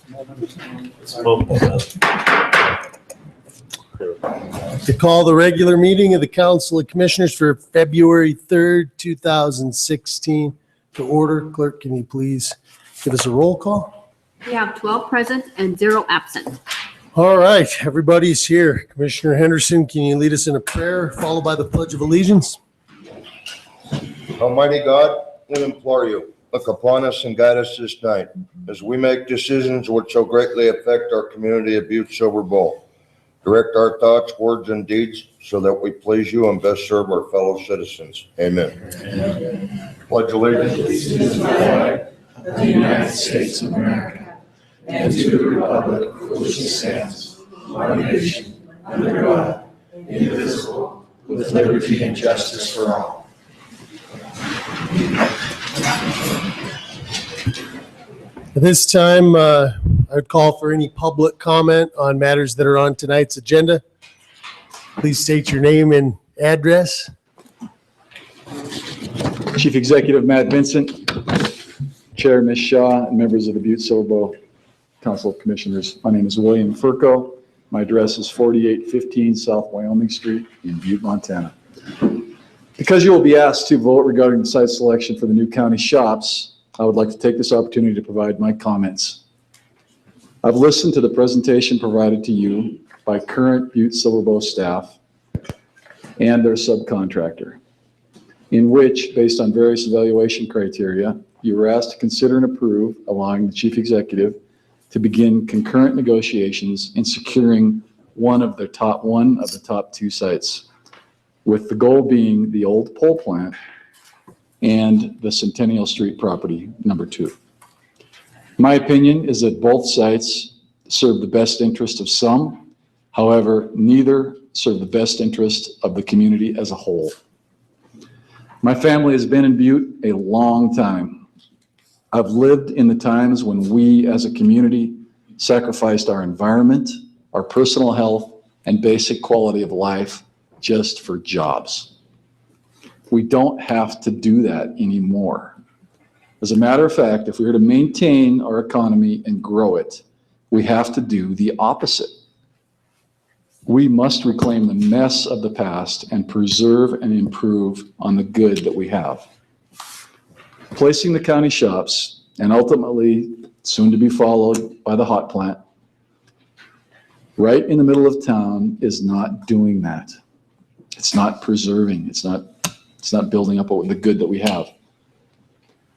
To call the regular meeting of the Council of Commissioners for February 3rd, 2016 to order. Clerk, can you please give us a roll call? We have 12 present and 0 absent. All right, everybody's here. Commissioner Henderson, can you lead us in a prayer followed by the Pledge of Allegiance? Almighty God, we implore you, look upon us and guide us this night as we make decisions which shall greatly affect our community of Butte-Silver Bowl. Direct our thoughts, words, and deeds so that we please you and best serve our fellow citizens. Amen. Amen. Pledge allegiance to the flag of the United States of America and to the republic for which it stands, one nation, under God, indivisible, with liberty and justice for all. At this time, I would call for any public comment on matters that are on tonight's agenda. Please state your name and address. Chief Executive Matt Vincent, Chair Ms. Shaw, and members of the Butte-Silver Bowl Council of Commissioners. My name is William Furco. My address is 4815 South Wyoming Street in Butte, Montana. Because you will be asked to vote regarding the site selection for the new county shops, I would like to take this opportunity to provide my comments. I've listened to the presentation provided to you by current Butte-Silver Bowl staff and their subcontractor, in which, based on various evaluation criteria, you were asked to consider and approve allowing the chief executive to begin concurrent negotiations in securing one of the top 2 sites, with the goal being the old pole plant and the Centennial Street property, number 2. My opinion is that both sites serve the best interest of some, however, neither serve the best interest of the community as a whole. My family has been in Butte a long time. I've lived in the times when we as a community sacrificed our environment, our personal health, and basic quality of life just for jobs. We don't have to do that anymore. As a matter of fact, if we are to maintain our economy and grow it, we have to do the opposite. We must reclaim the mess of the past and preserve and improve on the good that we have. Placing the county shops, and ultimately soon to be followed by the hot plant, right in the middle of town is not doing that. It's not preserving. It's not building up the good that we have.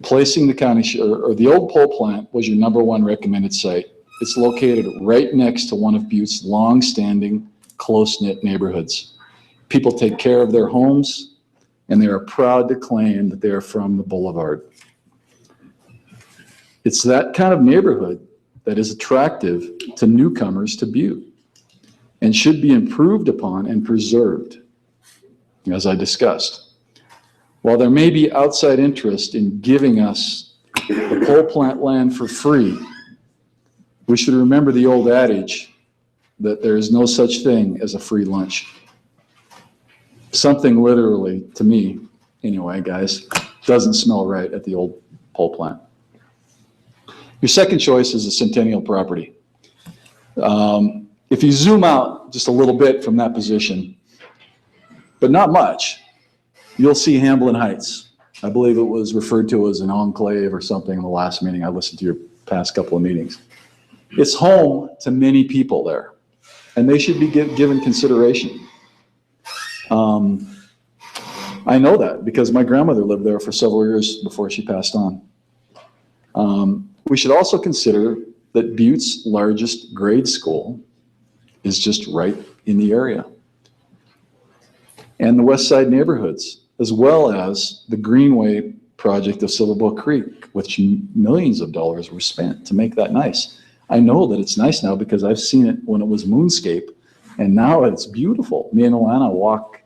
Placing the county, or the old pole plant was your number 1 recommended site. It's located right next to one of Butte's long-standing, close-knit neighborhoods. People take care of their homes, and they are proud to claim that they are from the boulevard. It's that kind of neighborhood that is attractive to newcomers to Butte and should be improved upon and preserved, as I discussed. While there may be outside interest in giving us the pole plant land for free, we should remember the old adage that there is no such thing as a free lunch. Something literally, to me, anyway, guys, doesn't smell right at the old pole plant. Your second choice is the Centennial property. If you zoom out just a little bit from that position, but not much, you'll see Hamblin Heights. I believe it was referred to as an enclave or something in the last meeting. I listened to your past couple of meetings. It's home to many people there, and they should be given consideration. I know that because my grandmother lived there for several years before she passed on. We should also consider that Butte's largest grade school is just right in the area, and the west side neighborhoods, as well as the Greenway project of Silver Bowl Creek, which millions of dollars were spent to make that nice. I know that it's nice now because I've seen it when it was moonscape, and now it's beautiful. Me and Alana walk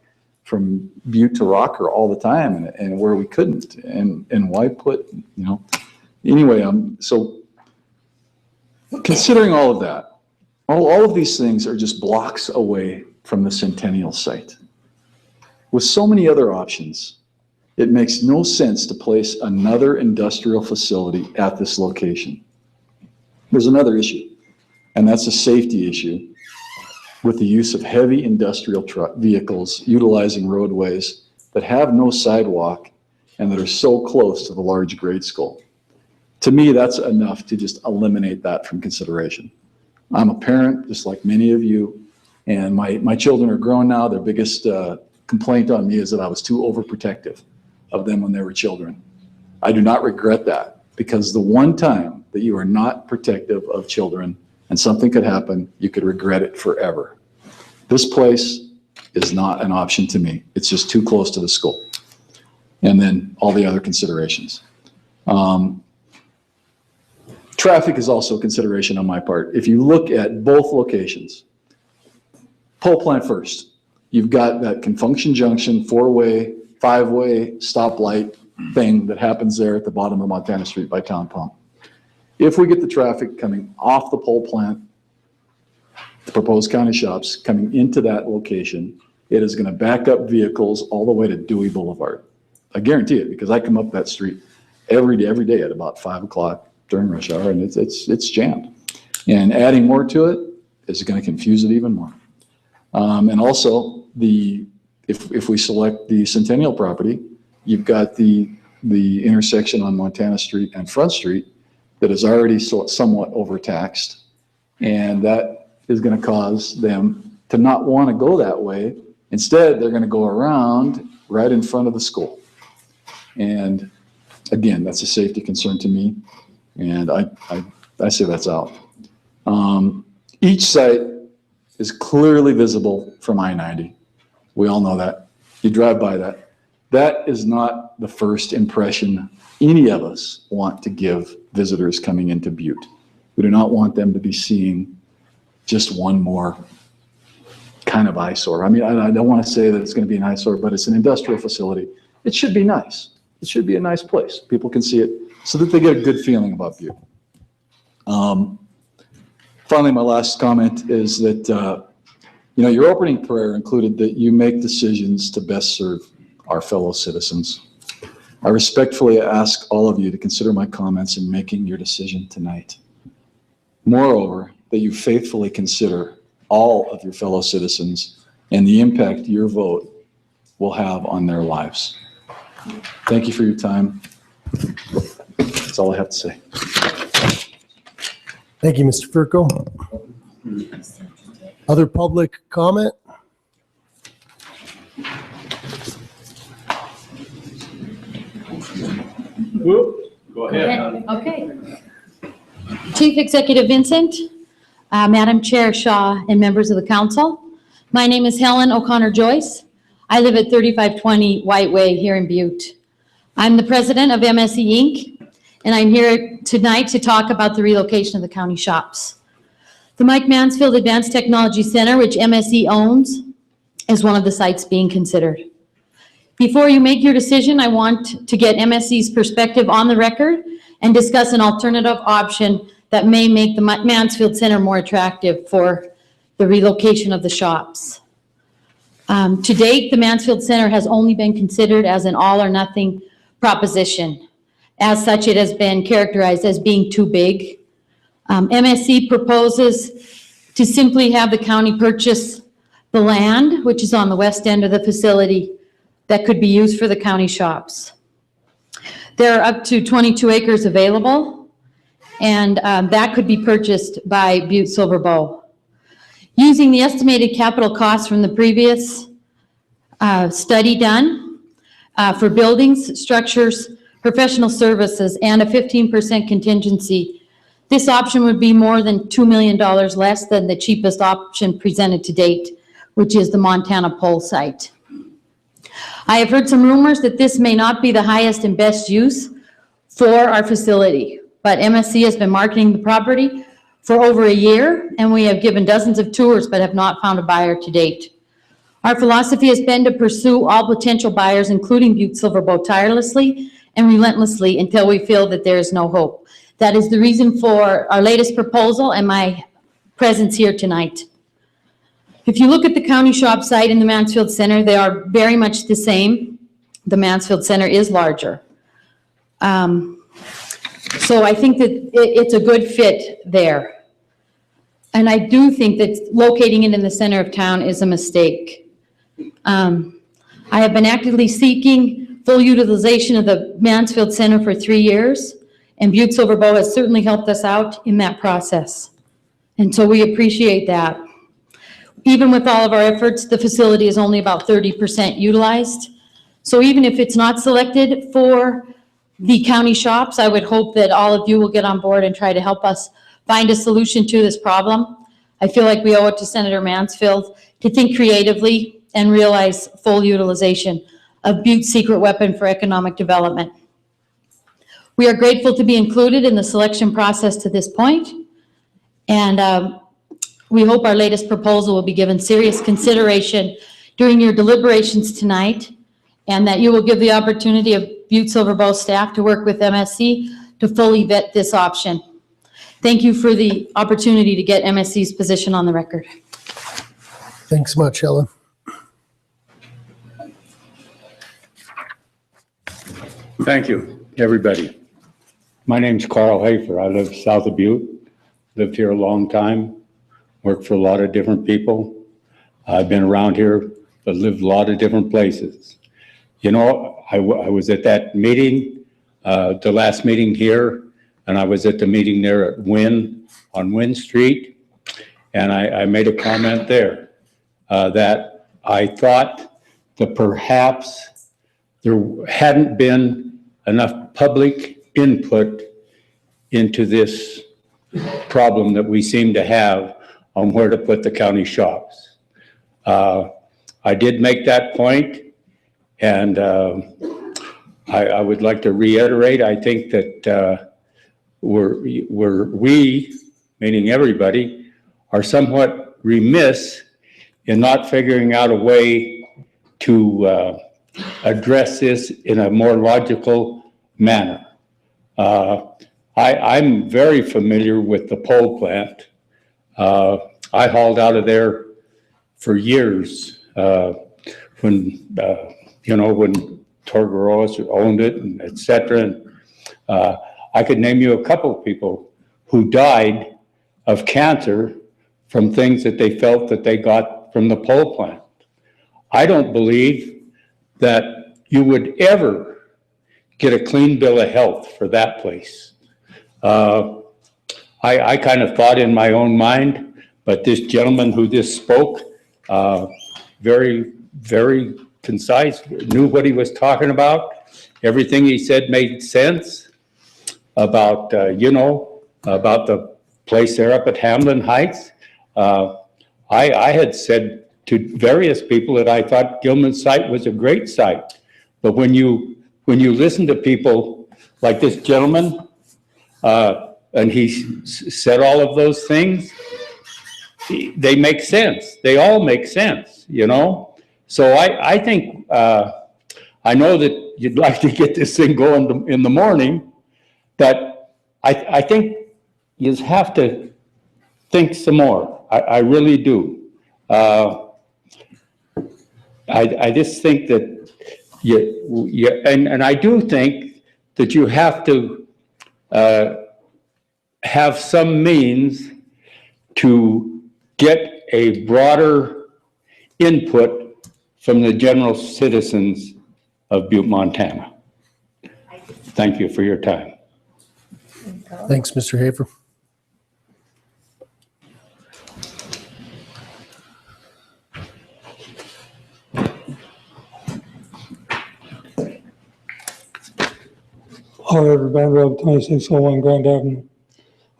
from Butte to Rocker all the time, and where we couldn't, and why put, anyway, so considering all of that, all of these things are just blocks away from the Centennial site. With so many other options, it makes no sense to place another industrial facility at this location. There's another issue, and that's a safety issue with the use of heavy industrial truck vehicles utilizing roadways that have no sidewalk and that are so close to the large grade school. To me, that's enough to just eliminate that from consideration. I'm a parent, just like many of you, and my children are grown now. Their biggest complaint on me is that I was too overprotective of them when they were children. I do not regret that, because the one time that you are not protective of children and something could happen, you could regret it forever. This place is not an option to me. It's just too close to the school. And then all the other considerations. Traffic is also a consideration on my part. If you look at both locations, pole plant first, you've got that Confunction Junction, 4-way, 5-way stoplight thing that happens there at the bottom of Montana Street by Town Pump. If we get the traffic coming off the pole plant, the proposed county shops coming into that location, it is going to back up vehicles all the way to Dewey Boulevard. I guarantee it, because I come up that street every day at about 5 o'clock during rush hour, and it's jammed. And adding more to it is going to confuse it even more. And also, if we select the Centennial property, you've got the intersection on Montana Street and Front Street that is already somewhat overtaxed, and that is going to cause them to not want to go that way. Instead, they're going to go around right in front of the school. And again, that's a safety concern to me, and I say that's out. Each site is clearly visible from I-90. We all know that. You drive by that. That is not the first impression any of us want to give visitors coming into Butte. We do not want them to be seeing just one more kind of eyesore. I mean, I don't want to say that it's going to be an eyesore, but it's an industrial facility. It should be nice. It should be a nice place. People can see it so that they get a good feeling about Butte. Finally, my last comment is that, your opening prayer included that you make decisions to best serve our fellow citizens. I respectfully ask all of you to consider my comments in making your decision tonight. Moreover, that you faithfully consider all of your fellow citizens and the impact your vote will have on their lives. Thank you for your time. That's all I have to say. Thank you, Mr. Furco. Other public comment? Go ahead. Okay. Chief Executive Vincent, Madam Chair Shaw, and members of the council. My name is Helen O'Connor Joyce. I live at 3520 White Way here in Butte. I'm the president of MSE Inc., and I'm here tonight to talk about the relocation of the county shops. The Mike Mansfield Advanced Technology Center, which MSE owns, is one of the sites being considered. Before you make your decision, I want to get MSE's perspective on the record and discuss an alternative option that may make the Mansfield Center more attractive for the relocation of the shops. To date, the Mansfield Center has only been considered as an all or nothing proposition. As such, it has been characterized as being too big. MSE proposes to simply have the county purchase the land, which is on the west end of the facility, that could be used for the county shops. There are up to 22 acres available, and that could be purchased by Butte-Silver. Using the estimated capital costs from the previous study done for buildings, structures, professional services, and a 15% contingency, this option would be more than $2 million less than the cheapest option presented to date, which is the Montana Pole site. I have heard some rumors that this may not be the highest and best use for our facility, but MSC has been marketing the property for over a year, and we have given dozens of tours but have not found a buyer to date. Our philosophy has been to pursue all potential buyers, including Butte-Silver, tirelessly and relentlessly until we feel that there is no hope. That is the reason for our latest proposal and my presence here tonight. If you look at the county shop site in the Mansfield Center, they are very much the same. The Mansfield Center is larger. So I think that it's a good fit there. And I do think that locating it in the center of town is a mistake. I have been actively seeking full utilization of the Mansfield Center for 3 years, and Butte-Silver Bow has certainly helped us out in that process. And so we appreciate that. Even with all of our efforts, the facility is only about 30% utilized. So even if it's not selected for the county shops, I would hope that all of you will get on board and try to help us find a solution to this problem. I feel like we owe it to Senator Mansfield to think creatively and realize full utilization of Butte's secret weapon for economic development. We are grateful to be included in the selection process to this point, and we hope our latest proposal will be given serious consideration during your deliberations tonight, and that you will give the opportunity of Butte-Silver Bow staff to work with MSC to fully vet this option. Thank you for the opportunity to get MSC's position on the record. Thanks much, Helen. Thank you, everybody. My name's Carl Hafer. I live south of Butte, lived here a long time, worked for a lot of different people. I've been around here, but lived a lot of different places. You know, I was at that meeting, the last meeting here, and I was at the meeting there at Wynn, on Wynn Street, and I made a comment there that I thought that perhaps there hadn't been enough public input into this problem that we seem to have on where to put the county shops. I did make that point, and I would like to reiterate, I think that we, meaning everybody, are somewhat remiss in not figuring out a way to address this in a more logical manner. I'm very familiar with the pole plant. I hauled out of there for years when when Torgeros owned it, and et cetera. And I could name you a couple of people who died of cancer from things that they felt that they got from the pole plant. I don't believe that you would ever get a clean bill of health for that place. I kind of thought in my own mind, but this gentleman who just spoke, very, very concise, knew what he was talking about. Everything he said made sense about, about the place there up at Hamlin Heights. I had said to various people that I thought Gilman's site was a great site. But when you listen to people like this gentleman, and he said all of those things, they make sense. They all make sense, So I think, I know that you'd like to get this thing going in the morning, but I think you have to think some more. I really do. I just think that and I do think that you have to have some means to get a broader input from the general citizens of Butte, Montana. Thank you for your time. Thanks, Mr. Hafer. However, Van Road 2601 Grand Avenue.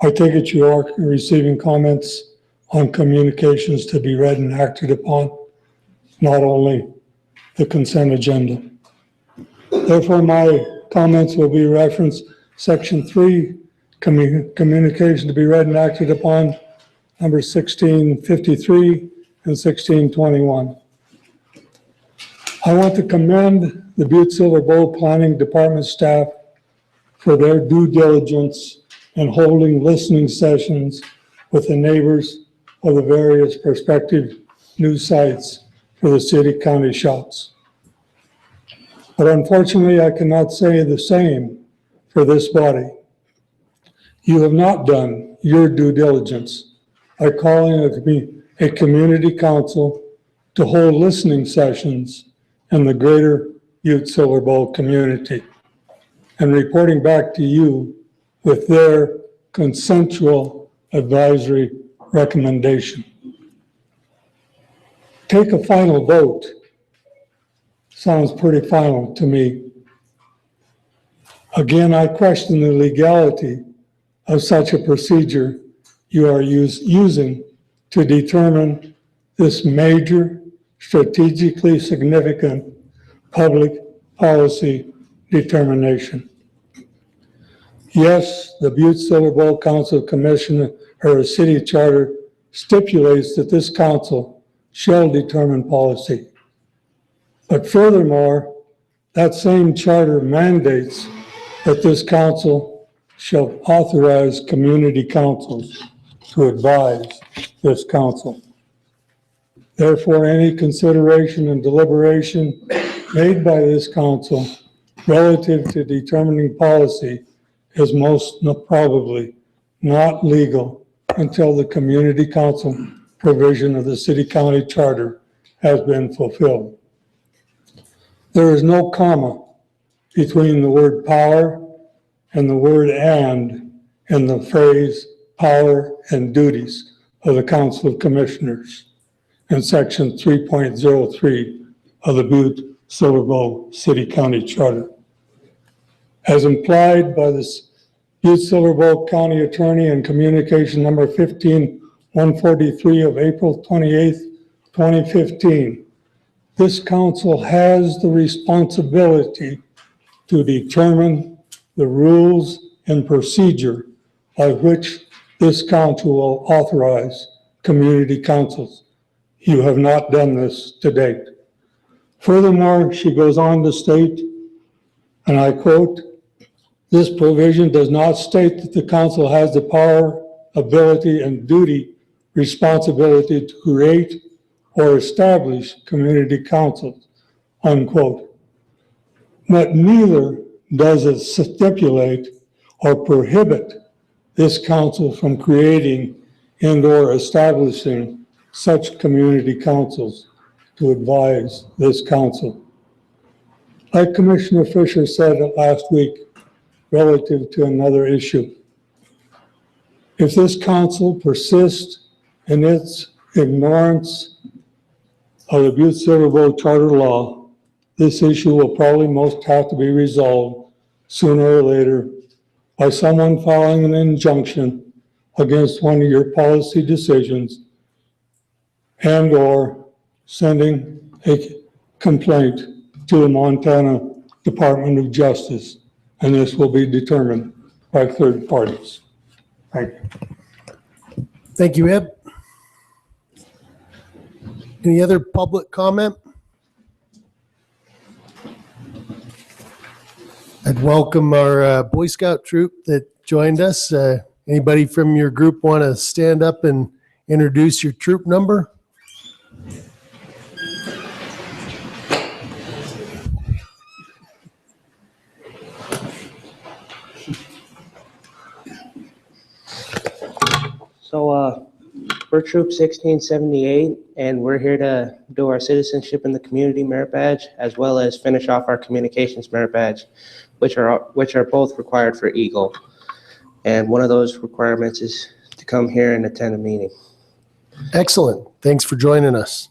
I take it you are receiving comments on communications to be read and acted upon, not only the consent agenda. Therefore, my comments will be referenced section 3, communication to be read and acted upon, number 1653 and 1621. I want to commend the Butte-Silver Bow Planning Department staff for their due diligence in holding listening sessions with the neighbors of the various prospective new sites for the city county shops. But unfortunately, I cannot say the same for this body. You have not done your due diligence by calling a community council to hold listening sessions in the greater Butte-Silver Bowl community and reporting back to you with their consensual advisory recommendation. Take a final vote. Sounds pretty final to me. Again, I question the legality of such a procedure you are using to determine this major, strategically significant public policy determination. Yes, the Butte-Silver Bowl Council Commission or City Charter stipulates that this council shall determine policy. But furthermore, that same charter mandates that this council shall authorize community councils to advise this council. Therefore, any consideration and deliberation made by this council relative to determining policy is most probably not legal until the community council provision of the city-county charter has been fulfilled. There is no comma between the word power and the word and in the phrase power and duties of the Council of Commissioners in section 3.03 of the Butte-Silver Bowl City-County Charter. As implied by the Butte-Silver Bowl County Attorney in communication number 15143 of April 28th, 2015, this council has the responsibility to determine the rules and procedure by which this council will authorize community councils. You have not done this to date. Furthermore, she goes on to state, and I quote, "This provision does not state that the council has the power, ability, and responsibility to create or establish community councils," unquote. But neither does it stipulate or prohibit this council from creating and/or establishing such community councils to advise this council. Like Commissioner Fisher said last week relative to another issue, if this council persists in its ignorance of the Butte-Silver Bowl Charter law, this issue will probably most have to be resolved sooner or later by someone filing an injunction against one of your policy decisions and/or sending a complaint to the Montana Department of Justice, and this will be determined by third parties. Thank you. Thank you, Ed. Any other public comment? I'd welcome our Boy Scout troop that joined us. Anybody from your group want to stand up and introduce your troop number? So we're Troop 1678, and we're here to do our citizenship in the community merit badge, as well as finish off our communications merit badge, which are both required for Eagle. And one of those requirements is to come here and attend a meeting. Excellent. Thanks for joining us.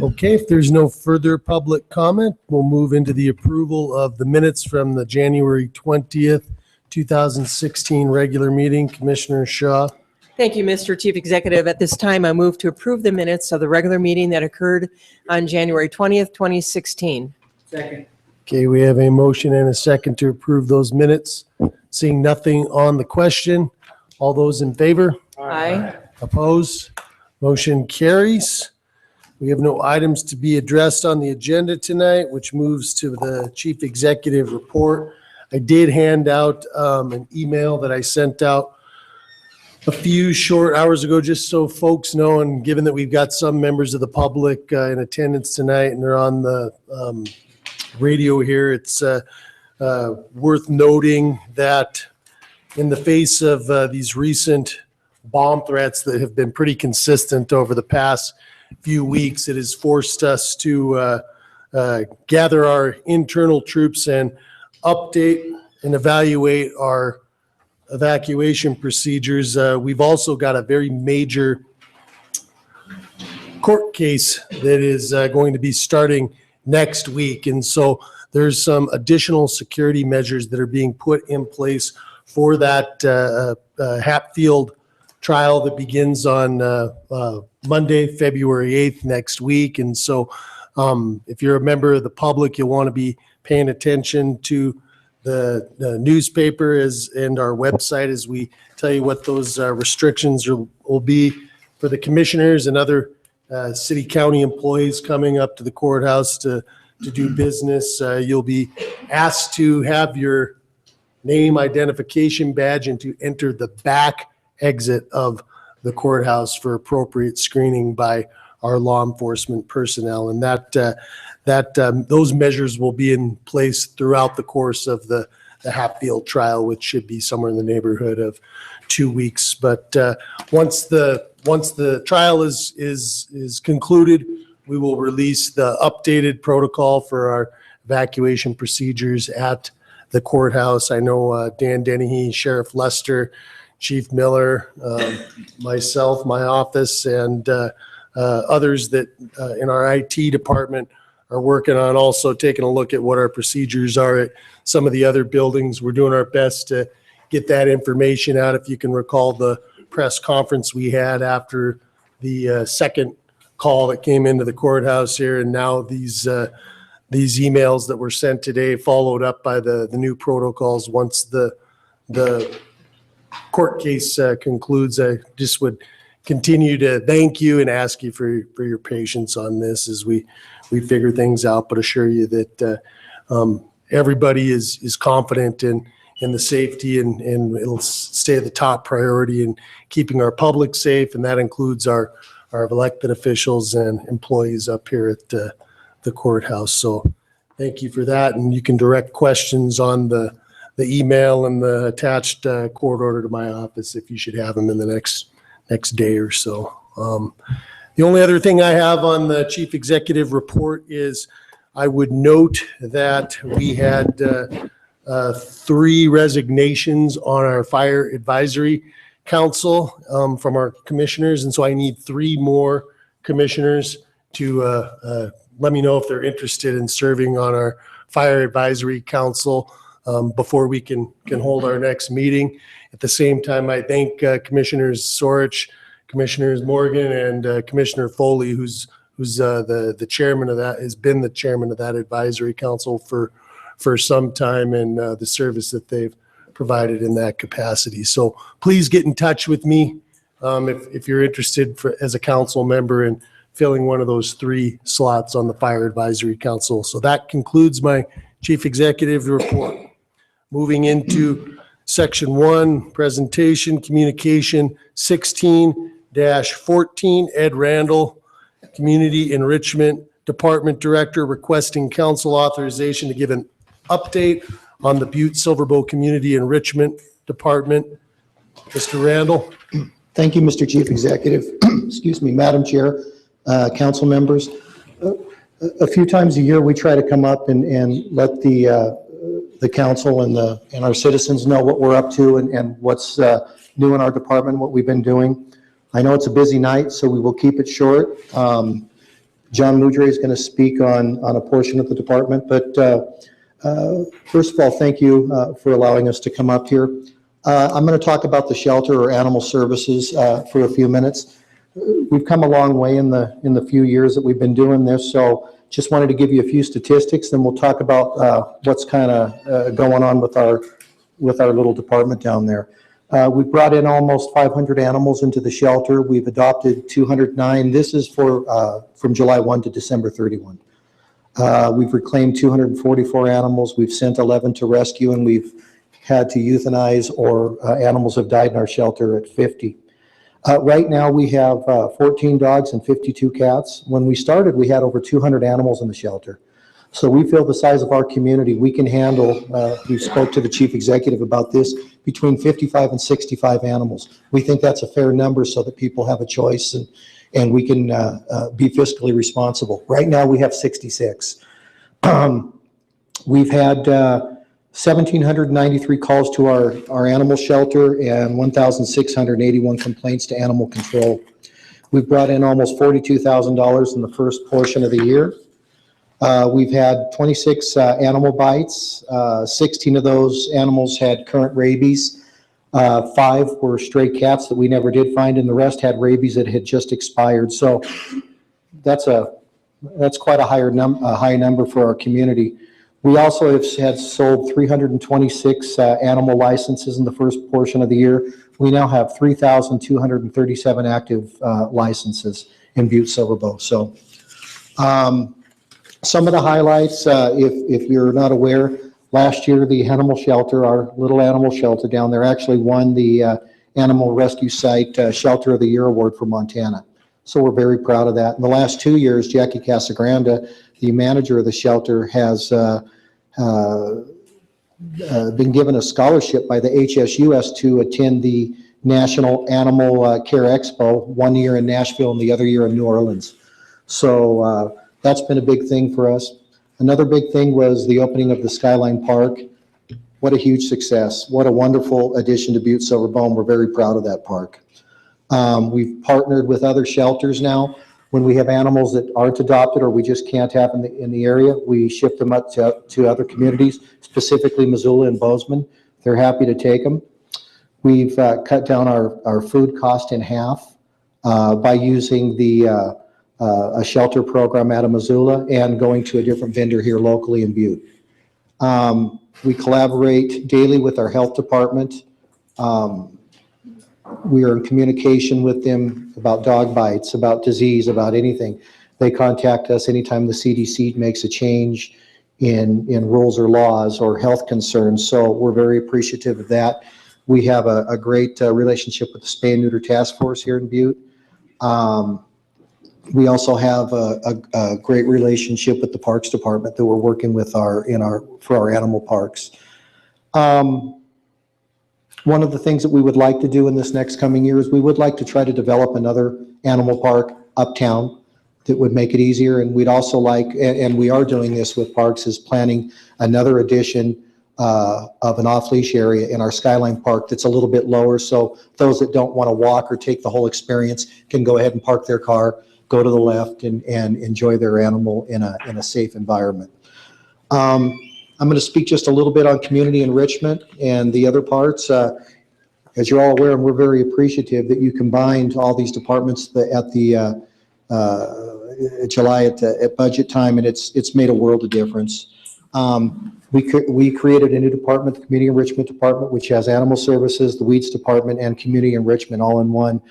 Okay, if there's no further public comment, we'll move into the approval of the minutes from the January 20th, 2016 regular meeting. Commissioner Shaw. Thank you, Mr. Chief Executive. At this time, I move to approve the minutes of the regular meeting that occurred on January 20th, 2016. Second. Okay, we have a motion and a second to approve those minutes. Seeing nothing on the question, all those in favor? Aye. Opposed? Motion carries. We have no items to be addressed on the agenda tonight, which moves to the Chief Executive report. I did hand out an email that I sent out a few short hours ago, just so folks know, and given that we've got some members of the public in attendance tonight and they're on the radio here, it's worth noting that in the face of these recent bomb threats that have been pretty consistent over the past few weeks, it has forced us to gather our internal troops and update and evaluate our evacuation procedures. We've also got a very major court case that is going to be starting next week. And so there's some additional security measures that are being put in place for that Hatfield trial that begins on Monday, February 8th next week. And so if you're a member of the public, you'll want to be paying attention to the newspaper and our website as we tell you what those restrictions will be for the commissioners and other city county employees coming up to the courthouse to do business. You'll be asked to have your name identification badge and to enter the back exit of the courthouse for appropriate screening by our law enforcement personnel. And those measures will be in place throughout the course of the Hatfield trial, which should be somewhere in the neighborhood of 2 weeks. But once the trial is concluded, we will release the updated protocol for our evacuation procedures at the courthouse. I know Dan Dennehy, Sheriff Lester, Chief Miller, myself, my office, and others that in our IT department are working on also taking a look at what our procedures are at some of the other buildings. We're doing our best to get that information out. If you can recall the press conference we had after the second call that came into the courthouse here, and now these emails that were sent today followed up by the new protocols once the court case concludes. I just would continue to thank you and ask you for your patience on this as we figure things out, but assure you that everybody is confident in the safety and it'll stay the top priority in keeping our public safe, and that includes our elected officials and employees up here at the courthouse. So thank you for that, and you can direct questions on the email and the attached court order to my office if you should have them in the next day or so. The only other thing I have on the chief executive report is I would note that we had 3 resignations on our fire advisory council from our commissioners. And so I need 3 more commissioners to let me know if they're interested in serving on our fire advisory council before we can hold our next meeting. At the same time, I thank Commissioners Sorich, Commissioners Morgan, and Commissioner Foley, who's the chairman of that, has been the chairman of that advisory council for some time, and the service that they've provided in that capacity. So please get in touch with me if you're interested as a council member in filling one of those 3 slots on the fire advisory council. So that concludes my chief executive report. Moving into section 1, presentation, communication 16-14, Ed Randall, Community Enrichment Department Director, requesting council authorization to give an update on the Butte-Silver Community Enrichment Department. Mr. Randall. Thank you, Mr. Chief Executive. Excuse me, Madam Chair, council members. A few times a year, we try to come up and let the council and our citizens know what we're up to and what's new in our department, what we've been doing. I know it's a busy night, so we will keep it short. John Moudre is going to speak on a portion of the department, but first of all, thank you for allowing us to come up here. I'm going to talk about the shelter or animal services for a few minutes. We've come a long way in the few years that we've been doing this, so just wanted to give you a few statistics, then we'll talk about what's kind of going on with our little department down there. We've brought in almost 500 animals into the shelter. We've adopted 209. This is for from July 1 to December 31. We've reclaimed 244 animals. We've sent 11 to rescue, and we've had to euthanize or animals have died in our shelter at 50. Right now, we have 14 dogs and 52 cats. When we started, we had over 200 animals in the shelter. So we feel the size of our community, we can handle, we spoke to the chief executive about this, between 55 and 65 animals. We think that's a fair number so that people have a choice and we can be fiscally responsible. Right now, we have 66. We've had 1,793 calls to our animal shelter and 1,681 complaints to animal control. We've brought in almost $42,000 in the first portion of the year. We've had 26 animal bites. 16 of those animals had current rabies. 5 were stray cats that we never did find, and the rest had rabies that had just expired. So that's quite a high number for our community. We also had sold 326 animal licenses in the first portion of the year. We now have 3,237 active licenses in Butte-Silver Bow. So some of the highlights, if you're not aware, last year the animal shelter, our little animal shelter down there, actually won the Animal Rescue Site Shelter of the Year Award for Montana. So we're very proud of that. In the last 2 years, Jackie Casagranda, the manager of the shelter, has been given a scholarship by the HSUS to attend the National Animal Care Expo, 1 year in Nashville and the other year in New Orleans. So that's been a big thing for us. Another big thing was the opening of the Skyline Park. What a huge success. What a wonderful addition to Butte-Silver Bow. We're very proud of that park. We've partnered with other shelters now. When we have animals that aren't adopted or we just can't have in the area, we ship them up to other communities, specifically Missoula and Bozeman. They're happy to take them. We've cut down our food cost in half by using a shelter program out of Missoula and going to a different vendor here locally in Butte. We collaborate daily with our health department. We are in communication with them about dog bites, about disease, about anything. They contact us anytime the CDC makes a change in rules or laws or health concerns. So we're very appreciative of that. We have a great relationship with the Spay and Neuter Task Force here in Butte. We also have a great relationship with the Parks Department that we're working with for our animal parks. One of the things that we would like to do in this next coming year is we would like to try to develop another animal park uptown that would make it easier. And we'd also like, and we are doing this with parks, is planning another addition of an off-leash area in our Skyline Park that's a little bit lower. So those that don't want to walk or take the whole experience can go ahead and park their car, go to the left and enjoy their animal in a safe environment. I'm going to speak just a little bit on community enrichment and the other parts. As you're all aware, and we're very appreciative that you combined all these departments at July at budget time, and it's made a world of difference. We created a new department, the Community Enrichment Department, which has animal services, the weeds department, and community enrichment all in one.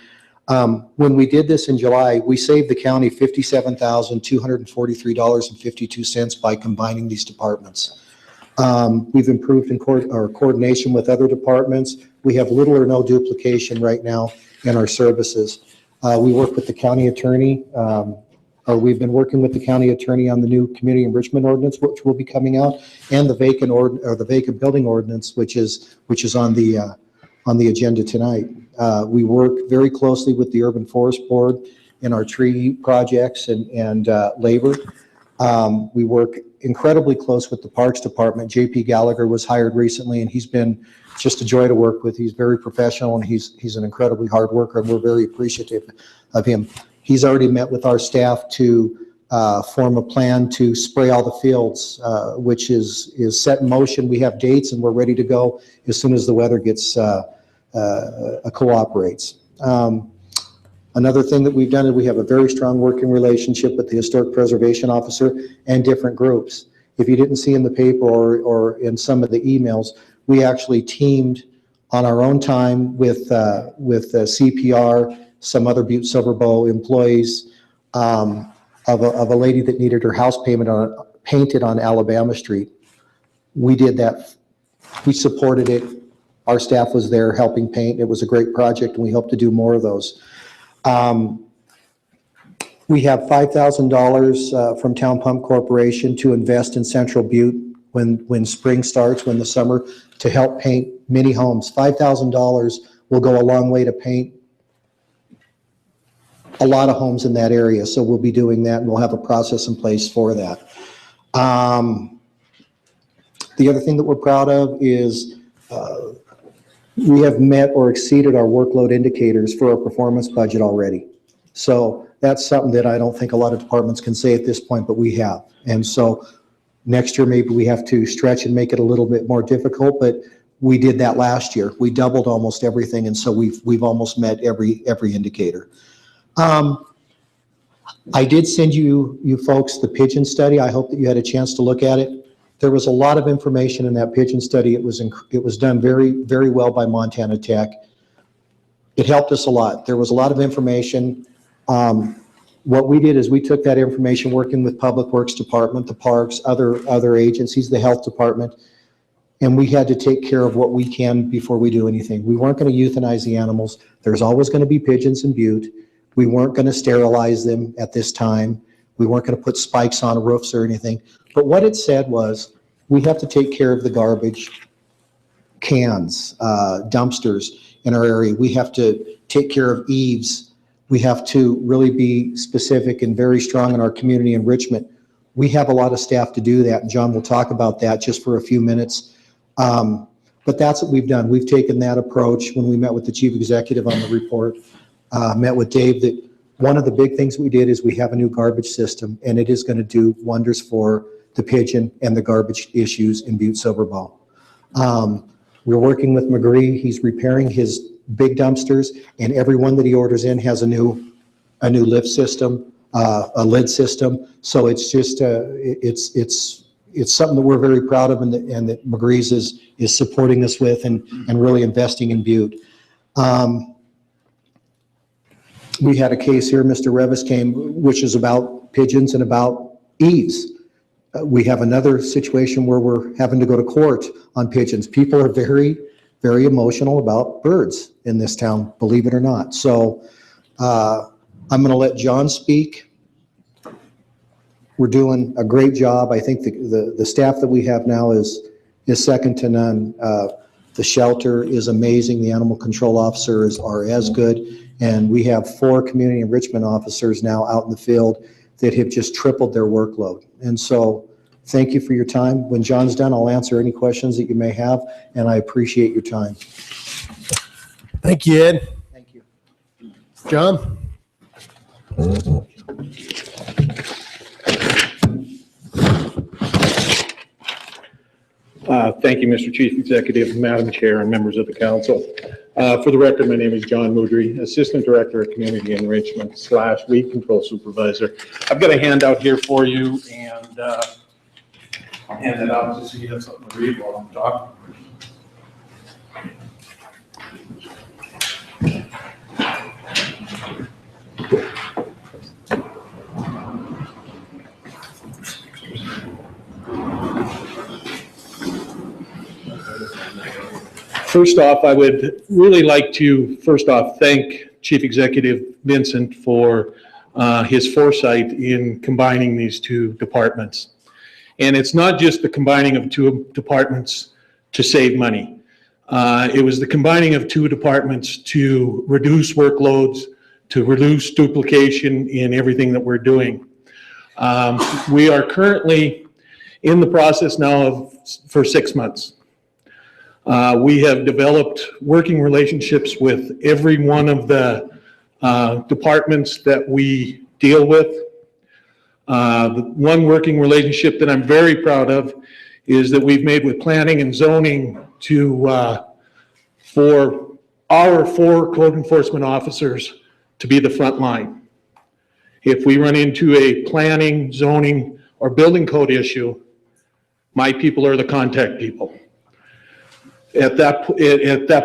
When we did this in July, we saved the county $57,243.52 by combining these departments. We've improved in our coordination with other departments. We have little or no duplication right now in our services. We work with the county attorney, or we've been working with the county attorney on the new community enrichment ordinance, which will be coming out, and the vacant building ordinance, which is on the agenda tonight. We work very closely with the Urban Forest Board in our tree projects and labor. We work incredibly close with the Parks Department. JP Gallagher was hired recently, and he's been just a joy to work with. He's very professional, and he's an incredibly hard worker, and we're very appreciative of him. He's already met with our staff to form a plan to spray all the fields, which is set in motion. We have dates, and we're ready to go as soon as the weather cooperates. Another thing that we've done is we have a very strong working relationship with the Historic Preservation Officer and different groups. If you didn't see in the paper or in some of the emails, we actually teamed on our own time with CPR, some other Butte-Silver Bow employees, of a lady that needed her house painted on Alabama Street. We did that We supported it. Our staff was there helping paint. It was a great project, and we hope to do more of those. We have $5,000 from Town Pump Corporation to invest in Central Butte when spring starts, when the summer, to help paint many homes. $5,000 will go a long way to paint a lot of homes in that area. So we'll be doing that, and we'll have a process in place for that. The other thing that we're proud of is we have met or exceeded our workload indicators for our performance budget already. So that's something that I don't think a lot of departments can say at this point, but we have. And so next year, maybe we have to stretch and make it a little bit more difficult, but we did that last year. We doubled almost everything, and so we've almost met every indicator. I did send you folks the pigeon study. I hope that you had a chance to look at it. There was a lot of information in that pigeon study. It was done very, very well by Montana Tech. It helped us a lot. There was a lot of information. What we did is we took that information, working with Public Works Department, the parks, other agencies, the health department, and we had to take care of what we can before we do anything. We weren't going to euthanize the animals. There's always going to be pigeons in Butte. We weren't going to sterilize them at this time. We weren't going to put spikes on roofs or anything. But what it said was, we have to take care of the garbage cans, dumpsters in our area. We have to take care of eaves. We have to really be specific and very strong in our community enrichment. We have a lot of staff to do that, and John will talk about that just for a few minutes. But that's what we've done. We've taken that approach when we met with the chief executive on the report, met with Dave, that one of the big things we did is we have a new garbage system, and it is going to do wonders for the pigeon and the garbage issues in Butte-Silver Bowl. We're working with McGree. He's repairing his big dumpsters, and every one that he orders in has a new lift system, a lid system. So it's just it's something that we're very proud of, and that McGree's is supporting us with and really investing in Butte. We had a case here, Mr. Revis came, which is about pigeons and about eaves. We have another situation where we're having to go to court on pigeons. People are very, very emotional about birds in this town, believe it or not. So I'm going to let John speak. We're doing a great job. I think the staff that we have now is second to none. The shelter is amazing. The animal control officers are as good. And we have 4 community enrichment officers now out in the field that have just tripled their workload. And so thank you for your time. When John's done, I'll answer any questions that you may have, and I appreciate your time. Thank you, Ed. Thank you. John? Thank you, Mr. Chief Executive, Madam Chair, and members of the council. For the record, my name is John Moudry, Assistant Director of Community Enrichment / Weed Control Supervisor. I've got a handout here for you, and I'll hand it out just so you have something to read while I'm talking. First off, I would really like to, thank Chief Executive Vincent for his foresight in combining these 2 departments. And it's not just the combining of 2 departments to save money. It was the combining of 2 departments to reduce workloads, to reduce duplication in everything that we're doing. We are currently in the process now for 6 months. We have developed working relationships with every one of the departments that we deal with. The one working relationship that I'm very proud of is that we've made with planning and zoning for our 4 code enforcement officers to be the front line. If we run into a planning, zoning, or building code issue, my people are the contact people. At that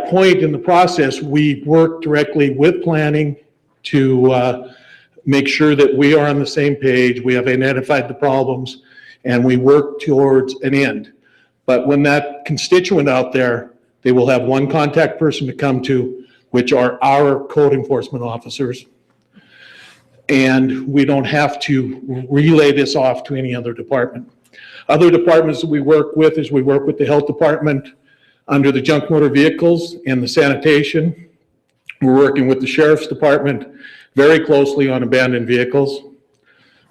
point in the process, we work directly with planning to make sure that we are on the same page, we have identified the problems, and we work towards an end. But when that constituent out there, they will have one contact person to come to, which are our code enforcement officers. And we don't have to relay this off to any other department. Other departments that we work with is we work with the health department under the junk motor vehicles and the sanitation. We're working with the sheriff's department very closely on abandoned vehicles.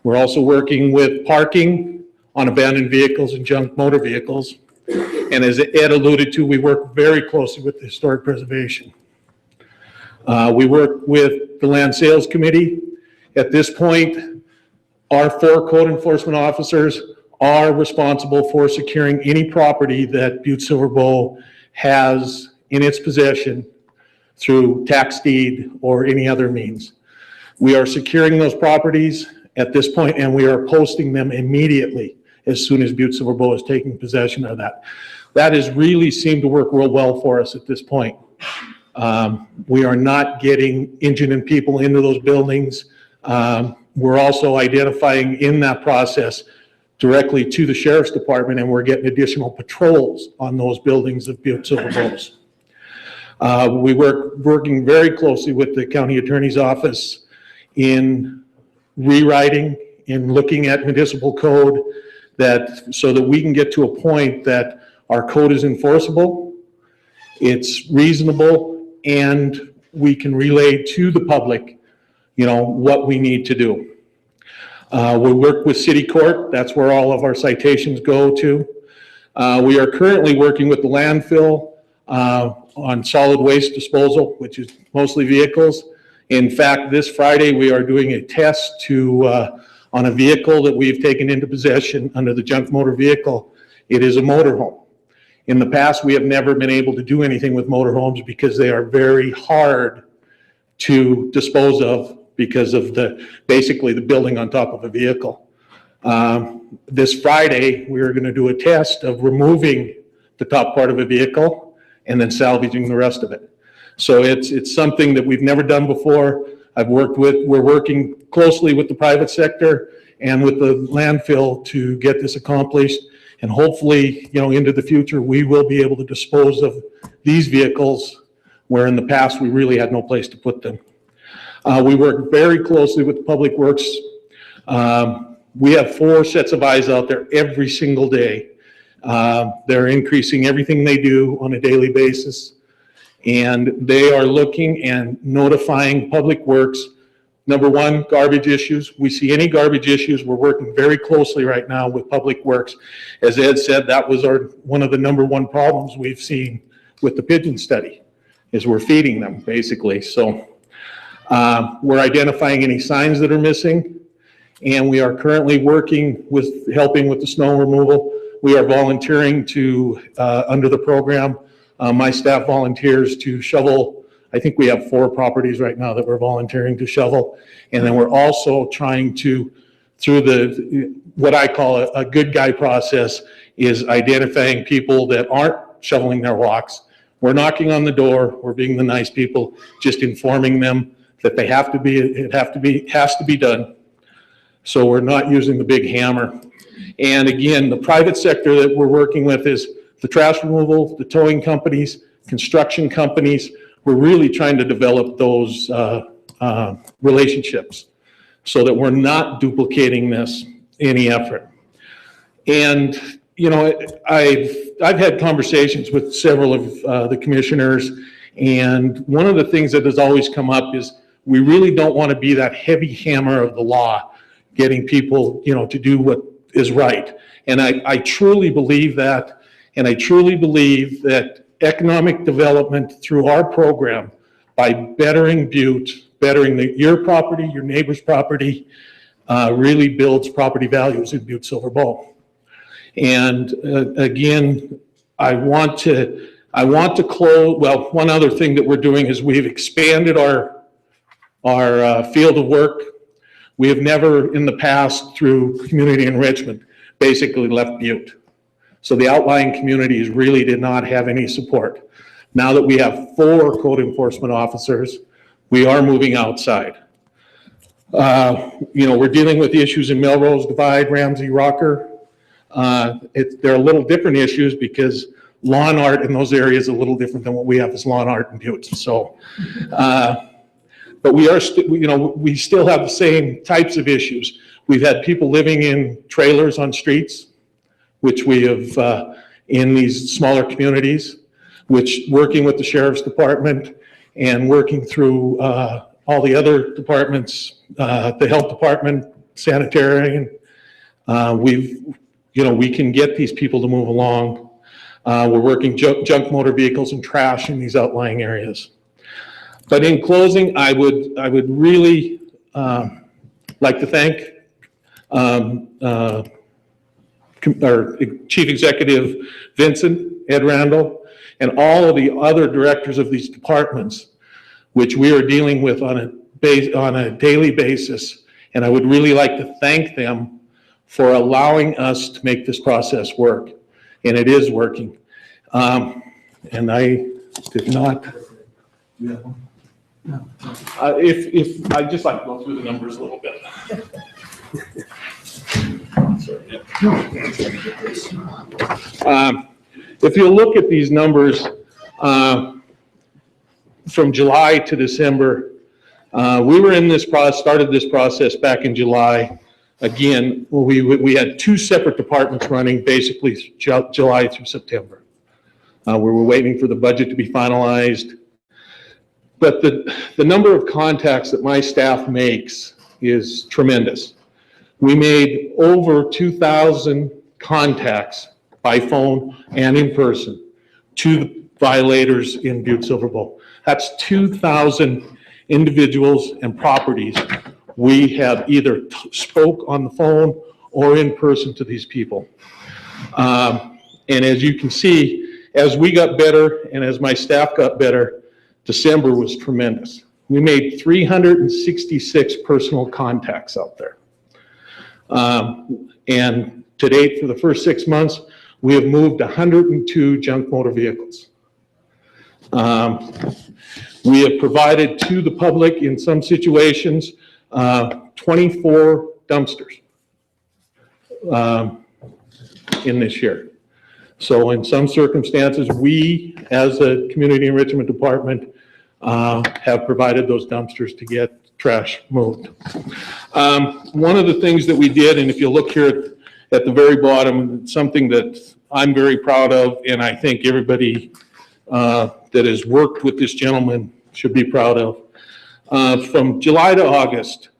We're also working with parking on abandoned vehicles and junk motor vehicles. And as Ed alluded to, we work very closely with the historic preservation. We work with the land sales committee. At this point, our 4 code enforcement officers are responsible for securing any property that Butte-Silver Bow has in its possession through tax deed or any other means. We are securing those properties at this point, and we are posting them immediately as soon as Butte-Silver Bow is taking possession of that. That has really seemed to work real well for us at this point. We are not getting injured and people into those buildings. We're also identifying in that process directly to the sheriff's department, and we're getting additional patrols on those buildings of Butte-Silver Bows. Working very closely with the county attorney's office in rewriting, in looking at municipal code, so that we can get to a point that our code is enforceable, it's reasonable, and we can relay to the public, what we need to do. We work with city court. That's where all of our citations go to. We are currently working with the landfill on solid waste disposal, which is mostly vehicles. In fact, this Friday, we are doing a test on a vehicle that we've taken into possession under the junk motor vehicle. It is a motorhome. In the past, we have never been able to do anything with motorhomes because they are very hard to dispose of because of basically the building on top of a vehicle. This Friday, we're going to do a test of removing the top part of a vehicle and then salvaging the rest of it. So it's something that we've never done before. We're working closely with the private sector and with the landfill to get this accomplished. And hopefully, into the future, we will be able to dispose of these vehicles where in the past we really had no place to put them. We work very closely with Public Works. We have 4 sets of eyes out there every single day. They're increasing everything they do on a daily basis. And they are looking and notifying Public Works. Number 1, garbage issues. We see any garbage issues, we're working very closely right now with Public Works. As Ed said, that was one of the number 1 problems we've seen with the pigeon study, is we're feeding them, basically. So we're identifying any signs that are missing, and we are currently helping with the snow removal. We are volunteering under the program, my staff volunteers to shovel. I think we have 4 properties right now that we're volunteering to shovel. And then we're also trying to, through what I call a good guy process, is identifying people that aren't shoveling their walks. We're knocking on the door, we're being the nice people, just informing them that it has to be done. So we're not using the big hammer. And again, the private sector that we're working with is the trash removal, the towing companies, construction companies. We're really trying to develop those relationships so that we're not duplicating any effort. And, I've had conversations with several of the commissioners, and one of the things that has always come up is we really don't want to be that heavy hammer of the law, getting people, to do what is right. And I truly believe that, and I truly believe that economic development through our program, by bettering Butte, bettering your property, your neighbor's property, really builds property values in Butte-Silver Bow. And again, I want to close. Well, one other thing that we're doing is we've expanded our field of work. We have never in the past, through community enrichment, basically left Butte. So the outlying communities really did not have any support. Now that we have 4 code enforcement officers, we are moving outside. We're dealing with issues in Melrose Divide, Ramsey, Rocker. They're a little different issues because lawn art in those areas is a little different than what we have as lawn art in Butte. So, but we are, we still have the same types of issues. We've had people living in trailers on streets, which we have in these smaller communities, which working with the sheriff's department and working through all the other departments, the health department, sanitarian, we can get these people to move along. We're working junk motor vehicles and trash in these outlying areas. But in closing, I would really like to thank our Chief Executive Vincent, Ed Randall, and all of the other directors of these departments, which we are dealing with on a daily basis. And I would really like to thank them for allowing us to make this process work. And it is working. And I did not. If I'd just like to go through the numbers a little bit. If you look at these numbers from July to December, we were in this process, started this process back in July. Again, we had two separate departments running basically July through September. We were waiting for the budget to be finalized. But the number of contacts that my staff makes is tremendous. We made over 2,000 contacts by phone and in person to the violators in Butte-Silver Bowl. That's 2,000 individuals and properties we have either spoke on the phone or in person to these people. And as you can see, as we got better and as my staff got better, December was tremendous. We made 366 personal contacts out there. And to date, for the first 6 months, we have moved 102 junk motor vehicles. We have provided to the public in some situations 24 dumpsters in this year. So in some circumstances, we, as a community enrichment department, have provided those dumpsters to get trash moved. One of the things that we did, and if you look here at the very bottom, something that I'm very proud of, and I think everybody that has worked with this gentleman should be proud of. From July to August,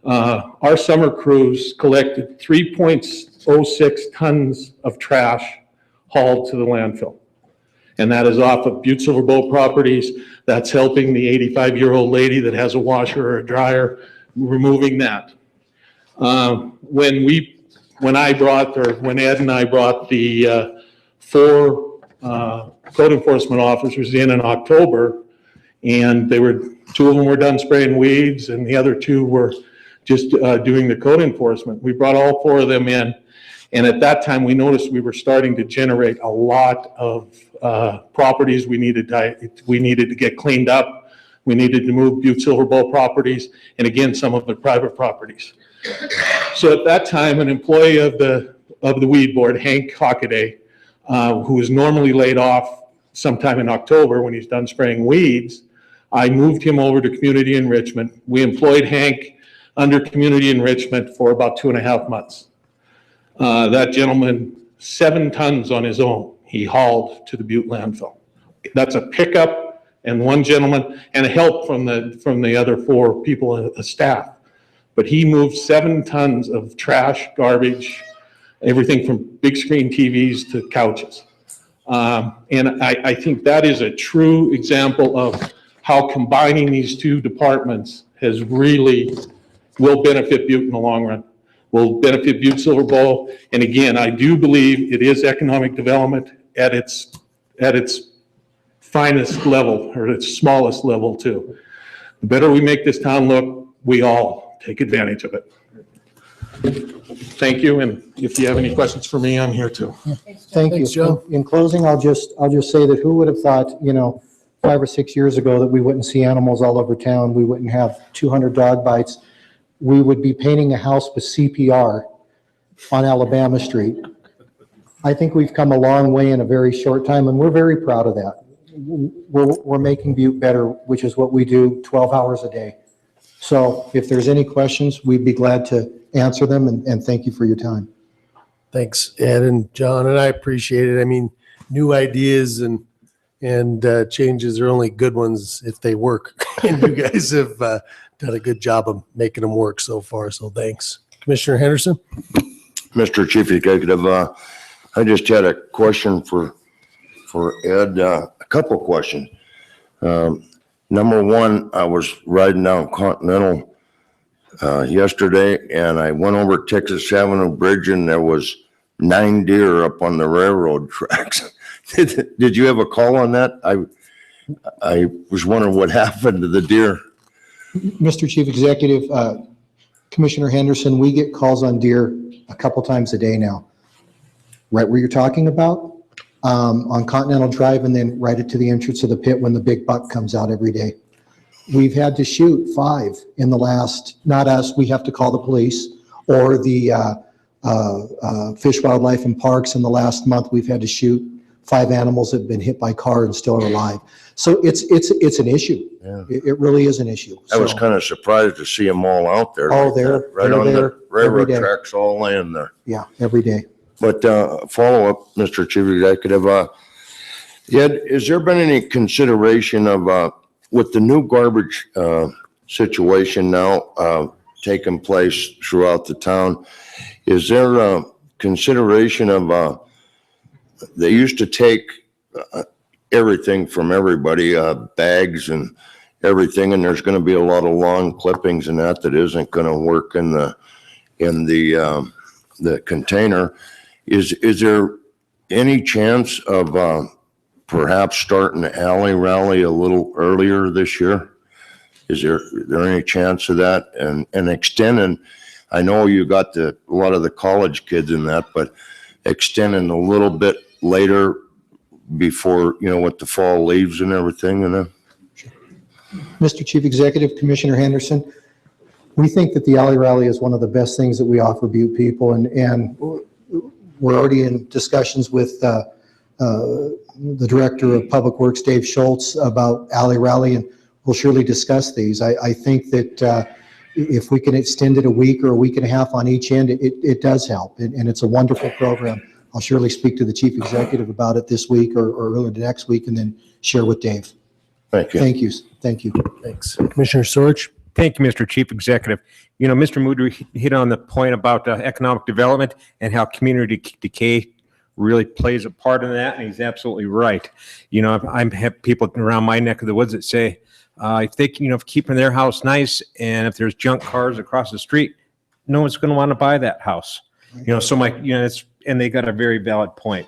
our summer crews collected 3.06 tons of trash hauled to the landfill. And that is off of Butte-Silver Bowl properties. That's helping the 85-year-old lady that has a washer or a dryer, removing that. When Ed and I brought the 4 code enforcement officers in October, and 2 of them were done spraying weeds and the other 2 were just doing the code enforcement. We brought all 4 of them in, and at that time we noticed we were starting to generate a lot of properties we needed to get cleaned up. We needed to move Butte-Silver Bowl properties, and again, some of the private properties. So at that time, an employee of the weed board, Hank Hockaday, who is normally laid off sometime in October when he's done spraying weeds, I moved him over to community enrichment. We employed Hank under community enrichment for about 2.5 months. That gentleman, 7 tons on his own, he hauled to the Butte landfill. That's a pickup and 1 gentleman and help from the other 4 people, staff. But he moved 7 tons of trash, garbage, everything from big screen TVs to couches. And I think that is a true example of how combining these 2 departments will benefit Butte in the long run, will benefit Butte-Silver Bowl. And again, I do believe it is economic development at its finest level, or its smallest level too. The better we make this town look, we all take advantage of it. Thank you, and if you have any questions for me, I'm here too. Thank you. Thanks, Joe. In closing, I'll just say that who would have thought, 5 or 6 years ago that we wouldn't see animals all over town, we wouldn't have 200 dog bites, we would be painting a house with CPR on Alabama Street. I think we've come a long way in a very short time, and we're very proud of that. We're making Butte better, which is what we do 12 hours a day. So if there's any questions, we'd be glad to answer them, and thank you for your time. Thanks, Ed and John, and I appreciate it. I mean, new ideas and changes are only good ones if they work. And you guys have done a good job of making them work so far, so thanks. Commissioner Henderson? Mr. Chief Executive, I just had a question for Ed, a couple questions. Number one, I was riding down Continental yesterday, and I went over Texas Avenue Bridge, and there was 9 deer up on the railroad tracks. Did you have a call on that? I was wondering what happened to the deer. Mr. Chief Executive, Commissioner Henderson, we get calls on deer a couple times a day now. Right where you're talking about, on Continental Drive, and then right to the entrance of the pit when the big buck comes out every day. We've had to shoot 5 in the last, not us, we have to call the police, or the Fish, Wildlife, and Parks. In the last month, we've had to shoot 5 animals that have been hit by car and still are alive. So it's an issue. Yeah. It really is an issue. I was So- kind of surprised to see them all out there. Oh, like they're- that, right they're on there the railroad every day. tracks, all laying there. Yeah, every day. But follow up, Mr. Chief Executive, Ed, has there been any consideration of, with the new garbage situation now taking place throughout the town, is there a consideration of, they used to take everything from everybody, bags and everything, and there's going to be a lot of long clippings and that isn't going to work in the container. Is there any chance of perhaps starting the alley rally a little earlier this year? Is there any chance of that and extending? I know you got a lot of the college kids in that, but extending a little bit later before, with the fall leaves and everything, Mr. Chief Executive, Commissioner Henderson, we think that the alley rally is one of the best things that we offer Butte people, and we're already in discussions with the Director of Public Works, Dave Schultz, about alley rally, and we'll surely discuss these. I think that if we can extend it a week or a week and a half on each end, it does help, and it's a wonderful program. I'll surely speak to the Chief Executive about it this week or early next week, and then share with Dave. Thank you. Thank you. Thank you. Thanks. Commissioner Sorge? Thank you, Mr. Chief Executive. Mr. Moody hit on the point about economic development and how community decay really plays a part in that, and he's absolutely right. I have people around my neck of the woods that say if they, keeping their house nice, and if there's junk cars across the street, no one's going to want to buy that house. So and they got a very valid point.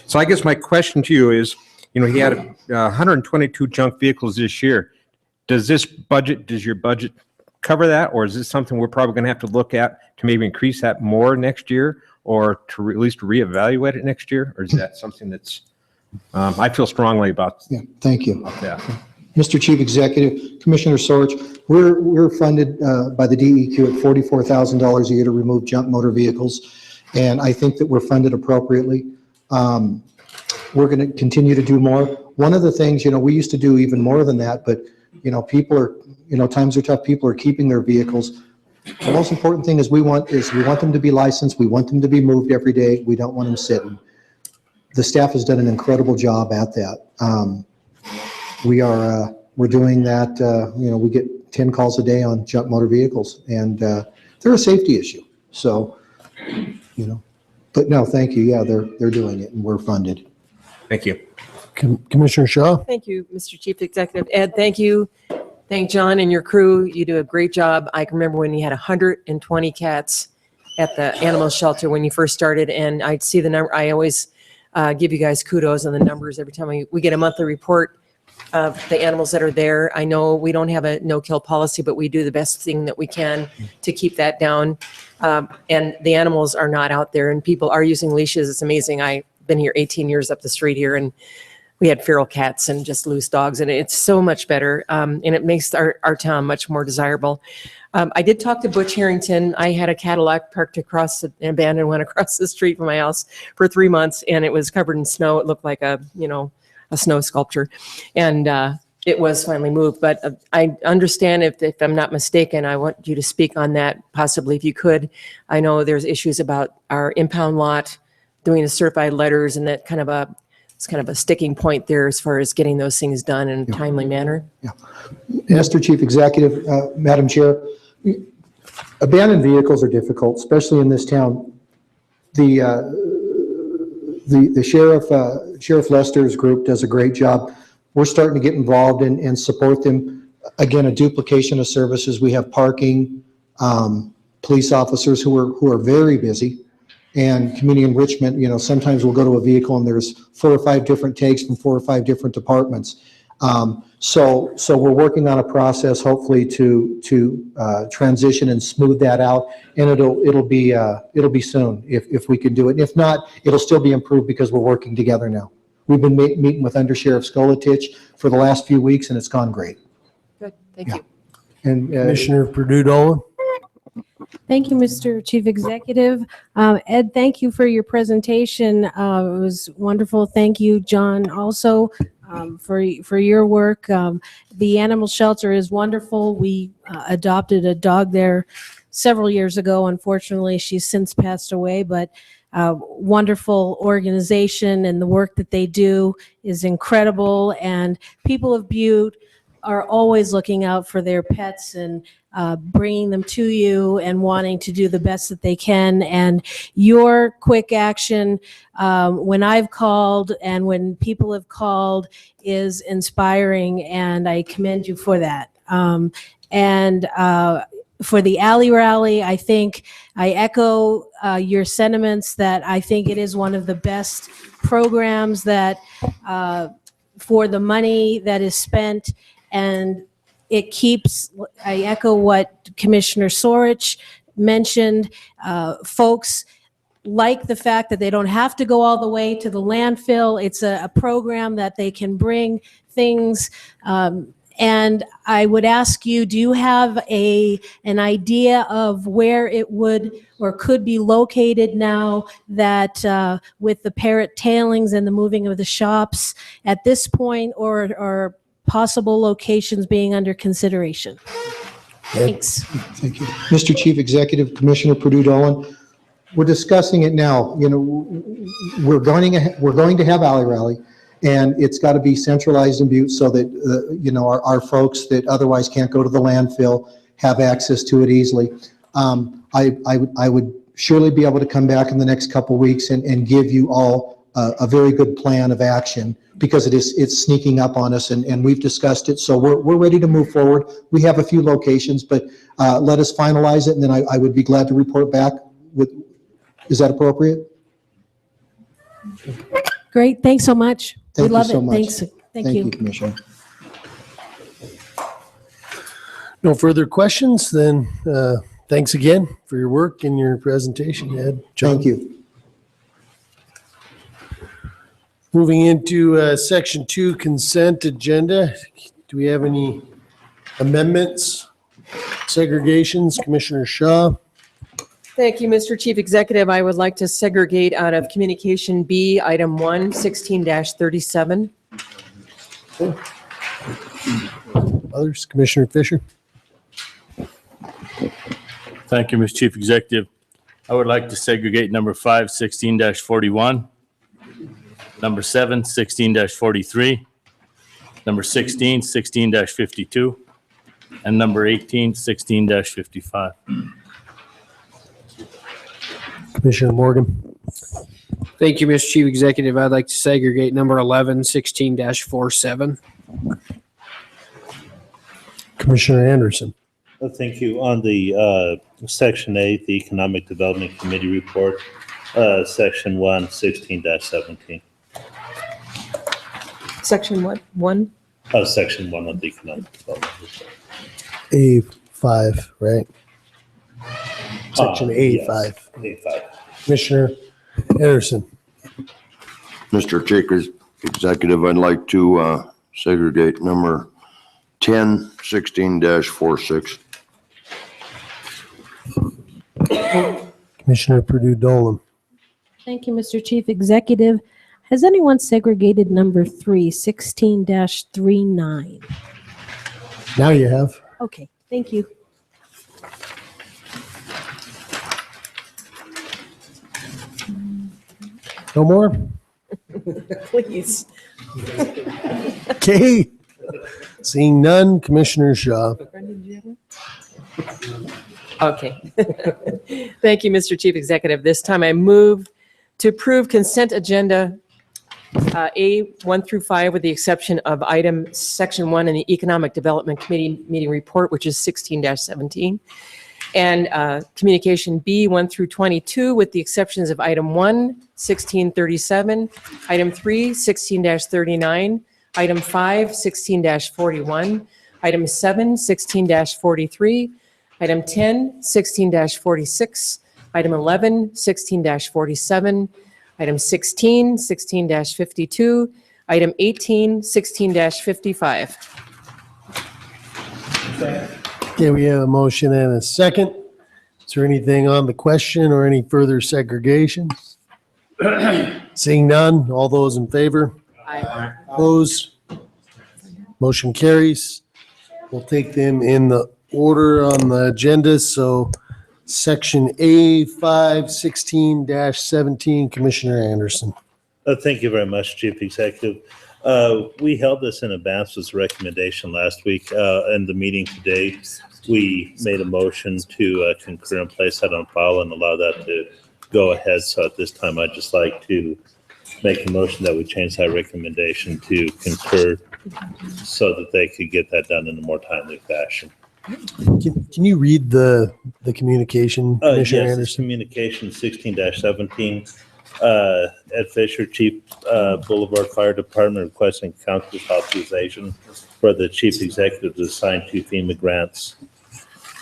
So I guess my question to you is, he had 122 junk vehicles this year. Does your budget cover that, or is this something we're probably going to have to look at to maybe increase that more next year, or to at least reevaluate it next year? Or is that something that's, I feel strongly about Yeah, thank you. that. Mr. Chief Executive, Commissioner Sorge, we're funded by the DEQ at $44,000 a year to remove junk motor vehicles, and I think that we're funded appropriately. We're going to continue to do more. One of the things, we used to do even more than that, but, people are, times are tough. People are keeping their vehicles. The most important thing is we want them to be licensed. We want them to be moved every day. We don't want them sitting. The staff has done an incredible job at that. We're doing that. We get 10 calls a day on junk motor vehicles, and they're a safety issue. So, but no, thank you. Yeah, they're doing it, and we're funded. Thank you. Commissioner Shaw? Thank you, Mr. Chief Executive. Ed, thank you. Thank John and your crew. You do a great job. I can remember when you had 120 cats at the animal shelter when you first started, and I'd see the number. I always give you guys kudos on the numbers every time we get a monthly report of the animals that are there. I know we don't have a no-kill policy, but we do the best thing that we can to keep that down. And the animals are not out there, and people are using leashes. It's amazing. I've been here 18 years up the street here, and we had feral cats and just loose dogs, and it's so much better. And it makes our town much more desirable. I did talk to Butch Harrington. I had a Cadillac parked across, an abandoned one across the street from my house for 3 months, and it was covered in snow. It looked like a snow sculpture. And it was finally moved. But I understand, if I'm not mistaken, I want you to speak on that, possibly if you could. I know there's issues about our impound lot doing the certified letters, and that it's kind of a sticking point there as far as getting those things done in a timely manner. Mr. Chief Executive, Madam Chair, abandoned vehicles are difficult, especially in this town. The Sheriff Lester's group does a great job. We're starting to get involved and support them. Again, a duplication of services. We have parking, police officers who are very busy, and community enrichment. Sometimes we'll go to a vehicle and there's 4 or 5 different takes from 4 or 5 different departments. So we're working on a process, hopefully to transition and smooth that out, and it'll be soon if we can do it. If not, it'll still be improved because we're working together now. We've been meeting with Under Sheriff Skolatich for the last few weeks, and it's gone great. Good, thank you. And Commissioner Purdue-Dolan? Thank you, Mr. Chief Executive. Ed, thank you for your presentation. It was wonderful. Thank you, John, also for your work. The animal shelter is wonderful. We adopted a dog there several years ago. Unfortunately, she's since passed away, but wonderful organization, and the work that they do is incredible. And people of Butte are always looking out for their pets and bringing them to you and wanting to do the best that they can. And your quick action when I've called and when people have called is inspiring, and I commend you for that. For the alley rally, I think I echo your sentiments that I think it is one of the best programs that for the money that is spent, and it keeps, I echo what Commissioner Sorich mentioned, folks like the fact that they don't have to go all the way to the landfill. It's a program that they can bring things. And I would ask you, do you have an idea of where it would or could be located now that with the parrot tailings and the moving of the shops at this point, or possible locations being under consideration? Thanks. Thank you. Mr. Chief Executive, Commissioner Purdue-Dolan, we're discussing it now. We're going to have alley rally, and it's got to be centralized in Butte so that our folks that otherwise can't go to the landfill have access to it easily. I would surely be able to come back in the next couple weeks and give you all a very good plan of action, because it's sneaking up on us, and we've discussed it. So we're ready to move forward. We have a few locations, but let us finalize it, and then I would be glad to report back with. Is that appropriate? Great. Thanks so much. Thank We love you so it. much. Thanks. Thank you. Commissioner. No further questions, then thanks again for your work and your presentation, Ed. John. Thank you. Moving into Section 2 consent agenda. Do we have any amendments, segregations? Commissioner Shaw? Thank you, Mr. Chief Executive. I would like to segregate out of Communication B, Item 1, 16-37. Others? Commissioner Fisher? Thank you, Mr. Chief Executive. I would like to segregate number 5, 16-41, number 7, 16-43, number 16, 16-52, and number 18, 16-55. Commissioner Morgan? Thank you, Mr. Chief Executive. I'd like to segregate number 11, 16-47. Commissioner Anderson? Thank you. On the Section 8, the Economic Development Committee report, Section 1, 16-17. Section what? 1? Section 1 of the Economic Development report. A5, right? Section A5. Yes, A5. Commissioner Anderson? Mr. Chief Executive, I'd like to segregate number 10, 16-46. Commissioner Purdue Dolan. Thank you, Mr. Chief Executive. Has anyone segregated number 3, 16-39? Now you have. Okay, thank you. No more? Please. Okay. Seeing none, Commissioner Shaw. Okay. Thank you, Mr. Chief Executive. This time I move to approve consent agenda A 1 through 5 with the exception of item section 1 in the Economic Development Committee meeting report, which is 16-17, and communication B 1 through 22 with the exceptions of item 1, 1637, item 3, 16-39, item 5, 16-41, item 7, 16-43, item 10, 16-46, item 11, 16-47, item 16, 16-52, item 18, 16-55. Okay, we have a motion and a second. Is there anything on the question or any further segregations? Seeing none, all those in favor? Aye. Opposed? Motion carries. We'll take them in the order on the agenda. So section A 516-17, Commissioner Anderson. Thank you very much, Chief Executive. We held this in advance as a recommendation last week. In the meeting today, we made a motion to concur and place that on file and allow that to go ahead. So at this time, I'd just like to make a motion that we change that recommendation to concur so that they could get that done in a more timely fashion. Can you read the communication, Commissioner Yes, it's Anderson? communication 16-17. Ed Fisher, Chief Boulevard Fire Department, requesting council's authorization for the chief executive to sign 2 FEMA grants.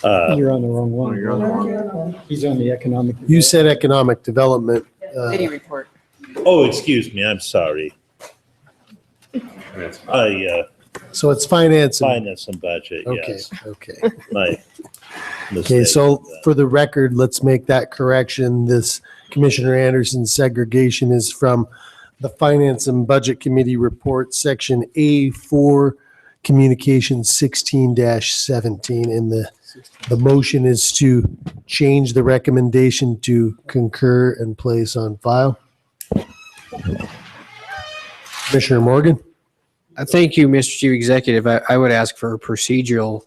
You're on the wrong one. He's on the economic. You said economic development. Committee report. Oh, excuse me, I'm sorry. So it's finance. Finance and budget, Okay, yes. okay. My Okay, mistake. so for the record, let's make that correction. This Commissioner Anderson's segregation is from the Finance and Budget Committee report, section A4, communication 16-17. And the motion is to change the recommendation to concur and place on file. Commissioner Morgan? Thank you, Mr. Chief Executive. I would ask for a procedural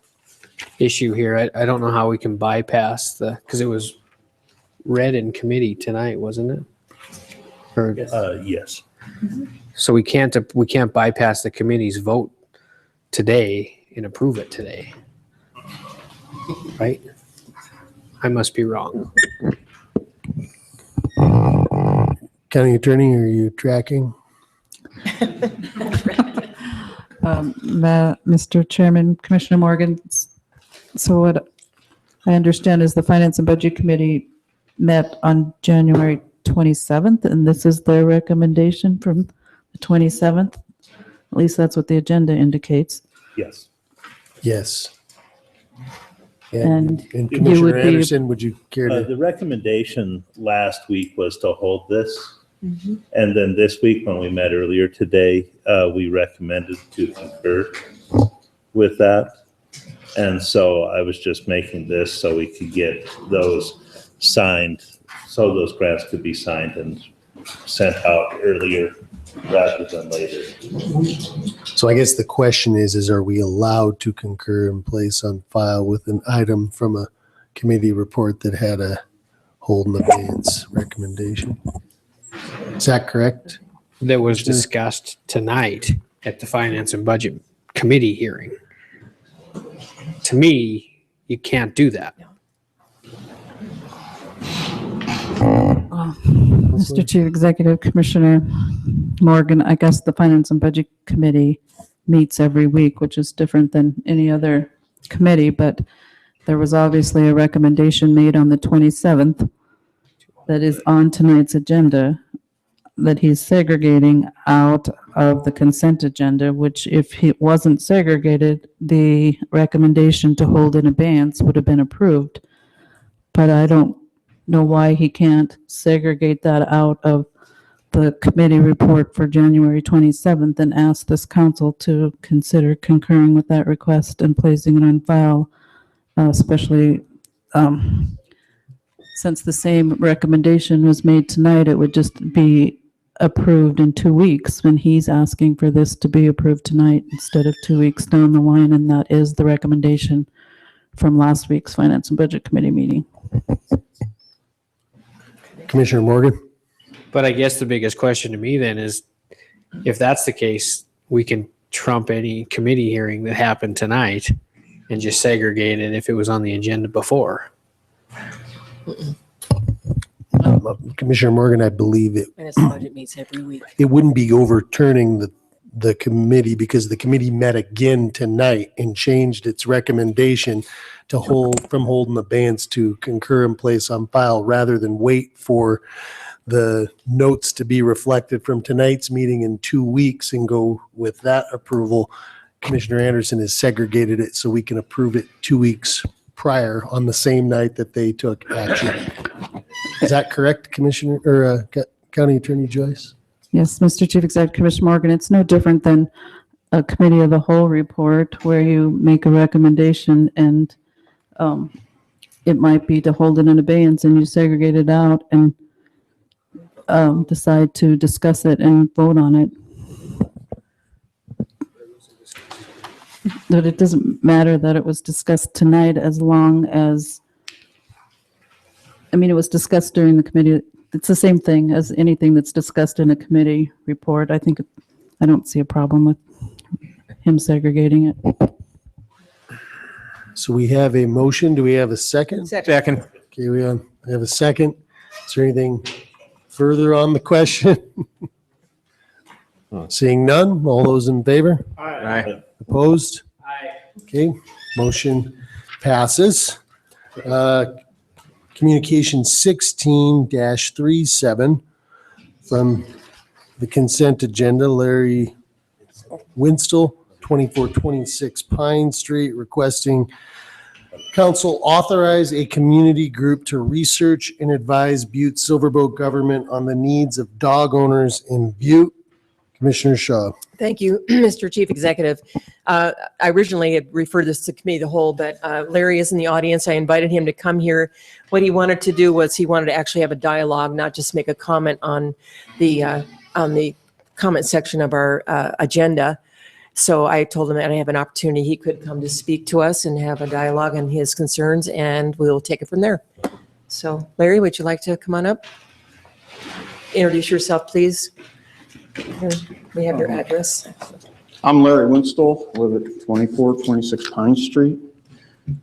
issue here. I don't know how we can bypass because it was read in committee tonight, wasn't it? Or, yes. so we can't bypass the committee's vote today and approve it today. Right? I must be wrong. County Attorney, are you tracking? Mr. Chairman, Commissioner Morgan, so what I understand is the Finance and Budget Committee met on January 27th, and this is their recommendation from the 27th. At least that's what the agenda indicates. Yes. Yes. And And you Commissioner would be- Anderson, would you care to? The recommendation last week was to hold this. And then this week, when we met earlier today, we recommended to concur with that. And so I was just making this so we could get those signed, so those grants could be signed and sent out earlier rather than later. So I guess the question is are we allowed to concur and place on file with an item from a committee report that had a hold in abeyance recommendation? Is that correct? That was discussed tonight at the Finance and Budget Committee hearing. To me, you can't do that. Mr. Chief Executive, Commissioner Morgan, I guess the Finance and Budget Committee meets every week, which is different than any other committee, but there was obviously a recommendation made on the 27th that is on tonight's agenda that he's segregating out of the consent agenda, which if it wasn't segregated, the recommendation to hold in abeyance would have been approved. But I don't know why he can't segregate that out of the committee report for January 27th and ask this council to consider concurring with that request and placing it on file, especially since the same recommendation was made tonight. It would just be approved in 2 weeks when he's asking for this to be approved tonight instead of 2 weeks down the line, and that is the recommendation from last week's Finance and Budget Committee meeting. Commissioner Morgan? But I guess the biggest question to me then is, if that's the case, we can trump any committee hearing that happened tonight and just segregate it if it was on the agenda before. Commissioner Morgan, I believe And its budget meets every week. it wouldn't be overturning the committee, because the committee met again tonight and changed its recommendation to hold from hold in abeyance to concur and place on file, rather than wait for the notes to be reflected from tonight's meeting in 2 weeks and go with that approval. Commissioner Anderson has segregated it so we can approve it 2 weeks prior on the same night that they took action. Is that correct, Commissioner or County Attorney Joyce? Yes, Mr. Chief Executive, Commissioner Morgan, it's no different than a committee of the whole report where you make a recommendation and it might be to hold it in abeyance and you segregate it out and decide to discuss it and vote on it. But it doesn't matter that it was discussed tonight, as long as, I mean, it was discussed during the committee. It's the same thing as anything that's discussed in a committee report. I don't see a problem with him segregating it. So we have a motion. Do we have a second? Second. Okay, we have a second. Is there anything further on the question? Seeing none, all those in favor? Aye. Opposed? Okay, motion passes. Communication 16-37 from the consent agenda, Larry Winstall, 2426 Pine Street, requesting council authorize a community group to research and advise Butte-Silver government on the needs of dog owners in Butte. Commissioner Shaw. Thank you, Mr. Chief Executive. I originally had referred this to committee of the whole, but Larry is in the audience. I invited him to come here. What he wanted to do was he wanted to actually have a dialogue, not just make a comment on the comment section of our agenda. So I told him that I have an opportunity, he could come to speak to us and have a dialogue on his concerns, and we'll take it from there. So Larry, would you like to come on up? Introduce yourself, please. Here, we have your address. I'm Larry Winstall, live at 2426 Pine Street,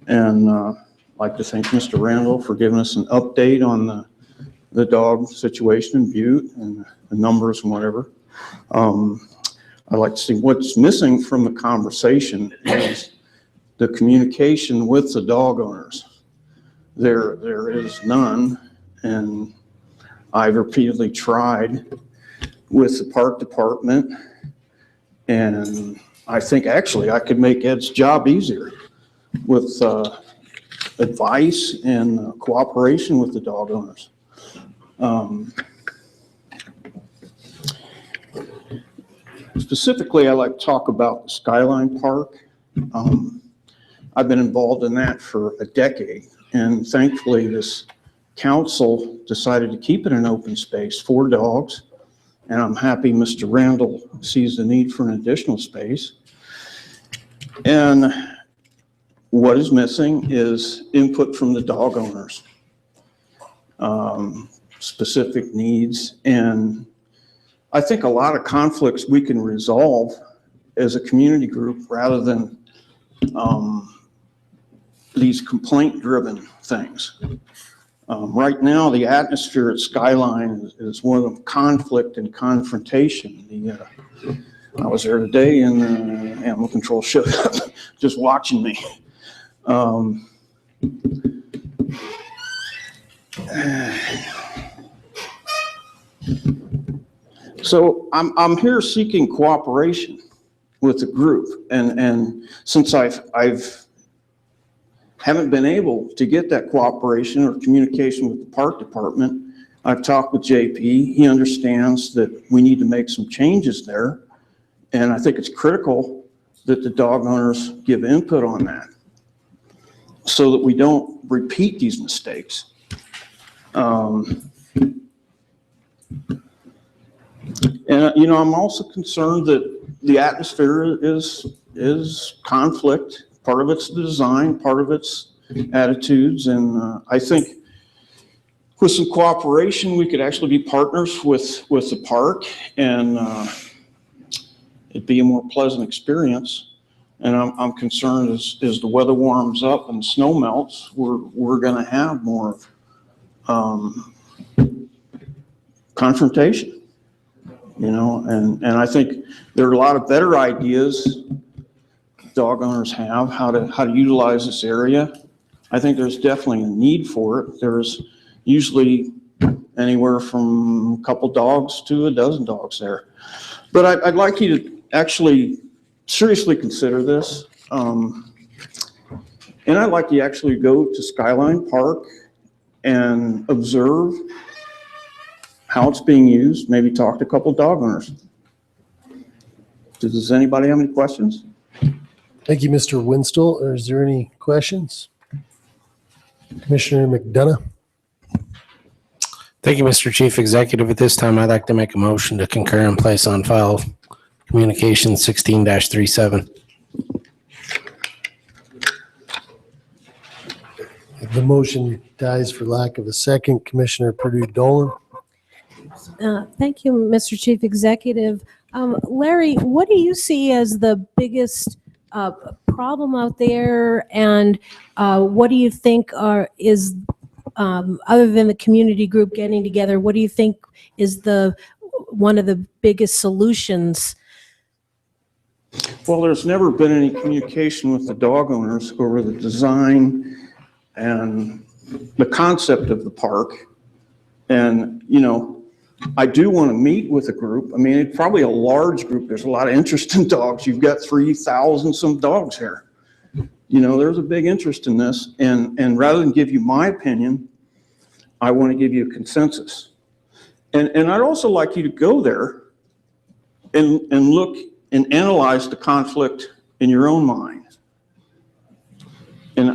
and I'd like to thank Mr. Randall for giving us an update on the dog situation in Butte and the numbers and whatever. I'd like to see what's missing from the conversation is the communication with the dog owners. There is none, and I've repeatedly tried with the park department, and I think actually I could make Ed's job easier with advice and cooperation with the dog owners. Specifically, I like to talk about the Skyline Park. I've been involved in that for a decade, and thankfully this council decided to keep it an open space for dogs. And I'm happy Mr. Randall sees the need for an additional space. And what is missing is input from the dog owners, specific needs. And I think a lot of conflicts we can resolve as a community group rather than these complaint-driven things. Right now, the atmosphere at Skyline is one of conflict and confrontation. I was there today, and animal control showed up just watching me. So I'm here seeking cooperation with the group, and since I've haven't been able to get that cooperation or communication with the park department. I've talked with JP. He understands that we need to make some changes there. And I think it's critical that the dog owners give input on that so that we don't repeat these mistakes. And, you know, I'm also concerned that the atmosphere is conflict. Part of it's the design, part of it's attitudes. And I think with some cooperation, we could actually be partners with the park, and it'd be a more pleasant experience. And I'm concerned as the weather warms up and snow melts, we're going to have more confrontation, you know. And I think there are a lot of better ideas dog owners have how to utilize this area. I think there's definitely a need for it. There's usually anywhere from a couple dogs to a dozen dogs there. But I'd like you to actually seriously consider this. And I'd like you to actually go to Skyline Park and observe how it's being used, maybe talk to a couple dog owners. Does anybody have any questions? Thank you, Mr. Winstall. Or is there any questions? Commissioner McDonough? Thank you, Mr. Chief Executive. At this time, I'd like to make a motion to concur and place on file Communication 16-37. The motion dies for lack of a second. Commissioner Purdue Dolan? Thank you, Mr. Chief Executive. Larry, what do you see as the biggest problem out there, and what do you think is other than the community group getting together, what do you think is one of the biggest solutions? Well, there's never been any communication with the dog owners over the design and the concept of the park. And, you know, I do want to meet with a group. I mean, it's probably a large group. There's a lot of interest in dogs. You've got 3,000 some dogs here. You know, there's a big interest in this. And rather than give you my opinion, I want to give you a consensus. And I'd also like you to go there and look and analyze the conflict in your own mind. And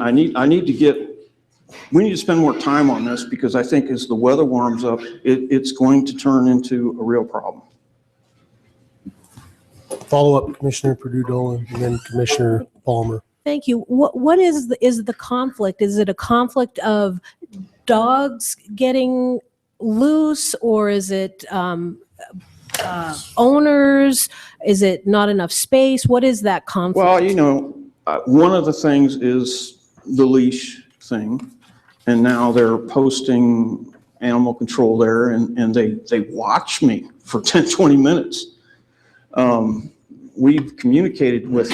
we need to spend more time on this, because I think as the weather warms up, it's going to turn into a real problem. Follow-up, Commissioner Purdue Dolan, and then Commissioner Palmer. Thank you. What is the conflict? Is it a conflict of dogs getting loose, or is it owners? Is it not enough space? What is that conflict? Well, you know, one of the things is the leash thing. And now they're posting animal control there, and they watch me for 10, 20 minutes. We've communicated with,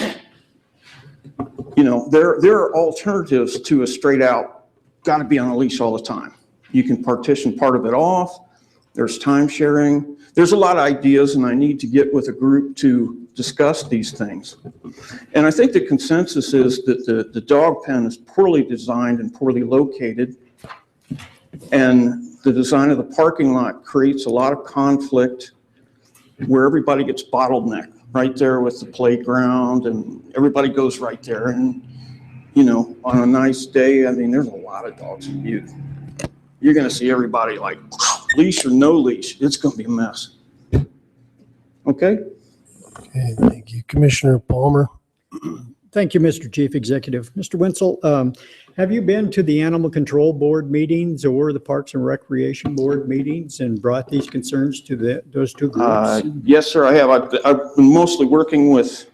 you know, there are alternatives to a straight out, got to be on a leash all the time. You can partition part of it off. There's time sharing. There's a lot of ideas, and I need to get with a group to discuss these things. And I think the consensus is that the dog pen is poorly designed and poorly located. And the design of the parking lot creates a lot of conflict where everybody gets bottlenecked right there with the playground, and everybody goes right there. And, you know, on a nice day, I mean, there's a lot of dogs in Butte. You're going to see everybody like leash or no leash. It's going to be a mess. Okay? Okay, thank you. Commissioner Palmer? Thank you, Mr. Chief Executive. Mr. Wenzel, have you been to the Animal Control Board meetings or the Parks and Recreation Board meetings and brought these concerns to those two groups? Yes, sir, I have. I've been mostly working with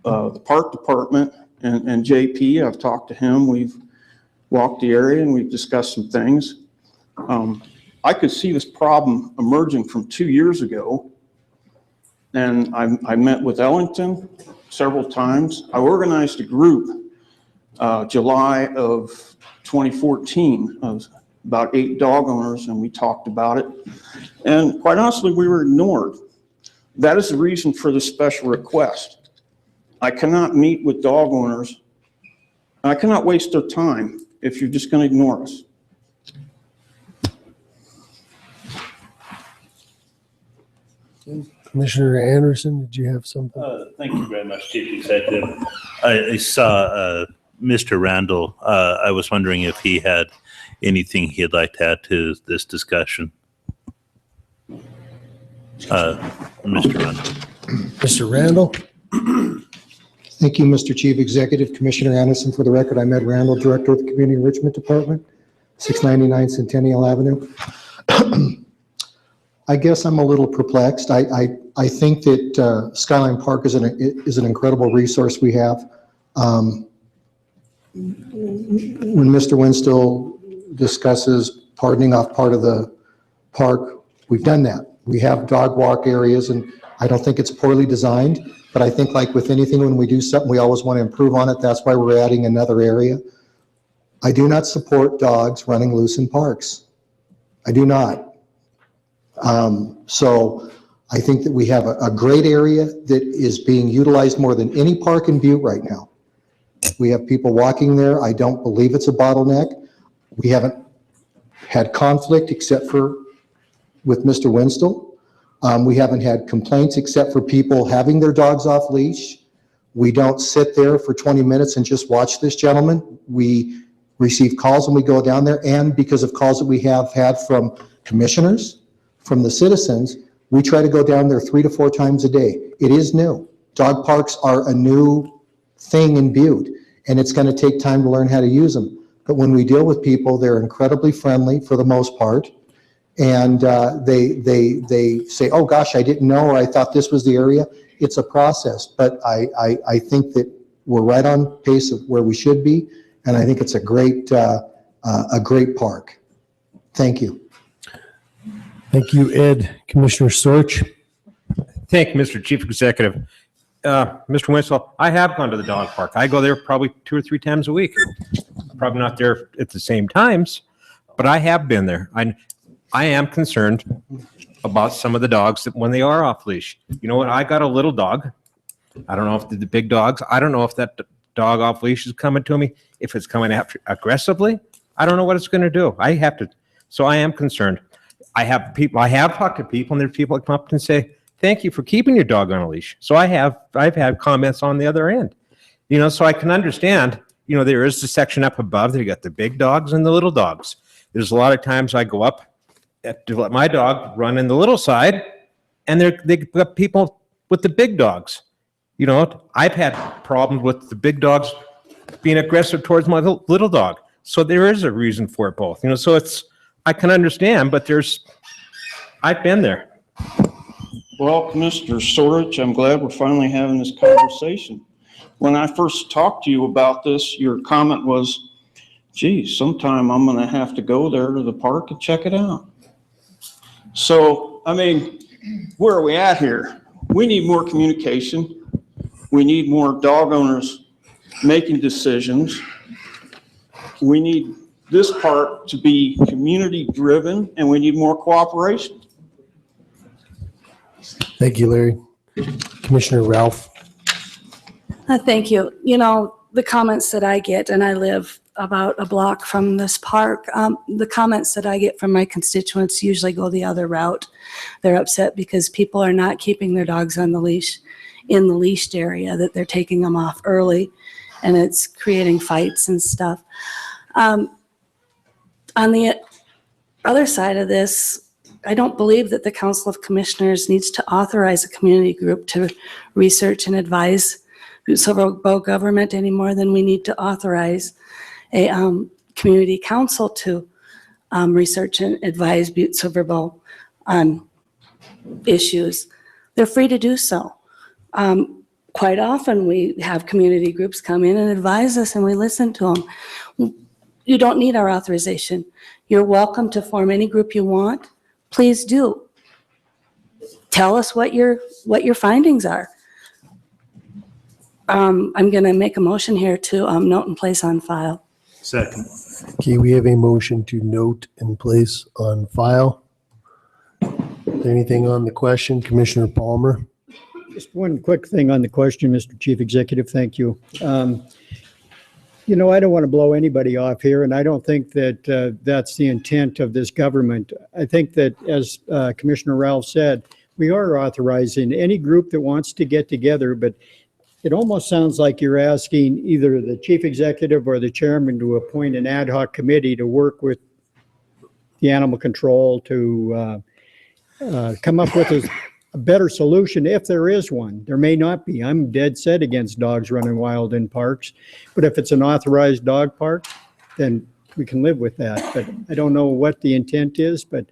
the Park Department and JP. I've talked to him. We've walked the area and we've discussed some things. I could see this problem emerging from 2 years ago. And I met with Ellington several times. I organized a group July of 2014 of about 8 dog owners, and we talked about it. And quite honestly, we were ignored. That is the reason for the special request. I cannot meet with dog owners I cannot waste their time if you're just going to ignore us. Commissioner Anderson, did you have something? Thank you very much, Chief Executive. I saw Mr. Randall. I was wondering if he had anything he'd like to add to this discussion. Mr. Randall. Mr. Randall? Thank you, Mr. Chief Executive. Commissioner Anderson, for the record, I'm Ed Randall, Director of the Community Enrichment Department, 699 Centennial Avenue. I guess I'm a little perplexed. I think that Skyline Park is an incredible resource we have. When Mr. Winstill discusses pardoning off part of the park, we've done that. We have dog walk areas, and I don't think it's poorly designed, but I think like with anything, when we do something, we always want to improve on it. That's why we're adding another area. I do not support dogs running loose in parks. I do not. So I think that we have a great area that is being utilized more than any park in Butte right now. We have people walking there. I don't believe it's a bottleneck. We haven't had conflict except for with Mr. Winstill. We haven't had complaints except for people having their dogs off leash. We don't sit there for 20 minutes and just watch this gentleman. We receive calls and we go down there, and because of calls that we have had from commissioners, from the citizens, we try to go down there 3 to 4 times a day. It is new. Dog parks are a new thing in Butte, and it's going to take time to learn how to use them. But when we deal with people, they're incredibly friendly for the most part, and they say, "Oh gosh, I didn't know," or "I thought this was the area." It's a process, but I think that we're right on pace of where we should be, and I think it's a great park. Thank you. Thank you, Ed. Commissioner Sorch? Thank you, Mr. Chief Executive. Mr. Winslow, I have gone to the dog park. I go there probably 2 or 3 times a week. Probably not there at the same times, but I have been there. I am concerned about some of the dogs that when they are off leash. You know what? I got a little dog. I don't know if the big dogs, I don't know if that dog off leash is coming to me. If it's coming after aggressively, I don't know what it's going to do. So I am concerned. I have talked to people, and there are people that come up and say, "Thank you for keeping your dog on a leash." So I've had comments on the other end, so I can understand, there is the section up above, they got the big dogs and the little dogs. There's a lot of times I go up to let my dog run in the little side, and they got people with the big dogs. I've had problems with the big dogs being aggressive towards my little dog. So there is a reason for it both, so I can understand, but I've been there. Well, Commissioner Sorich, I'm glad we're finally having this conversation. When I first talked to you about this, your comment was, "Geez, sometime I'm going to have to go there to the park and check it out." So, where are we at here? We need more communication. We need more dog owners making decisions. We need this park to be community driven, and we need more cooperation. Thank you, Larry. Commissioner Ralph? Thank you. The comments that I get, and I live about a block from this park, the comments that I get from my constituents usually go the other route. They're upset because people are not keeping their dogs on the leash in the leashed area, that they're taking them off early, and it's creating fights and stuff. On the other side of this, I don't believe that the Council of Commissioners needs to authorize a community group to research and advise Butte-Silver Bow government any more than we need to authorize a community council to research and advise Butte-Silver Bow on issues. They're free to do so. Quite often we have community groups come in and advise us, and we listen to them. You don't need our authorization. You're welcome to form any group you want. Please do. Tell us what your findings are. I'm going to make a motion here to note and place on file. Second. Okay, we have a motion to note and place on file. Is there anything on the question? Commissioner Palmer? Just one quick thing on the question, Mr. Chief Executive. Thank you. You know, I don't want to blow anybody off here, and I don't think that that's the intent of this government. I think that, as Commissioner Ralph said, we are authorizing any group that wants to get together, but it almost sounds like you're asking either the chief executive or the chairman to appoint an ad hoc committee to work with the animal control to come up with a better solution if there is one. There may not be. I'm dead set against dogs running wild in parks, but if it's an authorized dog park, then we can live with that. But I don't know what the intent is, but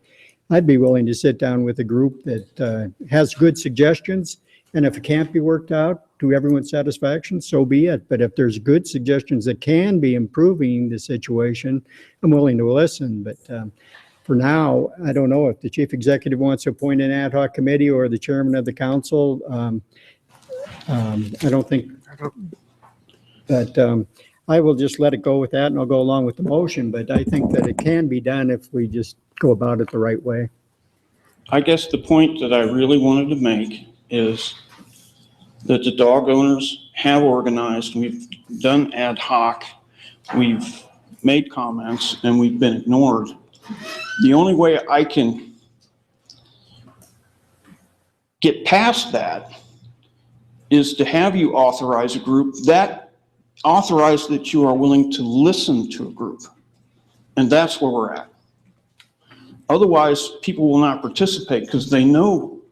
I'd be willing to sit down with a group that has good suggestions, and if it can't be worked out to everyone's satisfaction, so be it. But if there's good suggestions that can be improving the situation, I'm willing to listen. But for now, I don't know if the chief executive wants to appoint an ad hoc committee or the chairman of the council. I don't think, but I will just let it go with that, and I'll go along with the motion. But I think that it can be done if we just go about it the right way. I guess the point that I really wanted to make is that the dog owners have organized, we've done ad hoc, we've made comments, and we've been ignored. The only way I can get past that is to have you authorize a group that authorize that you are willing to listen to a group. And that's where we're at. Otherwise, people will not participate because they know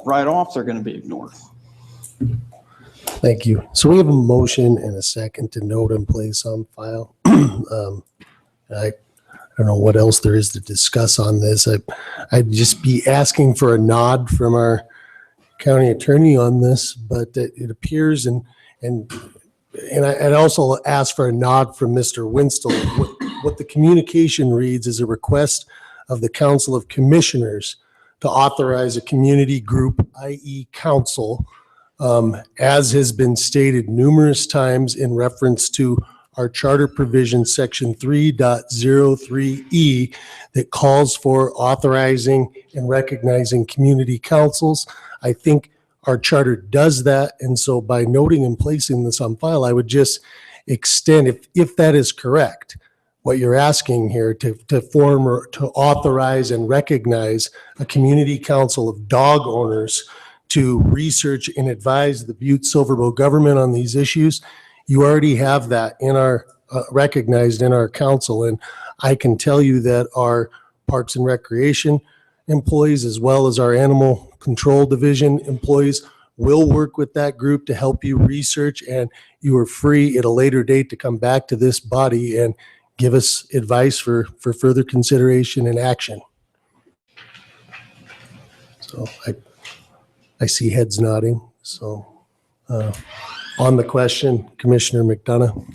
right off they're going to be ignored. Thank you. So we have a motion and a second to note and place on file. I don't know what else there is to discuss on this. I'd just be asking for a nod from our county attorney on this, but it appears and I'd also ask for a nod from Mr. Winstall. What the communication reads is a request of the Council of Commissioners to authorize a community group, i.e. council, as has been stated numerous times in reference to our charter provision, section 3.03E, that calls for authorizing and recognizing community councils. I think our charter does that. And so by noting and placing this on file, I would just extend, if that is correct, what you're asking here to form or to authorize and recognize a community council of dog owners to research and advise the Butte-Silver government on these issues. You already have that in our recognized in our council. And I can tell you that our Parks and Recreation employees, as well as our Animal Control Division employees, will work with that group to help you research, and you are free at a later date to come back to this body and give us advice for further consideration and action. So I see heads nodding. So on the question, Commissioner McDonough.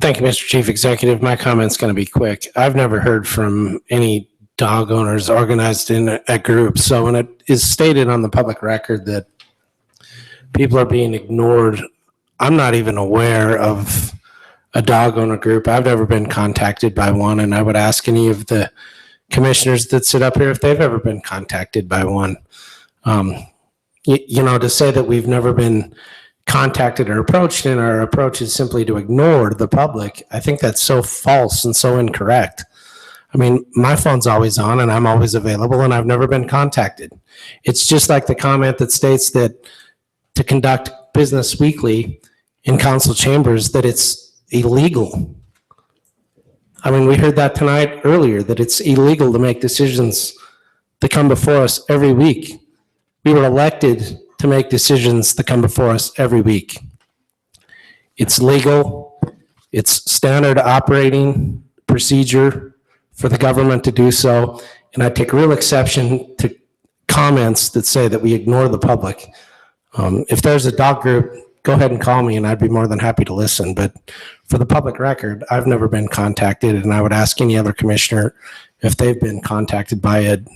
Thank you, Mr. Chief Executive. My comment's going to be quick. I've never heard from any dog owners organized in a group. So when it is stated on the public record that people are being ignored, I'm not even aware of a dog owner group. I've never been contacted by one, and I would ask any of the commissioners that sit up here if they've ever been contacted by one. You know, to say that we've never been contacted or approached, and our approach is simply to ignore the public, I think that's so false and so incorrect. I mean, my phone's always on and I'm always available, and I've never been contacted. It's just like the comment that states that to conduct business weekly in council chambers, that it's illegal. I mean, we heard that tonight earlier, that it's illegal to make decisions that come before us every week. We were elected to make decisions that come before us every week. It's legal. It's standard operating procedure for the government to do so. And I take real exception to comments that say that we ignore the public. If there's a dog group, go ahead and call me and I'd be more than happy to listen. But for the public record, I've never been contacted, and I would ask any other commissioner if they've been contacted by an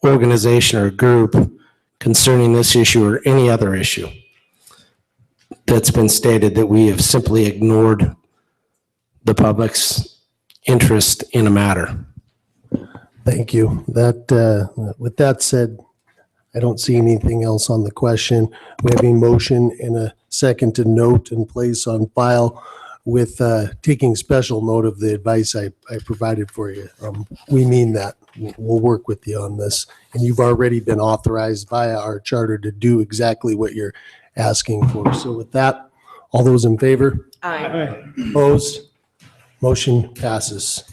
organization or a group concerning this issue or any other issue that's been stated that we have simply ignored the public's interest in a matter. Thank you. With that said, I don't see anything else on the question. We have a motion and a second to note and place on file. with taking special note of the advice I provided for you. We mean that. We'll work with you on this. And you've already been authorized via our charter to do exactly what you're asking for. So with that, all those in favor? Aye. Opposed? Motion passes.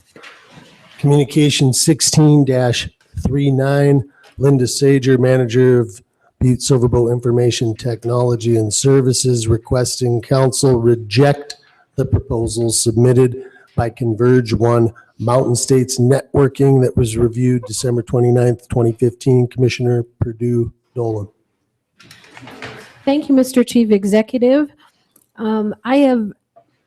Communication 16-39, Linda Sager, Manager of Butte-Silver Information Technology and Services, requesting council reject the proposals submitted by Converge One Mountain States Networking that was reviewed December 29th, 2015. Commissioner Purdue Dolan. Thank you, Mr. Chief Executive. I have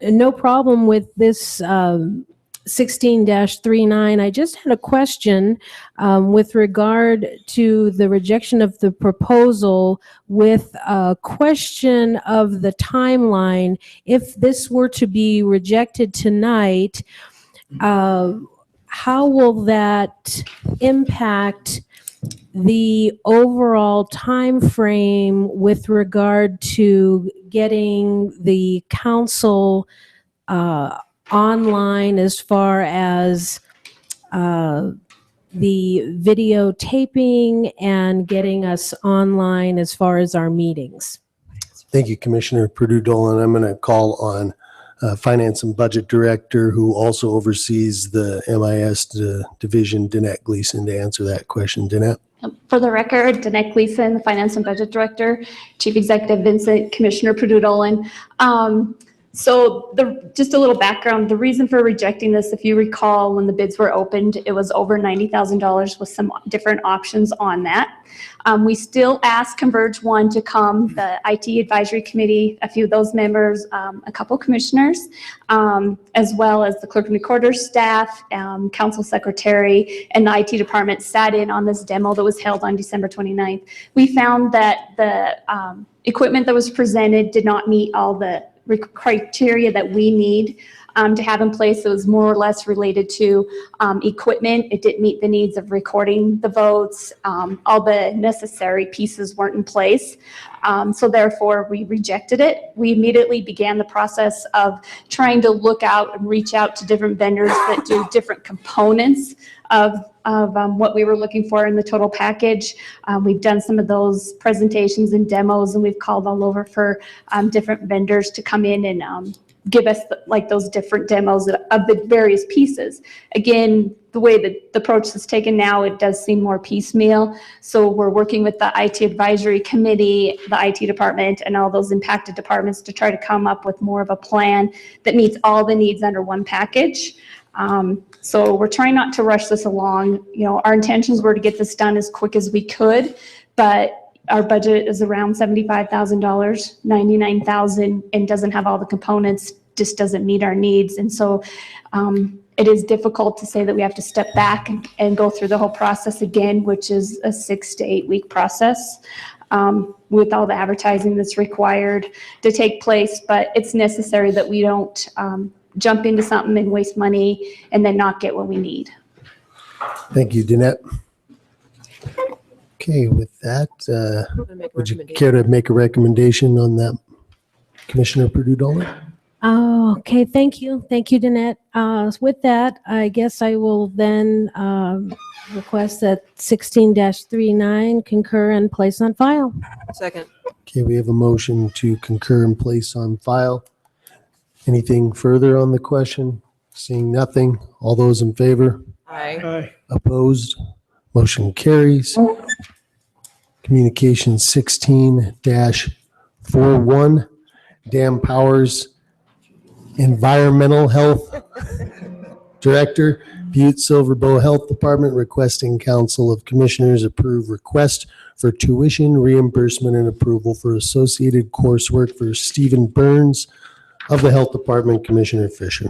no problem with this 16-39. I just had a question with regard to the rejection of the proposal with a question of the timeline. If this were to be rejected tonight, how will that impact the overall time frame with regard to getting the council online as far as the videotaping and getting us online as far as our meetings? Thank you, Commissioner Purdue Dolan. I'm going to call on Finance and Budget Director, who also oversees the MIS division, Danette Gleason, to answer that question. Danette? For the record, Danette Gleason, the Finance and Budget Director, Chief Executive Vincent, Commissioner Purdue Dolan. So just a little background, the reason for rejecting this, if you recall, when the bids were opened, it was over $90,000 with some different options on that. We still asked Converge One to come, the IT Advisory Committee, a few of those members, a couple commissioners, as well as the clerk and recorder's staff, council secretary, and the IT department sat in on this demo that was held on December 29th. We found that the equipment that was presented did not meet all the criteria that we need to have in place. It was more or less related to equipment. It didn't meet the needs of recording the votes. All the necessary pieces weren't in place. So therefore, we rejected it. We immediately began the process of trying to look out and reach out to different vendors that do different components of what we were looking for in the total package. We've done some of those presentations and demos, and we've called all over for different vendors to come in and give us those different demos of the various pieces. Again, the way that the approach is taken now, it does seem more piecemeal. So we're working with the IT Advisory Committee, the IT department, and all those impacted departments to try to come up with more of a plan that meets all the needs under one package. So we're trying not to rush this along. You know, our intentions were to get this done as quick as we could, but our budget is around $75,000, $99,000, and doesn't have all the components, just doesn't meet our needs. And so it is difficult to say that we have to step back and go through the whole process again, which is a 6 to 8 week process with all the advertising that's required to take place. But it's necessary that we don't jump into something and waste money and then not get what we need. Thank you, Danette. Okay, with that, would you care to make a recommendation on that, Commissioner Purdue Dolan? Oh, okay, thank you. Thank you, Danette. With that, I guess I will then request that 16-39 concur and place on file. Second. Okay, we have a motion to concur and place on file. Anything further on the question? Seeing nothing. All those in favor? Aye. Opposed? Motion carries. Communication 16-41, Dan Powers, Environmental Health Director, Butte-Silver Health Department, requesting Council of Commissioners approve request for tuition reimbursement and approval for associated coursework for Stephen Burns of the Health Department. Commissioner Fisher.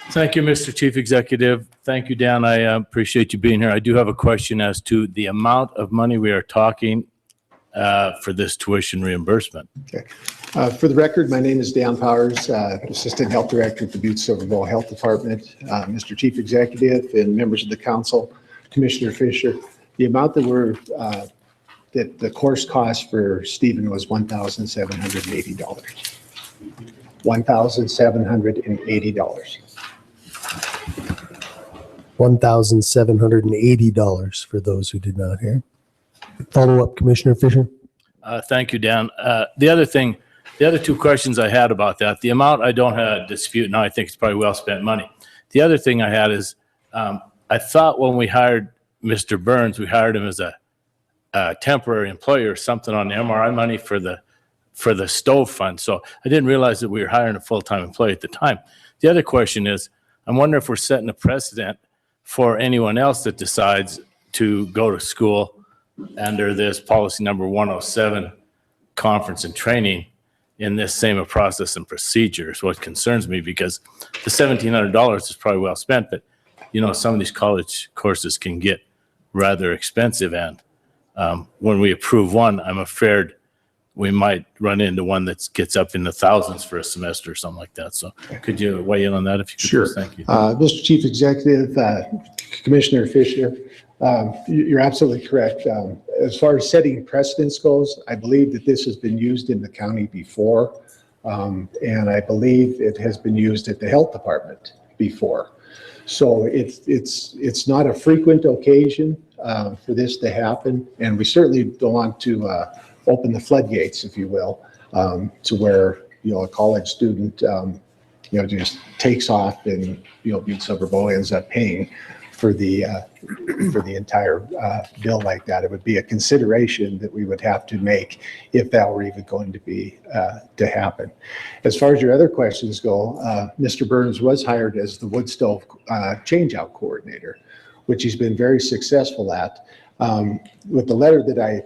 Thank you, Mr. Chief Executive. Thank you, Dan. I appreciate you being here. I do have a question as to the amount of money we are talking for this tuition reimbursement. Okay. For the record, my name is Dan Powers, Assistant Health Director at the Butte-Silver Health Department. Mr. Chief Executive and members of the council, Commissioner Fisher, the amount that the course cost for Stephen was $1,780. $1,780. $1,780 for those who did not hear. Follow-up, Commissioner Fisher? Thank you, Dan. The other two questions I had about that, the amount I don't have dispute, now I think it's probably well-spent money. The other thing I had is, I thought when we hired Mr. Burns, we hired him as a temporary employee or something on the MRI money for the stove fund. So I didn't realize that we were hiring a full-time employee at the time. The other question is, I'm wondering if we're setting a precedent for anyone else that decides to go to school under this policy number 107, conference and training, in this same process and procedure is what concerns me, because the $1,700 is probably well spent, but some of these college courses can get rather expensive. And when we approve one, I'm afraid we might run into one that gets up in the thousands for a semester or something like that. So could you weigh in on that if you could? Sure. Please? Thank you. Mr. Chief Executive, Commissioner Fisher, you're absolutely correct. As far as setting precedents goes, I believe that this has been used in the county before, and I believe it has been used at the health department before. So it's not a frequent occasion for this to happen, and we certainly don't want to open the floodgates, if you will, to where a college student just takes off and Butte-Silver Bowl ends up paying for the entire bill like that. It would be a consideration that we would have to make if that were even going to be to happen. As far as your other questions go, Mr. Burns was hired as the wood stove changeout coordinator, which he's been very successful at. With the letter that I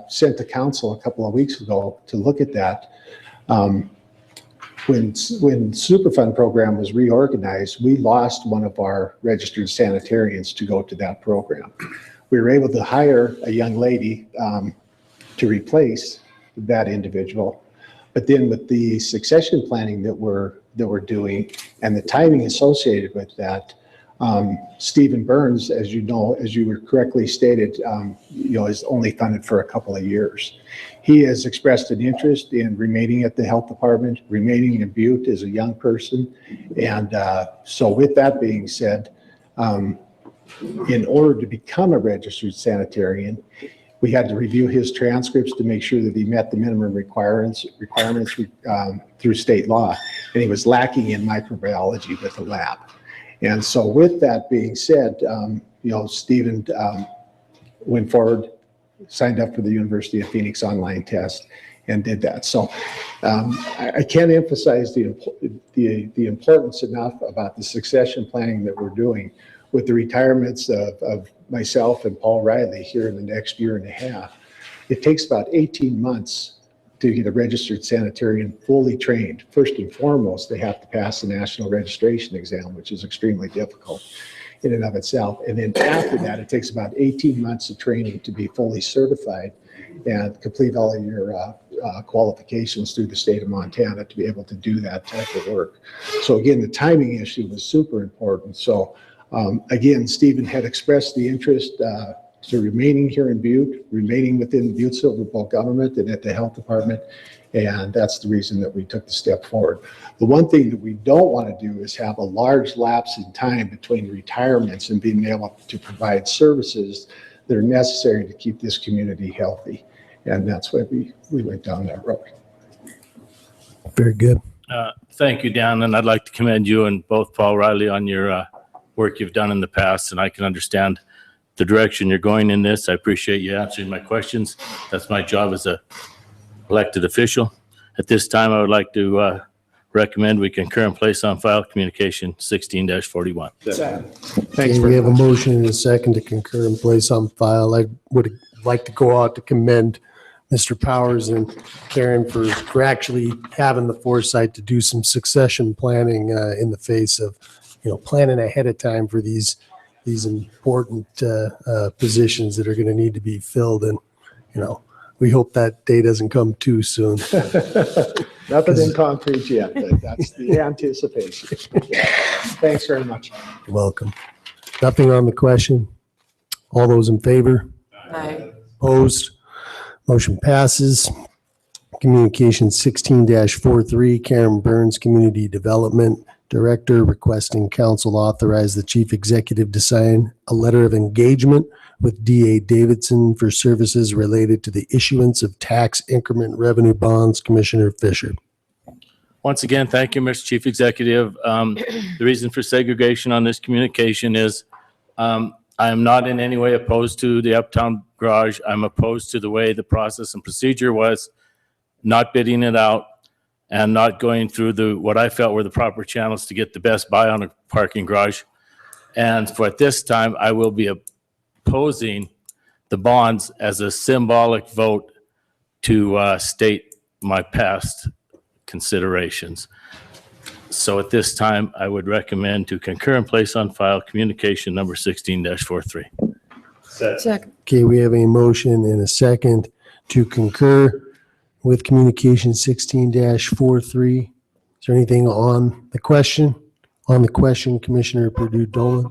sent to council a couple of weeks ago to look at that, when Superfund program was reorganized, we lost one of our registered sanitarians to go to that program. We were able to hire a young lady to replace that individual. But then with the succession planning that we're doing and the timing associated with that, Stephen Burns, as you know, as you were correctly stated, is only funded for a couple of years. He has expressed an interest in remaining at the health department, remaining in Butte as a young person. And so with that being said, in order to become a registered sanitarian, we had to review his transcripts to make sure that he met the minimum requirements through state law. And he was lacking in microbiology with the lab. And so with that being said, Stephen went forward, signed up for the University of Phoenix online test and did that. So I can't emphasize the importance enough about the succession planning that we're doing with the retirements of myself and Paul Riley here in the next year and a half. It takes about 18 months to get a registered sanitarian fully trained. First and foremost, they have to pass the national registration exam, which is extremely difficult in and of itself. And then after that, it takes about 18 months of training to be fully certified and complete all of your qualifications through the state of Montana to be able to do that type of work. So again, the timing issue was super important. So again, Stephen had expressed the interest to remaining here in Butte, remaining within the Butte-Silver Bowl government and at the health department. And that's the reason that we took the step forward. The one thing that we don't want to do is have a large lapse in time between retirements and being able to provide services that are necessary to keep this community healthy. And that's why we went down that road. Very good. Thank you, Dan. And I'd like to commend you and both Paul Riley on your work you've done in the past. And I can understand the direction you're going in this. I appreciate you answering my questions. That's my job as a elected official. At this time, I would like to recommend we concur and place on file communication 16-41. Okay, we have a motion and a second to concur and place on file. I would like to go out to commend Mr. Powers and Karen for actually having the foresight to do some succession planning in the face of, planning ahead of time for these important positions that are going to need to be filled. And, we hope that day doesn't come too soon. Nothing in concrete yet, but that's the anticipation. Thanks very much. You're welcome. Nothing on the question? All those in favor? Aye. Opposed? Motion passes. Communication 16-43, Karen Burns, Community Development Director, requesting council authorize the chief executive to sign a letter of engagement with D.A. Davidson for services related to the issuance of tax increment revenue bonds. Commissioner Fisher. Once again, thank you, Mr. Chief Executive. The reason for segregation on this communication is I am not in any way opposed to the Uptown Garage. I'm opposed to the way the process and procedure was, not bidding it out and not going through what I felt were the proper channels to get the best buy on a parking garage. And for at this time, I will be opposing the bonds as a symbolic vote to state my past considerations. So at this time, I would recommend to concur and place on file communication number 16-43. Second. Okay, we have a motion and a second to concur with communication 16-43. Is there anything on the question? On the question, Commissioner Purdue Dolan.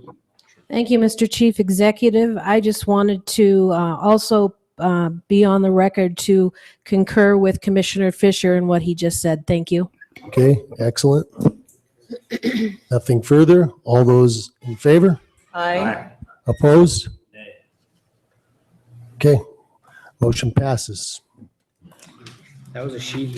Thank you, Mr. Chief Executive. I just wanted to also be on the record to concur with Commissioner Fisher and what he just said. Thank you. Okay, excellent. Nothing further. All those in favor? Aye. Opposed? Okay, motion passes. That was a she.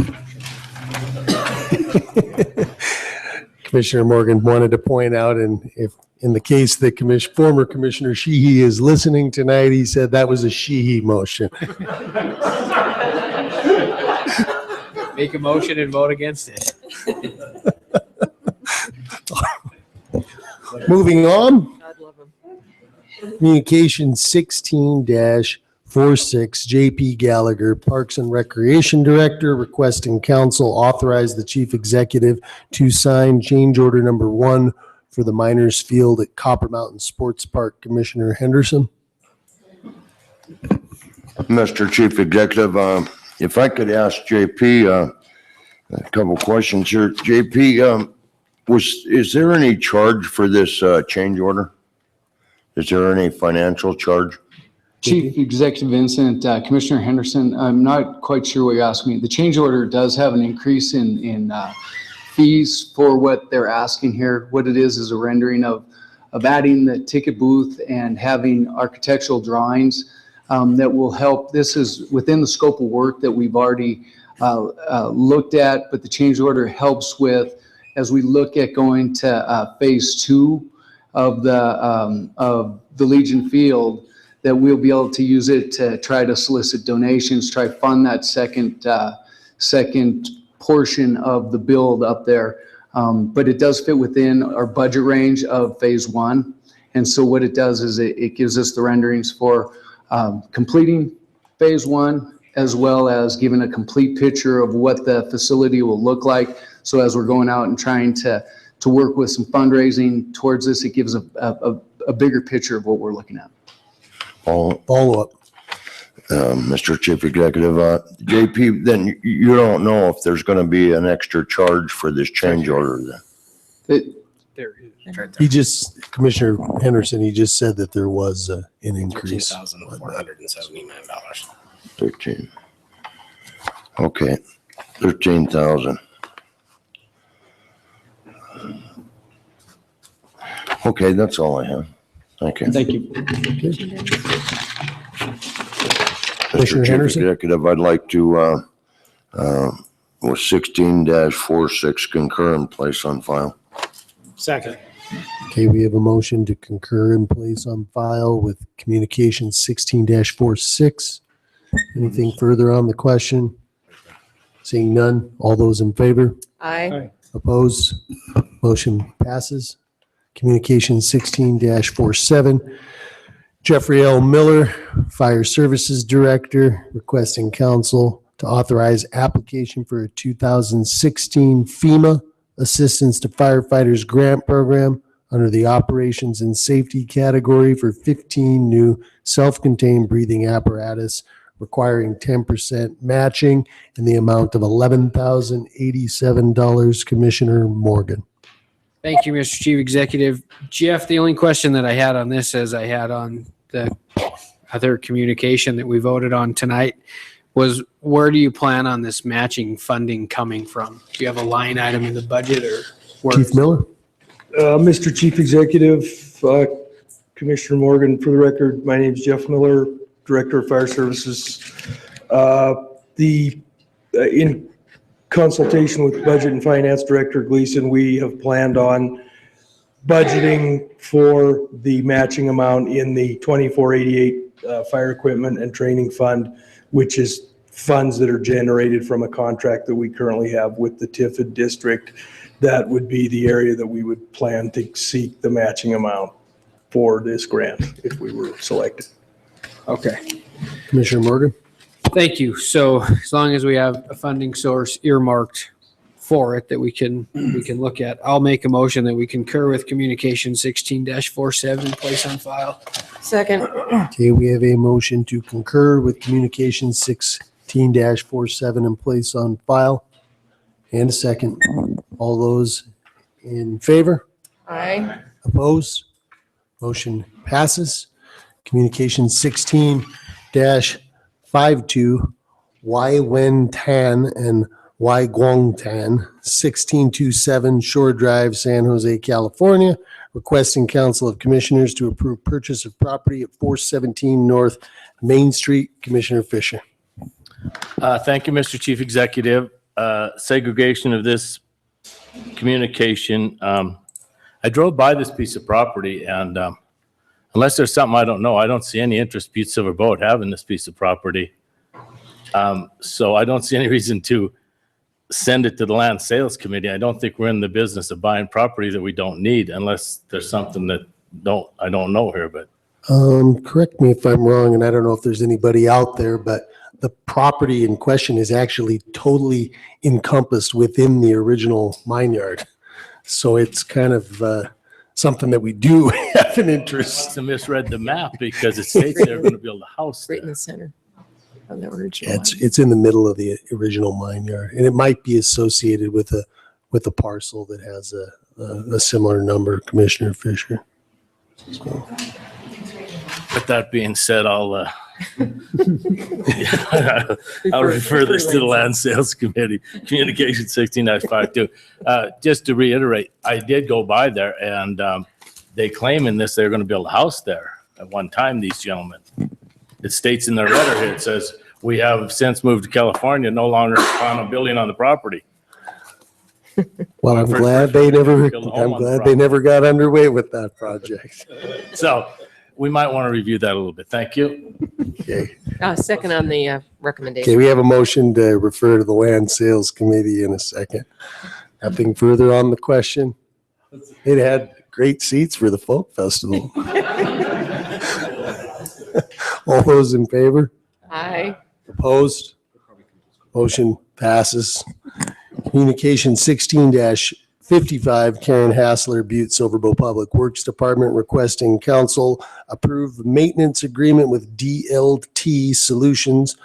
Commissioner Morgan wanted to point out, and if in the case that former Commissioner Sheehy is listening tonight, he said that was a Sheehy motion. Make a motion and vote against it. Moving on. Communication 16-46, JP Gallagher, Parks and Recreation Director, requesting council authorize the chief executive to sign change order number 1 for the Miners Field at Copper Mountain Sports Park. Commissioner Henderson. Mr. Chief Executive, if I could ask JP a couple questions here. JP, is there any charge for this change order? Is there any financial charge? Chief Executive Vincent, Commissioner Henderson, I'm not quite sure what you're asking me. The change order does have an increase in fees for what they're asking here. What it is a rendering of adding the ticket booth and having architectural drawings that will help. This is within the scope of work that we've already looked at, but the change order helps with, as we look at going to phase 2 of the Legion Field, that we'll be able to use it to try to solicit donations, try to fund that second portion of the build up there. But it does fit within our budget range of phase 1. And so what it does is it gives us the renderings for completing phase 1, as well as giving a complete picture of what the facility will look like. So as we're going out and trying to work with some fundraising towards this, it gives a bigger picture of what we're looking at. Follow up. Mr. Chief Executive, JP, then you don't know if there's going to be an extra charge for this change order then? He just, Commissioner Henderson, he just said that there was an increase. $13,479. 13. Okay, 13,000. Okay, that's all I have. Thank you. Thank you. Mr. Chief Executive, I'd like to, with 16-46, concur and place on file. Second. Okay, we have a motion to concur and place on file with communication 16-46. Anything further on the question? Seeing none, all those in favor? Aye. Opposed? Motion passes. Communication 16-47. Jeffrey L. Miller, Fire Services Director, requesting council to authorize application for a 2016 FEMA Assistance to Firefighters Grant Program under the Operations and Safety category for 15 new self-contained breathing apparatus requiring 10% matching in the amount of $11,087. Commissioner Morgan. Thank you, Mr. Chief Executive. Jeff, the only question that I had on this, as I had on the other communication that we voted on tonight, was where do you plan on this matching funding coming from? Do you have a line item in the budget or? where- Chief Miller? Mr. Chief Executive, Commissioner Morgan, for the record, my name is Jeff Miller, Director of Fire Services. In consultation with Budget and Finance Director Gleason, we have planned on budgeting for the matching amount in the 2488 Fire Equipment and Training Fund, which is funds that are generated from a contract that we currently have with the Tiffin District. That would be the area that we would plan to seek the matching amount for this grant if we were selected. Okay. Commissioner Morgan? Thank you. So as long as we have a funding source earmarked for it that we can look at, I'll make a motion that we concur with communication 16-47 and place on file. Second. Okay, we have a motion to concur with communication 16-47 and place on file. And a second. All those in favor? Aye. Opposed? Motion passes. Communication 16-52, Wai Wen Tan and Wai Guang Tan, 1627 Shore Drive, San Jose, California, requesting Council of Commissioners to approve purchase of property at 417 North Main Street. Commissioner Fisher. Thank you, Mr. Chief Executive. Segregation of this communication. I drove by this piece of property and unless there's something I don't know, I don't see any interest Butte-Silver Boat having this piece of property. So I don't see any reason to send it to the Land Sales Committee. I don't think we're in the business of buying property that we don't need unless there's something that I don't know here, but. Correct me if I'm wrong, and I don't know if there's anybody out there, but the property in question is actually totally encompassed within the original mine yard. So it's kind of something that we do have an interest. I misread the map because it states they're going to build a house Right in there. the center of the original. It's in the middle of the original mine yard, and it might be associated with a parcel that has a similar number, Commissioner Fisher. So. With that being said, I'll refer this to the Land Sales Committee, Communication 16-52. Just to reiterate, I did go by there and they claim in this they're going to build a house there at one time, these gentlemen. It states in their letter here, it says, we have since moved to California, no longer plan on building on the property. Well, I'm glad they never got underway with that project. So we might want to review that a little bit. Thank you. Okay. Second on the Okay, recommendation. we have a motion to refer to the Land Sales Committee in a second. Nothing further on the question. It had great seats for the folk festival. All those in favor? Aye. Opposed? Motion passes. Communication 16-55, Karen Hassler, Butte-Silver Bow Public Works Department, requesting council approve maintenance agreement with DLT Solutions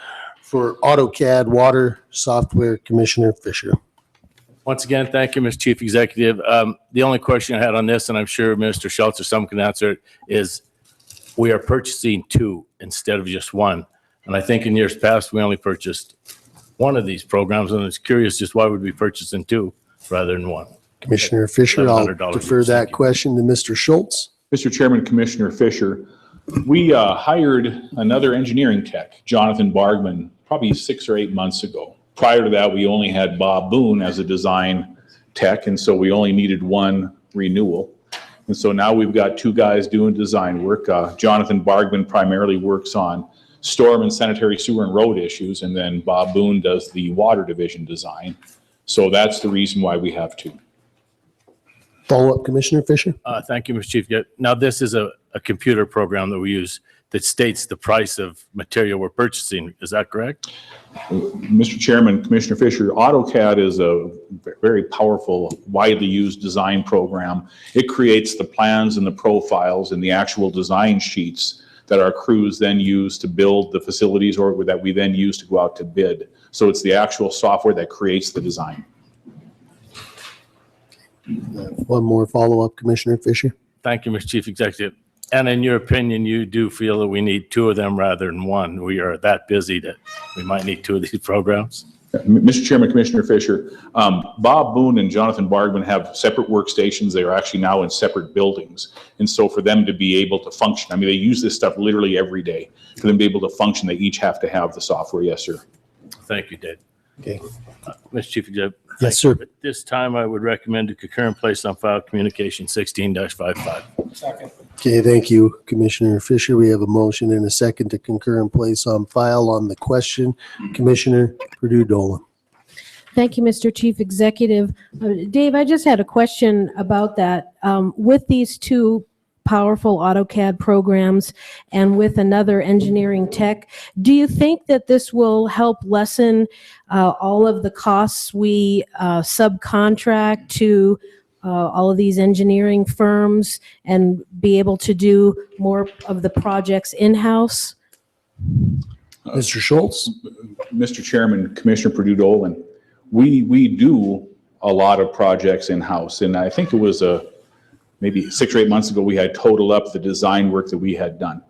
for AutoCAD water software. Commissioner Fisher. Once again, thank you, Mr. Chief Executive. The only question I had on this, and I'm sure Mr. Schultz or someone can answer it, is we are purchasing two instead of just one. And I think in years past, we only purchased one of these programs, and I was curious just why would we purchase in two rather than one? Commissioner Fisher, I'll $700 defer that question to Mr. Schultz. Mr. Chairman, Commissioner Fisher, we hired another engineering tech, Jonathan Bargman, probably 6 or 8 months ago. Prior to that, we only had Bob Boone as a design tech, and so we only needed one renewal. And so now we've got two guys doing design work. Jonathan Bargman primarily works on storm and sanitary sewer and road issues, and then Bob Boone does the water division design. So that's the reason why we have two. Follow-up, Commissioner Fisher? Thank you, Mr. Chief. Now, this is a computer program that we use that states the price of material we're purchasing. Is that correct? Mr. Chairman, Commissioner Fisher, AutoCAD is a very powerful, widely used design program. It creates the plans and the profiles and the actual design sheets that our crews then use to build the facilities or that we then use to go out to bid. So it's the actual software that creates the design. One more follow-up, Commissioner Fisher. Thank you, Mr. Chief Executive. And in your opinion, you do feel that we need two of them rather than one? We are that busy that we might need two of these programs? Mr. Chairman, Commissioner Fisher, Bob Boone and Jonathan Bargman have separate workstations. They are actually now in separate buildings. And so for them to be able to function, I mean, they use this stuff literally every day. For them to be able to function, they each have to have the software. Yes, sir. Thank you, Dave. Okay. Mr. Chief Executive. Yes, sir. At this time, I would recommend to concur and place on file communication 16-55. Okay, thank you, Commissioner Fisher. We have a motion and a second to concur and place on file on the question. Commissioner Purdue Dolan. Thank you, Mr. Chief Executive. Dave, I just had a question about that. With these two powerful AutoCAD programs and with another engineering tech, do you think that this will help lessen all of the costs we subcontract to all of these engineering firms and be able to do more of the projects in-house? Mr. Schultz? Mr. Chairman, Commissioner Purdue Dolan, we do a lot of projects in-house. And I think it was maybe 6 or 8 months ago, we had totaled up the design work that we had done.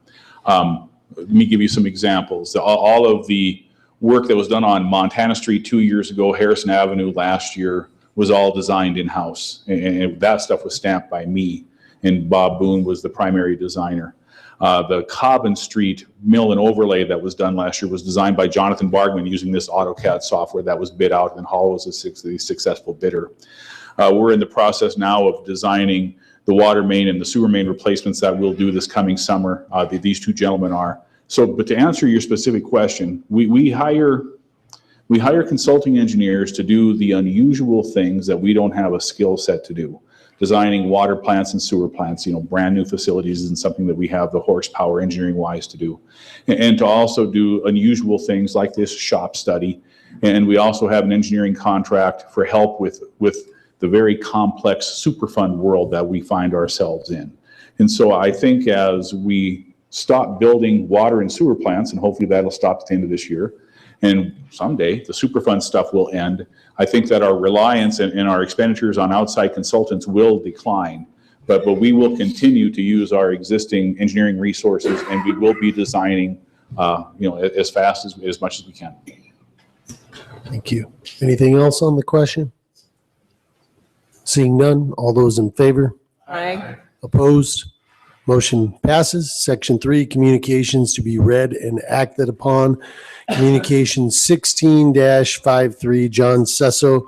Let me give you some examples. All of the work that was done on Montana Street 2 years ago, Harrison Avenue last year, was all designed in-house. And that stuff was stamped by me, and Bob Boone was the primary designer. The Cobbin Street mill and overlay that was done last year was designed by Jonathan Bargman using this AutoCAD software that was bid out, and Hall was the successful bidder. We're in the process now of designing the water main and the sewer main replacements that we'll do this coming summer. These two gentlemen are. So, but to answer your specific question, we hire consulting engineers to do the unusual things that we don't have a skill set to do. Designing water plants and sewer plants, brand new facilities isn't something that we have the horsepower engineering wise to do. And to also do unusual things like this shop study. And we also have an engineering contract for help with the very complex Superfund world that we find ourselves in. And so I think as we stop building water and sewer plants, and hopefully that'll stop at the end of this year, and someday the Superfund stuff will end, I think that our reliance and our expenditures on outside consultants will decline. But we will continue to use our existing engineering resources, and we will be designing as fast as much as we can. Thank you. Anything else on the question? Seeing none, all those in favor? Aye. Opposed? Motion passes. Section 3, communications to be read and acted upon. Communication 16-53, John Sesso,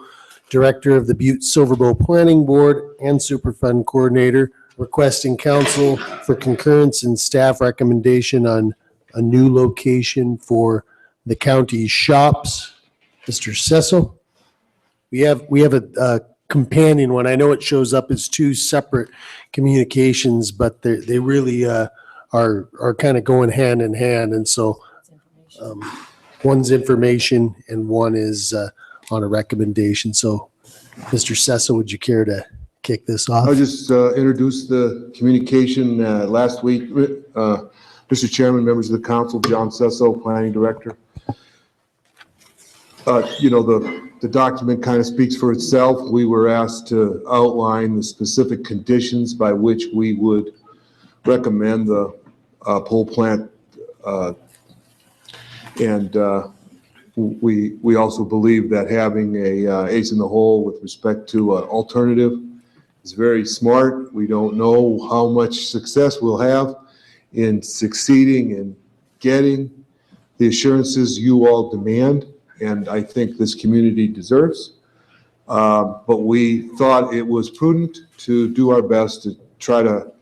Director of the Butte-Silver Bowl Planning Board and Superfund Coordinator, requesting council for concurrence and staff recommendation on a new location for the county shops. Mr. Sesso? We have a companion one. I know it shows up as two separate communications, but they really are kind of going hand in hand. And so one's information and one is on a recommendation. So Mr. Sessa, would you care to kick this off? I'll just introduce the communication last week. Mr. Chairman, members of the council, John Sesso, Planning Director. The document kind of speaks for itself. We were asked to outline the specific conditions by which we would recommend the pole plant. We also believe that having a ace in the hole with respect to an alternative is very smart. We don't know how much success we'll have in succeeding in getting the assurances you all demand, and I think this community deserves. But we thought it was prudent to do our best to try to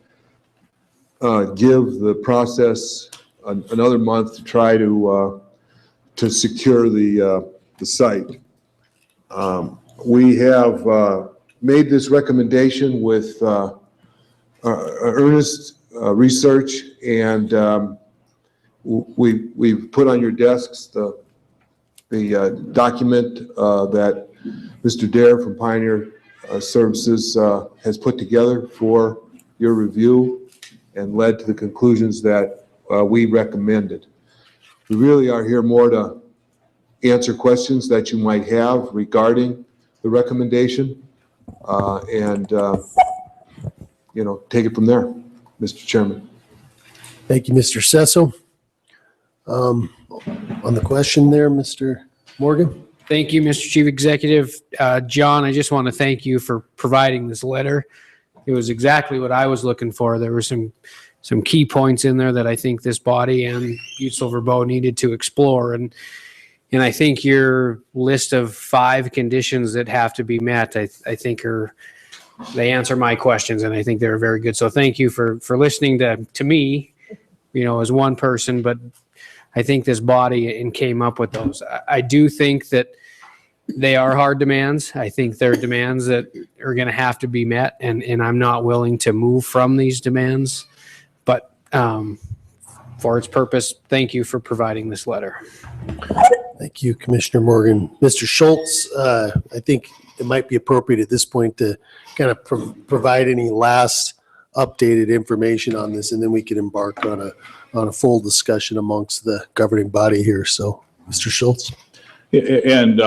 give the process another month to try to secure the site. We have made this recommendation with earnest research, and we've put on your desks the document that Mr. Dare from Pioneer Services has put together for your review and led to the conclusions that we recommended. We really are here more to answer questions that you might have regarding the recommendation and take it from there, Mr. Chairman. Thank you, Mr. Sesso. On the question there, Mr. Morgan? Thank you, Mr. Chief Executive. John, I just want to thank you for providing this letter. It was exactly what I was looking for. There were some key points in there that I think this body and Butte-Silver Bow needed to explore. And I think your list of 5 conditions that have to be met, I think they answer my questions, and I think they're very good. So thank you for listening to me, as one person, but I think this body and came up with those. I do think that they are hard demands. I think they're demands that are going to have to be met, and I'm not willing to move from these demands. But for its purpose, thank you for providing this letter. Thank you, Commissioner Morgan. Mr. Schultz, I think it might be appropriate at this point to kind of provide any last updated information on this, and then we can embark on a full discussion amongst the governing body here. So, Mr. Schultz. And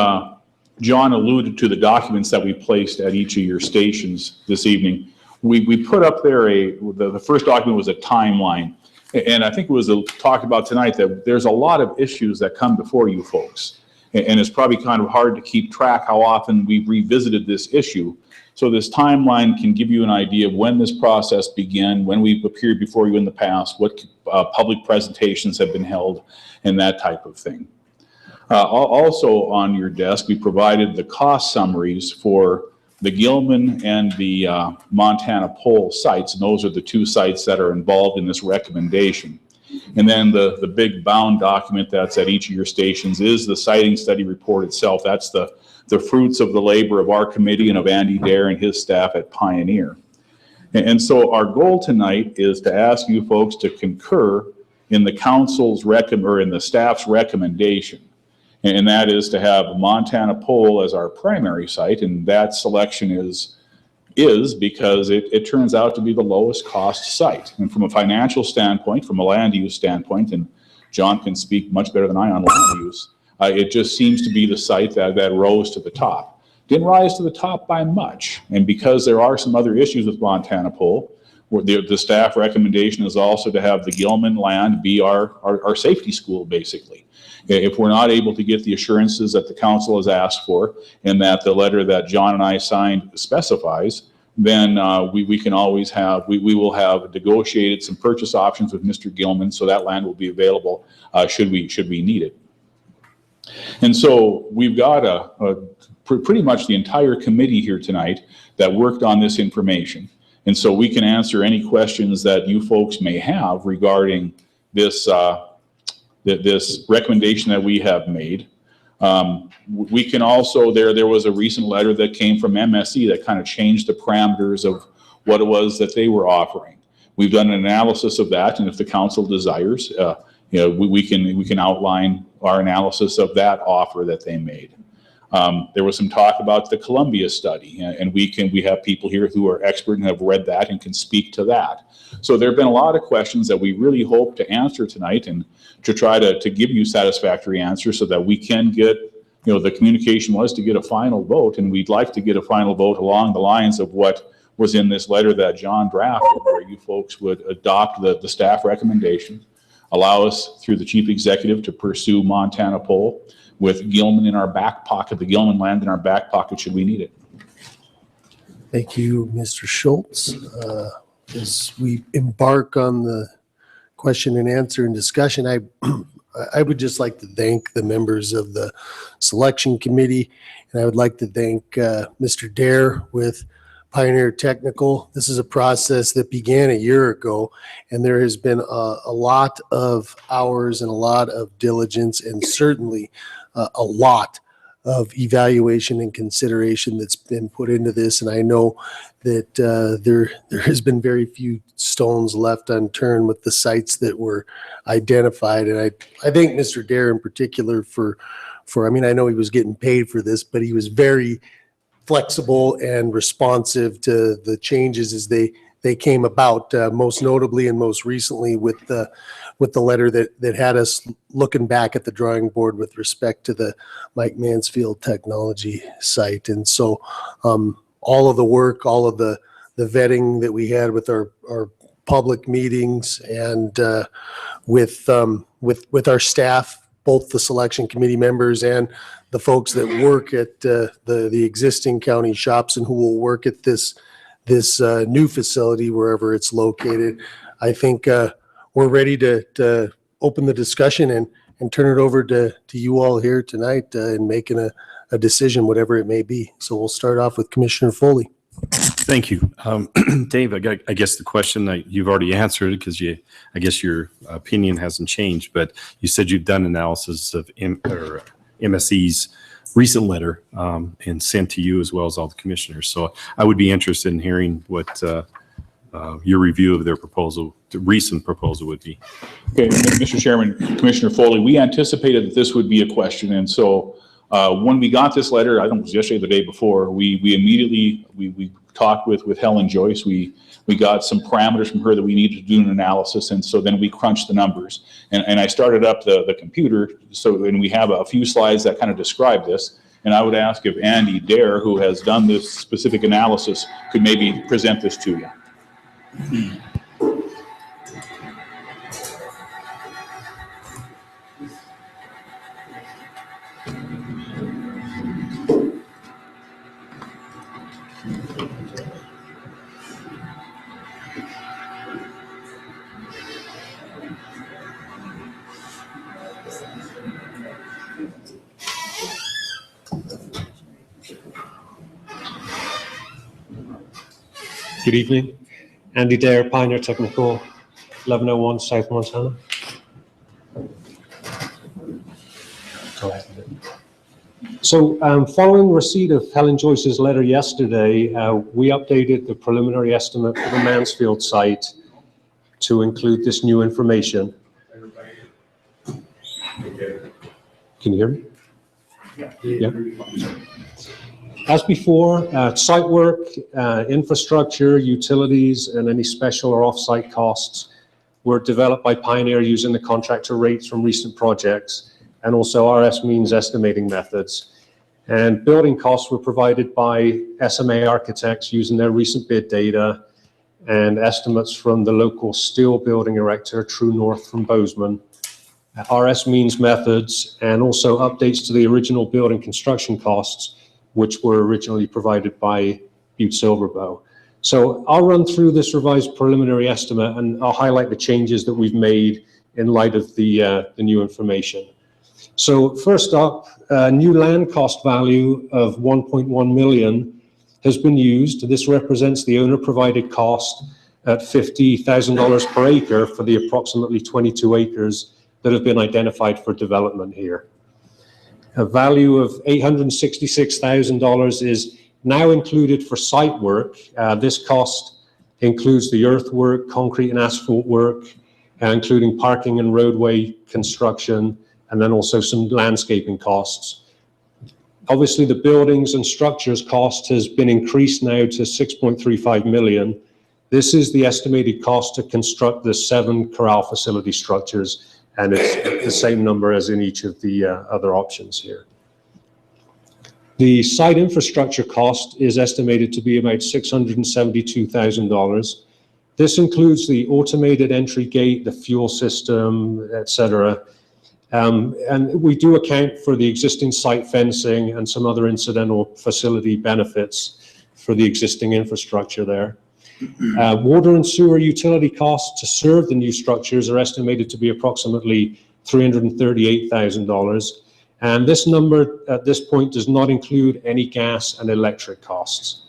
John alluded to the documents that we placed at each of your stations this evening. We put up there the first document was a timeline. And I think it was talked about tonight that there's a lot of issues that come before you folks. And it's probably kind of hard to keep track how often we've revisited this issue. So this timeline can give you an idea of when this process began, when we've appeared before you in the past, what public presentations have been held, and that type of thing. Also on your desk, we provided the cost summaries for the Gilman and the Montana Pole sites, and those are the 2 sites that are involved in this recommendation. And then the big bound document that's at each of your stations is the siting study report itself. That's the fruits of the labor of our committee and of Andy Dare and his staff at Pioneer. And so our goal tonight is to ask you folks to concur in the council's in the staff's recommendation. And that is to have Montana Pole as our primary site, and that selection is because it turns out to be the lowest cost site. And from a financial standpoint, from a land use standpoint, and John can speak much better than I on land use, it just seems to be the site that rose to the top. Didn't rise to the top by much, and because there are some other issues with Montana Pole, the staff recommendation is also to have the Gilman land be our safety school, basically. If we're not able to get the assurances that the council has asked for and that the letter that John and I signed specifies, then we can always have, we will have negotiated some purchase options with Mr. Gilman, so that land will be available should we need it. And so we've got pretty much the entire committee here tonight that worked on this information. And so we can answer any questions that you folks may have regarding this this recommendation that we have made. We can also, there was a recent letter that came from MSE that kind of changed the parameters of what it was that they were offering. We've done an analysis of that, and if the council desires, we can outline our analysis of that offer that they made. There was some talk about the Columbia study, and we have people here who are expert and have read that and can speak to that. So there have been a lot of questions that we really hope to answer tonight and to try to give you satisfactory answers so that we can get, the communication was to get a final vote, and we'd like to get a final vote along the lines of what was in this letter that John drafted, where you folks would adopt the staff recommendation, allow us through the chief executive to pursue Montana Pole with Gilman in our back pocket, the Gilman land in our back pocket should we need it. Thank you, Mr. Schultz. As we embark on the question and answer and discussion, I would just like to thank the members of the selection committee, and I would like to thank Mr. Dare with Pioneer Technical. This is a process that began a year ago, and there has been a lot of hours and a lot of diligence, and certainly a lot of evaluation and consideration that's been put into this. And I know that there has been very few stones left unturned with the sites that were identified. And I thank Mr. Dare in particular for, I mean, I know he was getting paid for this, but he was very flexible and responsive to the changes as they came about, most notably and most recently with the letter that had us looking back at the drawing board with respect to the Mike Mansfield technology site. And so all of the work, all of the vetting that we had with our public meetings and with our staff, both the selection committee members and the folks that work at the existing county shops and who will work at this new facility wherever it's located. I think we're ready to open the discussion and turn it over to you all here tonight in making a decision, whatever it may be. So we'll start off with Commissioner Foley. Thank you. Dave, I guess the question that you've already answered, because I guess your opinion hasn't changed, but you said you've done analysis of MSE's recent letter and sent to you as well as all the commissioners. So I would be interested in hearing what your review of their proposal, the recent proposal, would be. Okay, Mr. Chairman, Commissioner Foley, we anticipated that this would be a question, and so when we got this letter, I don't know, it was yesterday or the day before, we immediately talked with Helen Joyce. We got some parameters from her that we needed to do an analysis, and so then we crunched the numbers. And I started up the computer, and we have a few slides that kind of describe this. And I would ask if Andy Dare, who has done this specific analysis, could maybe present this to you. Good evening. Andy Dare, Pioneer Technical, 1101 South Montana. Go ahead. So following receipt of Helen Joyce's letter yesterday, we updated the preliminary estimate for the Mansfield site to include this new information. Can you hear me? Yeah. As before, site work, infrastructure, utilities, and any special or off-site costs were developed by Pioneer using the contractor rates from recent projects and also RS means estimating methods. And building costs were provided by SMA architects using their recent bid data and estimates from the local steel building erector, True North from Bozeman, RS means methods, and also updates to the original building construction costs, which were originally provided by Butte-Silver. So I'll run through this revised preliminary estimate and I'll highlight the changes that we've made in light of the new information. So first up, a new land cost value of 1.1 million has been used. This represents the owner provided cost at $50,000 per acre for the approximately 22 acres that have been identified for development here. A value of $866,000 is now included for site work. This cost includes the earthwork, concrete and asphalt work, including parking and roadway construction, and then also some landscaping costs. Obviously, the buildings and structures cost has been increased now to 6.35 million. This is the estimated cost to construct the 7 corral facility structures, and it's the same number as in each of the other options here. The site infrastructure cost is estimated to be about $672,000. This includes the automated entry gate, the fuel system, etc. And we do account for the existing site fencing and some other incidental facility benefits for the existing infrastructure there. Water and sewer utility costs to serve the new structures are estimated to be approximately $338,000. And this number at this point does not include any gas and electric costs.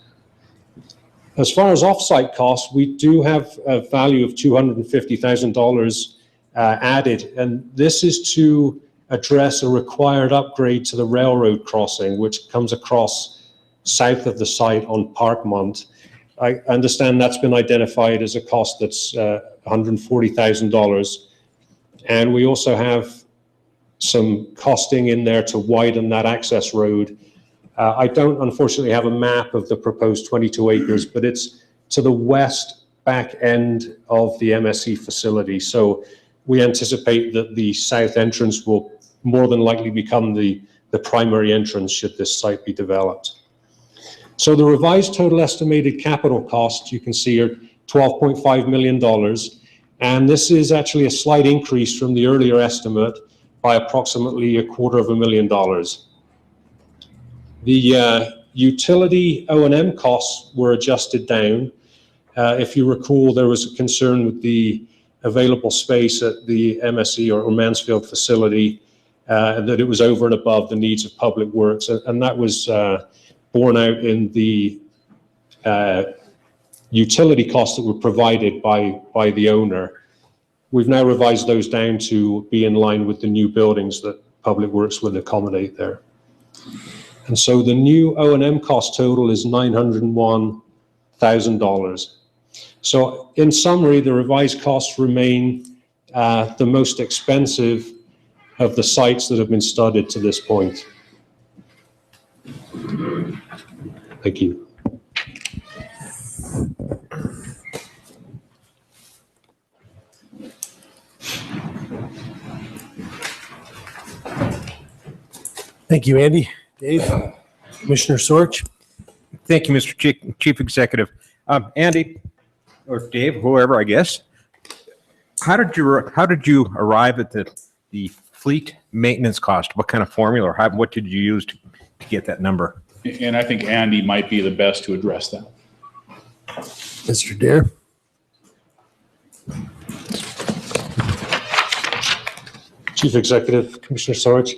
As far as offsite costs, we do have a value of $250,000 added, and this is to address a required upgrade to the railroad crossing, which comes across south of the site on Parkmont. I understand that's been identified as a cost that's $140,000. And we also have some costing in there to widen that access road. I don't unfortunately have a map of the proposed 22 acres, but it's to the west back end of the MSE facility. So we anticipate that the south entrance will more than likely become the primary entrance should this site be developed. So the revised total estimated capital costs you can see are $12.5 million. And this is actually a slight increase from the earlier estimate by approximately $250,000. The utility O&M costs were adjusted down. If you recall, there was a concern with the available space at the MSE or Mansfield facility, that it was over and above the needs of public works. And that was borne out in the utility costs that were provided by the owner. We've now revised those down to be in line with the new buildings that Public Works will accommodate there. And so the new O&M cost total is $901,000. So in summary, the revised costs remain the most expensive of the sites that have been studied to this point. Thank you. Thank you, Andy. Dave? Commissioner Sorch? Thank you, Mr. Chief Executive. Andy, or Dave, whoever, I guess. How did you arrive at the fleet maintenance cost? What kind of formula, or what did you use to get that number? And I think Andy might be the best to address that. Mr. Dare? Chief Executive, Commissioner Sorich.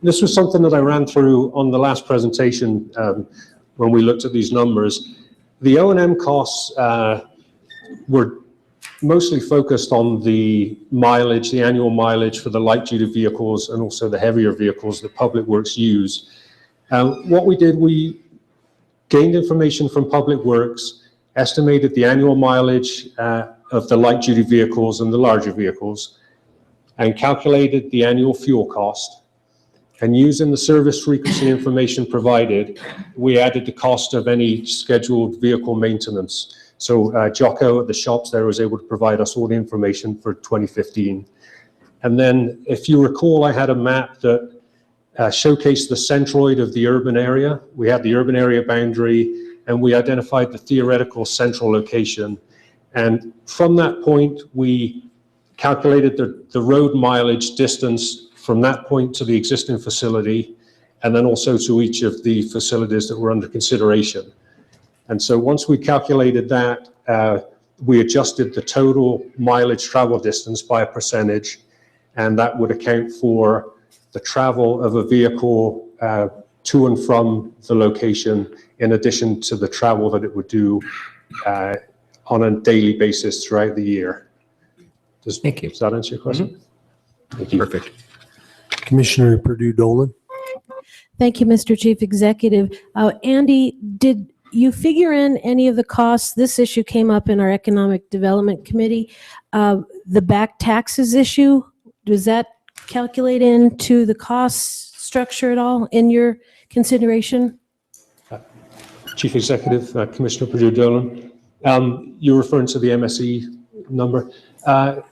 This was something that I ran through on the last presentation when we looked at these numbers. The O&M costs were mostly focused on the mileage, the annual mileage for the light-duty vehicles and also the heavier vehicles that Public Works use. What we did, we gained information from Public Works, estimated the annual mileage of the light-duty vehicles and the larger vehicles, and calculated the annual fuel cost. And using the service frequency information provided, we added the cost of any scheduled vehicle maintenance. So Jocko at the shops there was able to provide us all the information for 2015. And then if you recall, I had a map that showcased the centroid of the urban area. We had the urban area boundary, and we identified the theoretical central location. And from that point, we calculated the road mileage distance from that point to the existing facility, and then also to each of the facilities that were under consideration. And so once we calculated that, we adjusted the total mileage travel distance by a percentage, and that would account for the travel of a vehicle to and from the location, in addition to the travel that it would do on a daily basis throughout the year. Thank you. Does that answer your question? Mm-hmm. Thank you. Perfect. Commissioner Purdue-Dolan? Thank you, Mr. Chief Executive. Andy, did you figure in any of the costs? This issue came up in our Economic Development Committee. The back taxes issue, does that calculate into the cost structure at all in your consideration? Chief Executive, Commissioner Purdue-Dolan, you're referring to the MSE number.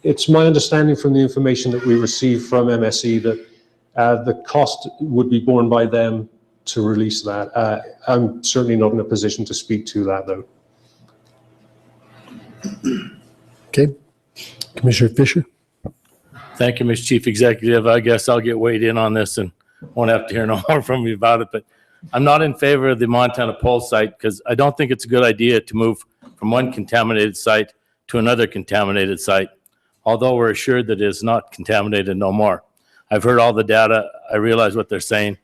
It's my understanding from the information that we received from MSE that the cost would be borne by them to release that. I'm certainly not in a position to speak to that, though. Okay. Commissioner Fisher? Thank you, Mr. Chief Executive. I guess I'll get weighed in on this and won't have to hear no more from you about it, but I'm not in favor of the Montana Pole site because I don't think it's a good idea to move from one contaminated site to another contaminated site, although we're assured that it is not contaminated no more. I've heard all the data. I realize what they're saying.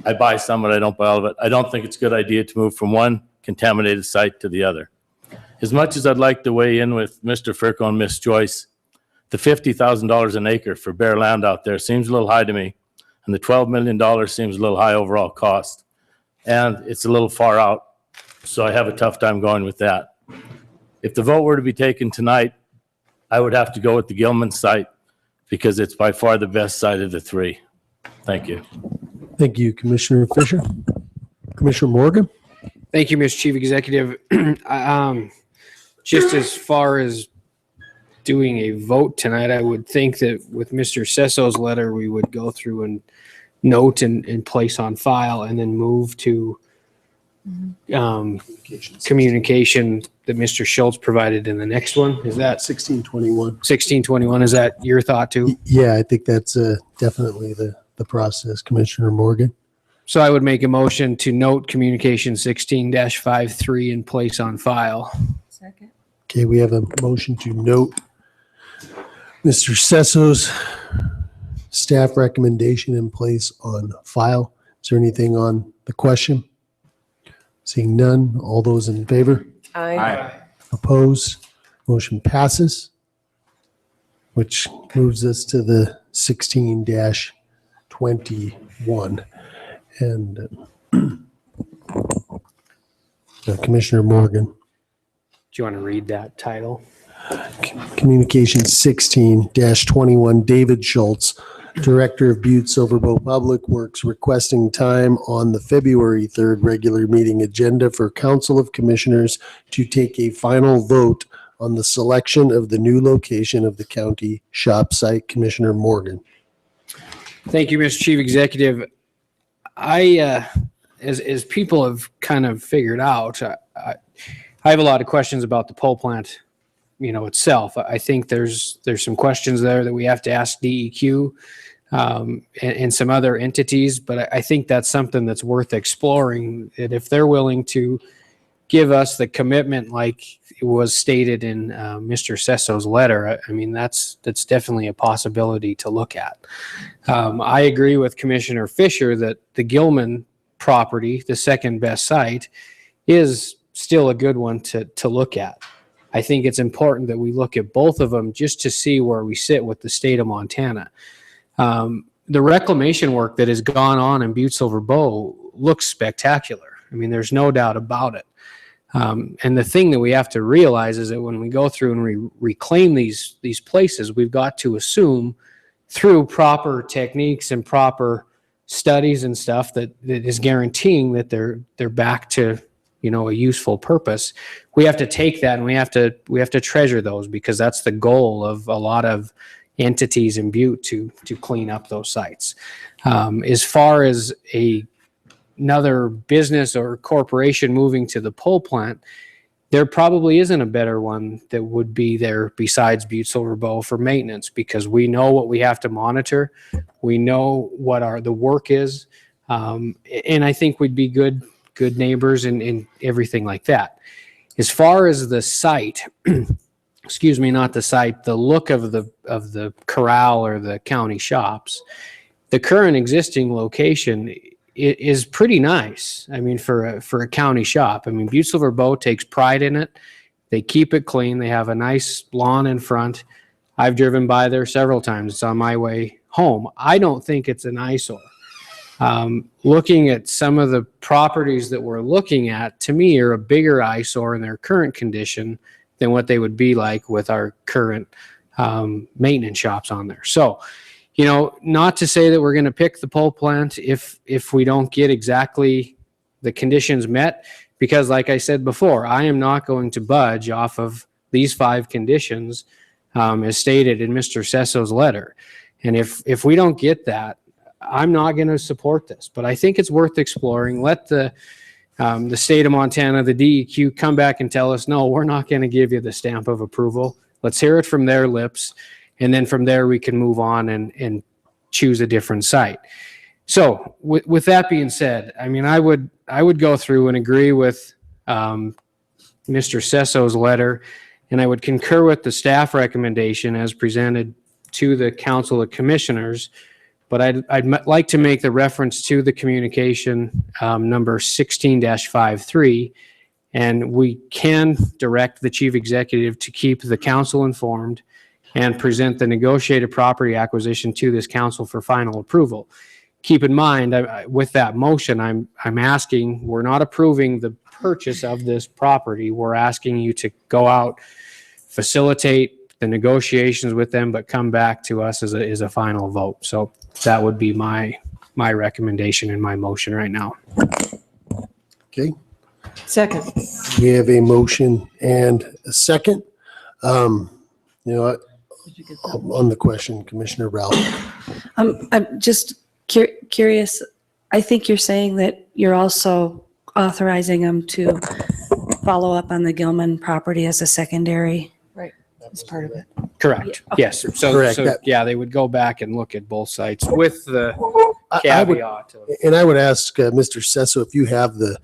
I buy some, but I don't buy all of it. I don't think it's a good idea to move from one contaminated site to the other. As much as I'd like to weigh in with Mr. Furco and Ms. Joyce, the $50,000 an acre for bare land out there seems a little high to me, and the $12 million seems a little high overall cost, and it's a little far out, so I have a tough time going with that. If the vote were to be taken tonight, I would have to go with the Gilman site because it's by far the best site of the three. Thank you. Thank you, Commissioner Fisher. Commissioner Morgan? Thank you, Mr. Chief Executive. Just as far as doing a vote tonight, I would think that with Mr. Sesso's letter, we would go through and note and place on file and then move to communication that Mr. Schultz provided in the next one. Is that 1621. 1621? Is that your thought too? Yeah, I think that's definitely the process, Commissioner Morgan. So I would make a motion to note communication 16-53 in place on file. Second. Okay, we have a motion to note Mr. Sesso's staff recommendation in place on file. Is there anything on the question? Seeing none, all those in favor? Aye. Opposed? Motion passes, which moves us to the 16-21. And Commissioner Morgan. Do you want to read that title? Communication 16-21, David Schultz, Director of Butte-Silver Public Works, requesting time on the February 3rd regular meeting agenda for Council of Commissioners to take a final vote on the selection of the new location of the county shop site. Commissioner Morgan. Thank you, Mr. Chief Executive. As people have kind of figured out, I have a lot of questions about the pole plant, itself. I think there's some questions there that we have to ask DEQ and some other entities, but I think that's something that's worth exploring. And if they're willing to give us the commitment like it was stated in Mr. Sesso's letter, I mean, that's definitely a possibility to look at. I agree with Commissioner Fisher that the Gilman property, the second best site, is still a good one to look at. I think it's important that we look at both of them just to see where we sit with the state of Montana. The reclamation work that has gone on in Butte-Silver Bow looks spectacular. I mean, there's no doubt about it. And the thing that we have to realize is that when we go through and reclaim these places, we've got to assume through proper techniques and proper studies and stuff that is guaranteeing that they're back to a useful purpose. We have to take that and we have to treasure those, because that's the goal of a lot of entities in Butte to clean up those sites. As far as another business or corporation moving to the pole plant, there probably isn't a better one that would be there besides Butte-Silver Bow for maintenance, because we know what we have to monitor. We know what the work is. And I think we'd be good neighbors and everything like that. As far as the site, excuse me, not the site, the look of the corral or the county shops, the current existing location is pretty nice. I mean, for a county shop, I mean, Butte-Silver Bow takes pride in it. They keep it clean. They have a nice lawn in front. I've driven by there several times. It's on my way home. I don't think it's an eyesore. Looking at some of the properties that we're looking at, to me, are a bigger eyesore in their current condition than what they would be like with our current maintenance shops on there. So, not to say that we're going to pick the pole plant if we don't get exactly the conditions met, because like I said before, I am not going to budge off of these 5 conditions as stated in Mr. Sesso's letter. And if we don't get that, I'm not going to support this. But I think it's worth exploring. Let the state of Montana, the DEQ, come back and tell us, no, we're not going to give you the stamp of approval. Let's hear it from their lips. And then from there, we can move on and choose a different site. So with that being said, I mean, I would go through and agree with Mr. Sesso's letter, and I would concur with the staff recommendation as presented to the Council of Commissioners. But I'd like to make the reference to the communication number 16-53, and we can direct the chief executive to keep the council informed and present the negotiated property acquisition to this council for final approval. Keep in mind, with that motion, I'm asking, we're not approving the purchase of this property. We're asking you to go out, facilitate the negotiations with them, but come back to us as a final vote. So that would be my recommendation in my motion right now. Okay. Second. We have a motion and a second. On the question, Commissioner Ralph. I'm just curious. I think you're saying that you're also authorizing them to follow up on the Gilman property as a secondary. Right, that's part of it. Correct. Yeah. Yes. So, Correct. so yeah, they would go back and look at both sites with the I would, caveat of. and I would ask Mr. Sesso if you have the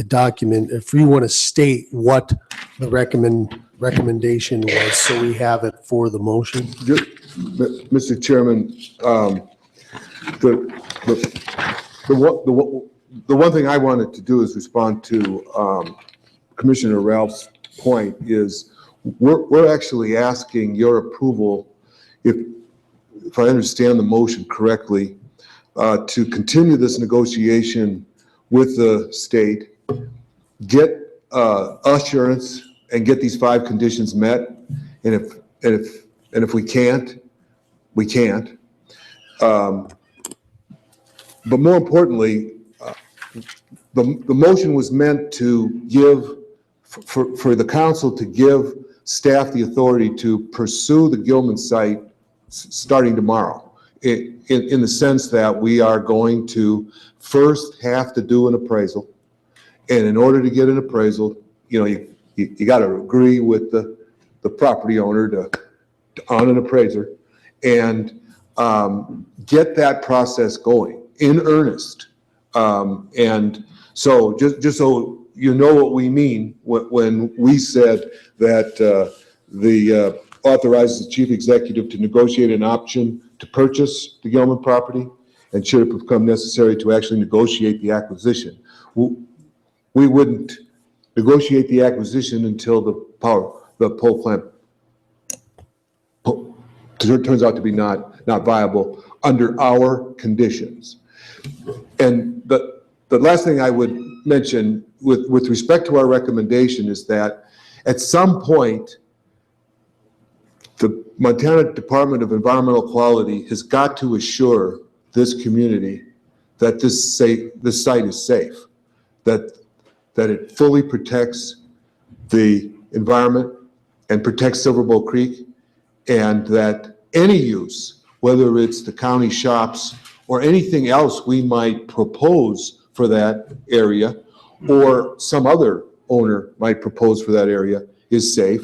document, if you want to state what the recommendation was, so we have it for the motion. Mr. Chairman, the one thing I wanted to do is respond to Commissioner Ralph's point is we're actually asking your approval, if I understand the motion correctly, to continue this negotiation with the state, get assurance and get these 5 conditions met. And if we can't, we can't. But more importantly, the motion was meant to give, for the council to give staff the authority to pursue the Gilman site starting tomorrow, in the sense that we are going to first have to do an appraisal. And in order to get an appraisal, you got to agree with the property owner on an appraiser and get that process going in earnest. And so just so you know what we mean when we said that the authorizes the chief executive to negotiate an option to purchase the Gilman property, and should it become necessary to actually negotiate the acquisition. We wouldn't negotiate the acquisition until the pole plant turns out to be not viable under our conditions. And the last thing I would mention with respect to our recommendation is that at some point, the Montana Department of Environmental Quality has got to assure this community that this site is safe, that it fully protects the environment and protects Silver Bow Creek, and that any use, whether it's the county shops or anything else we might propose for that area, or some other owner might propose for that area, is safe.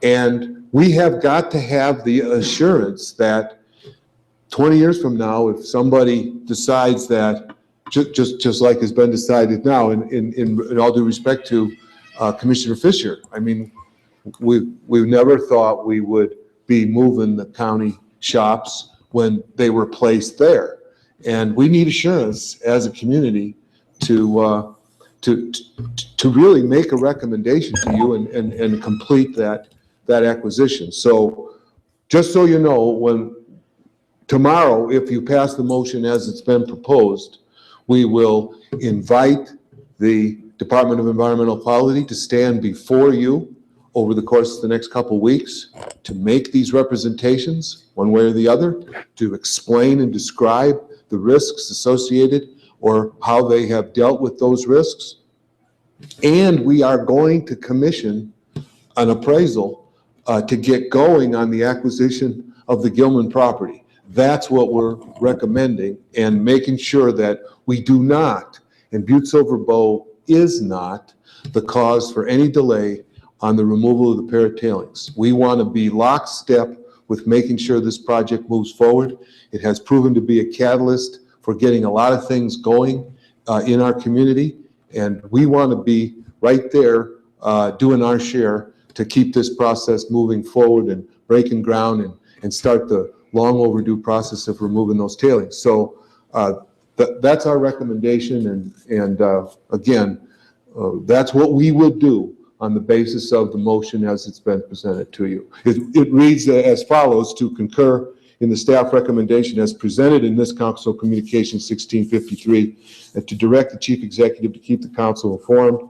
And we have got to have the assurance that 20 years from now, if somebody decides that, just like has been decided now, in all due respect to Commissioner Fisher, I mean, we've never thought we would be moving the county shops when they were placed there. And we need assurance as a community to really make a recommendation to you and complete that acquisition. So just so you know, when tomorrow, if you pass the motion as it's been proposed, we will invite the Department of Environmental Quality to stand before you over the course of the next couple of weeks to make these representations one way or the other, to explain and describe the risks associated or how they have dealt with those risks. And we are going to commission an appraisal to get going on the acquisition of the Gilman property. That's what we're recommending, and making sure that we do not, and Butte-Silver Bow is not, the cause for any delay on the removal of the pair of tailings. We want to be lockstep with making sure this project moves forward. It has proven to be a catalyst for getting a lot of things going in our community, and we want to be right there doing our share to keep this process moving forward and breaking ground and start the long overdue process of removing those tailings. So that's our recommendation, and again, that's what we would do on the basis of the motion as it's been presented to you. It reads as follows: to concur in the staff recommendation as presented in this Council Communication 1653, and to direct the Chief Executive to keep the Council informed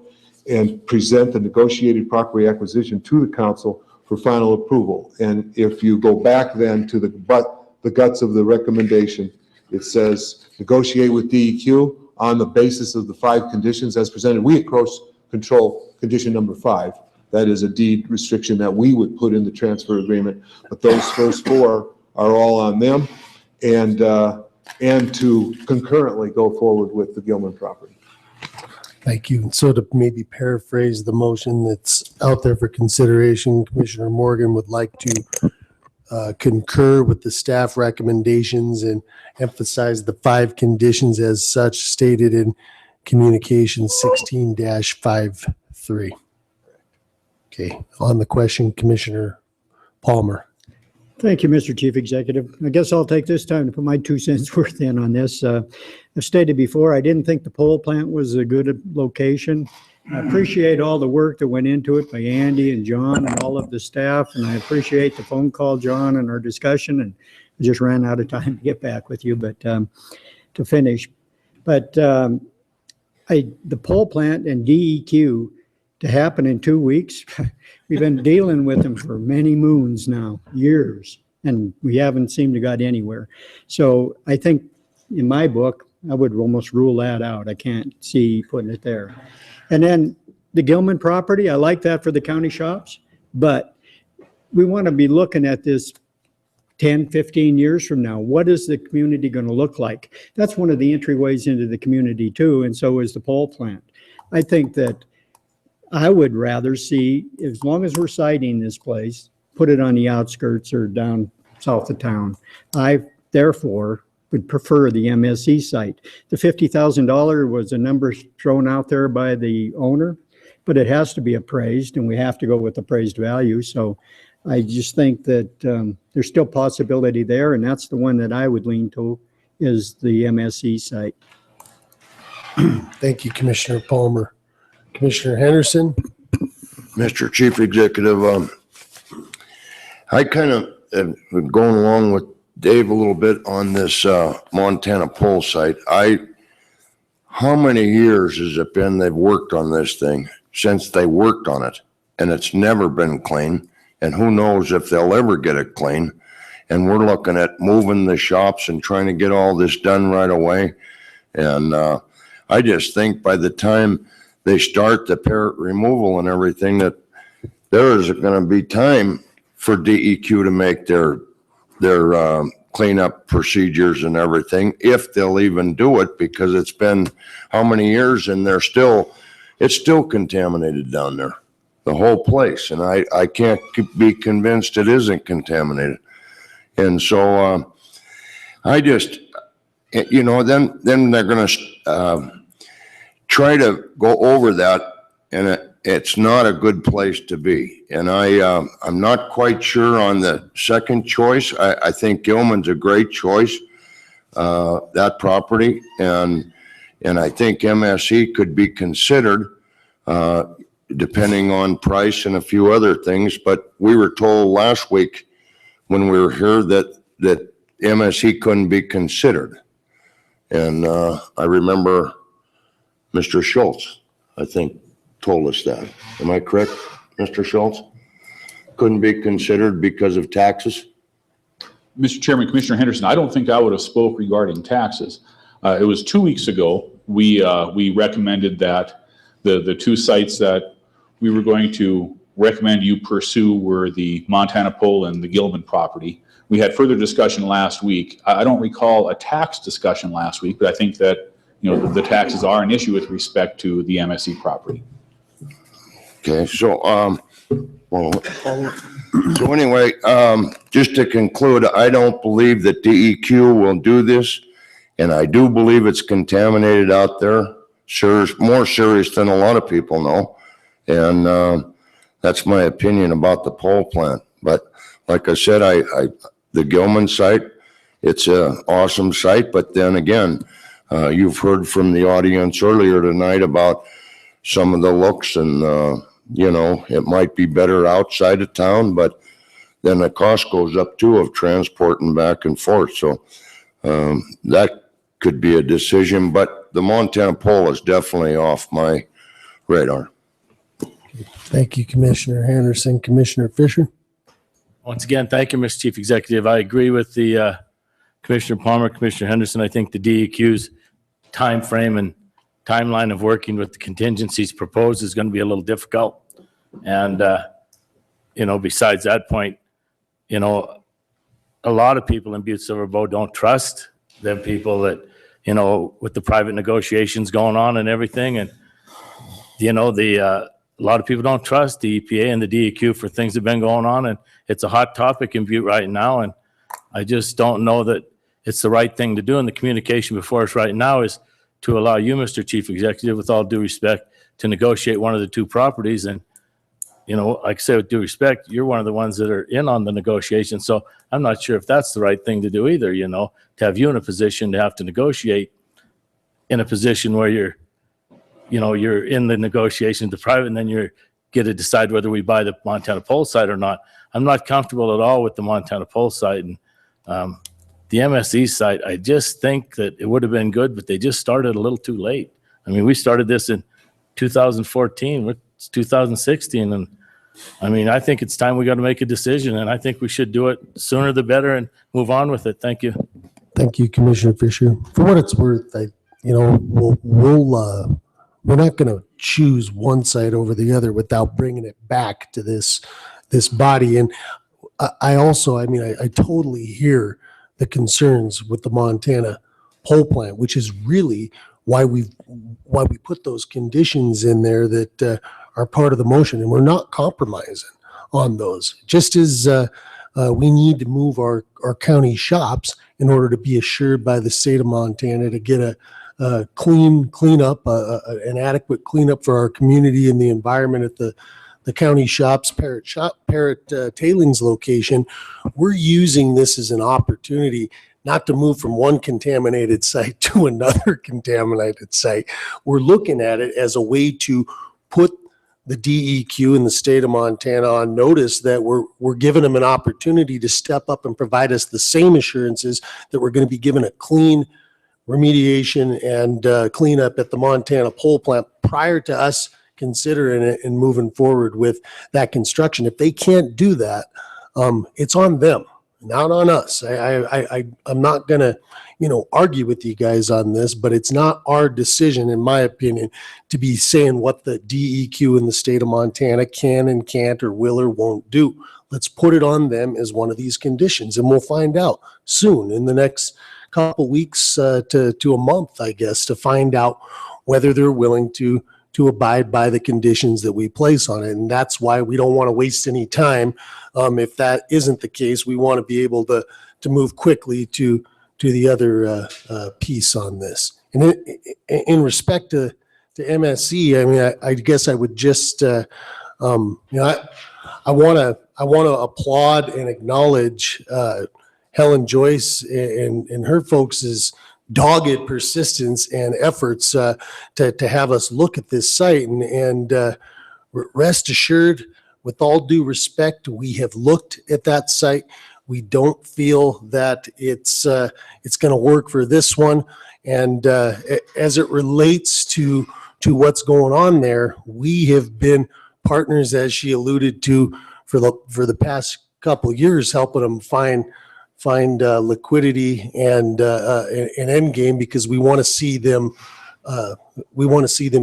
and present the negotiated property acquisition to the Council for final approval. And if you go back then to the guts of the recommendation, it says negotiate with DEQ on the basis of the 5 conditions as presented. We, of course, control condition number 5. That is a deed restriction that we would put in the transfer agreement, but those first 4 are all on them, and to concurrently go forward with the Gilman property. Thank you. So to maybe paraphrase the motion that's out there for consideration, Commissioner Morgan would like to concur with the staff recommendations and emphasize the 5 conditions as such stated in Communication 16-53. Okay, on the question, Commissioner Palmer. Thank you, Mr. Chief Executive. I guess I'll take this time to put my 2 cents worth in on this. I've stated before, I didn't think the pole plant was a good location. I appreciate all the work that went into it by Andy and John and all of the staff, and I appreciate the phone call, John, and our discussion, and I just ran out of time to get back with you, but to finish. But the pole plant and DEQ to happen in 2 weeks, we've been dealing with them for many moons now, years, and we haven't seemed to got anywhere. So I think in my book, I would almost rule that out. I can't see putting it there. And then the Gilman property, I like that for the county shops, but we want to be looking at this 10, 15 years from now. What is the community going to look like? That's one of the entryways into the community too, and so is the pole plant. I think that I would rather see, as long as we're siting this place, put it on the outskirts or down south of town. I therefore would prefer the MSC site. The $50,000 was a number thrown out there by the owner, but it has to be appraised, and we have to go with appraised value. So I just think that there's still possibility there, and that's the one that I would lean to, is the MSC site. Thank you, Commissioner Palmer. Commissioner Henderson? Mr. Chief Executive, I kind of am going along with Dave a little bit on this Montana pole site. How many years has it been they've worked on this thing since they worked on it, and it's never been clean, and who knows if they'll ever get it clean. And we're looking at moving the shops and trying to get all this done right away. And I just think by the time they start the parrot removal and everything, that there is going to be time for DEQ to make their cleanup procedures and everything, if they'll even do it, because it's been how many years and it's still contaminated down there, the whole place. And I can't be convinced it isn't contaminated. And so I just, then they're going to try to go over that, and it's not a good place to be. And I'm not quite sure on the second choice. I think Gilman's a great choice, that property, and I think MSE could be considered, depending on price and a few other things. But we were told last week when we were here that MSE couldn't be considered. And I remember Mr. Schultz, I think, told us that. Am I correct, Mr. Schultz? Couldn't be considered because of taxes? Mr. Chairman, Commissioner Henderson, I don't think I would have spoke regarding taxes. It was 2 weeks ago, we recommended that the 2 sites that we were going to recommend you pursue were the Montana pole and the Gilman property. We had further discussion last week. I don't recall a tax discussion last week, but I think that the taxes are an issue with respect to the MSE property. Okay, so anyway, just to conclude, I don't believe that DEQ will do this, and I do believe it's contaminated out there. Sure, more serious than a lot of people know, and that's my opinion about the pole plant. But like I said, the Gilman site, it's an awesome site, but then again, you've heard from the audience earlier tonight about some of the looks, and it might be better outside of town, but then the cost goes up too of transporting back and forth. So that could be a decision, but the Montana pole is definitely off my radar. Thank you, Commissioner Henderson. Commissioner Fisher? Once again, thank you, Mr. Chief Executive. I agree with the Commissioner Palmer, Commissioner Henderson. I think the DEQ's time frame and timeline of working with the contingencies proposed is going to be a little difficult. And, besides that point, a lot of people in Butte-Silver don't trust them people that, with the private negotiations going on and everything. And a lot of people don't trust the EPA and the DEQ for things that have been going on, and it's a hot topic in Butte right now, and I just don't know that it's the right thing to do. And the communication before us right now is to allow you, Mr. Chief Executive, with all due respect, to negotiate one of the two properties. And, like I said, with due respect, you're one of the ones that are in on the negotiation. So I'm not sure if that's the right thing to do either, to have you in a position to have to negotiate in a position where you're in the negotiation to private, and then you get to decide whether we buy the Montana Pole site or not. I'm not comfortable at all with the Montana Pole site. And the MSE site, I just think that it would have been good, but they just started a little too late. I mean, we started this in 2014, it's 2016. And I mean, I think it's time we got to make a decision, and I think we should do it sooner the better and move on with it. Thank you. Thank you, Commissioner Fisher. For what it's worth, we're not going to choose one side over the other without bringing it back to this body. And I totally hear the concerns with the Montana pole plant, which is really why we put those conditions in there that are part of the motion, and we're not compromising on those. Just as we need to move our county shops in order to be assured by the state of Montana to get a cleanup, an adequate cleanup for our community and the environment at the county shops, Parrot tailings location. We're using this as an opportunity not to move from one contaminated site to another contaminated site. We're looking at it as a way to put the DEQ in the state of Montana on notice that we're giving them an opportunity to step up and provide us the same assurances that we're going to be given a clean remediation and cleanup at the Montana pole plant prior to us considering it and moving forward with that construction. If they can't do that, it's on them, not on us. I'm not going to, argue with you guys on this, but it's not our decision, in my opinion, to be saying what the DEQ in the state of Montana can and can't or will or won't do. Let's put it on them as one of these conditions, and we'll find out soon in the next couple weeks to a month, I guess, to find out whether they're willing to abide by the conditions that we place on it. And that's why we don't want to waste any time. If that isn't the case, we want to be able to move quickly to the other piece on this. And in respect to MSE, I mean, I guess I would just, I want to applaud and acknowledge Helen Joyce and her folks' dogged persistence and efforts to have us look at this site. And rest assured, with all due respect, we have looked at that site. We don't feel that it's going to work for this one. And as it relates to what's going on there, we have been partners, as she alluded to, for the past couple of years, helping them find liquidity and an end game, because we want to see them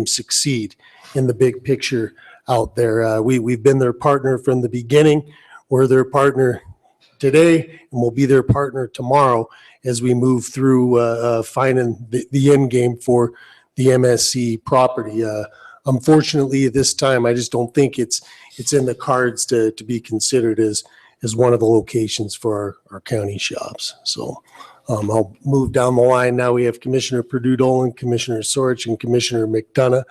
succeed in the big picture out there. We've been their partner from the beginning. We're their partner today, and we'll be their partner tomorrow as we move through finding the end game for the MSC property. Unfortunately, at this time, I just don't think it's in the cards to be considered as one of the locations for our county shops. So I'll move down the line. Now we have Commissioner Perdue-Dolan, Commissioner Sorich, and Commissioner McDonough,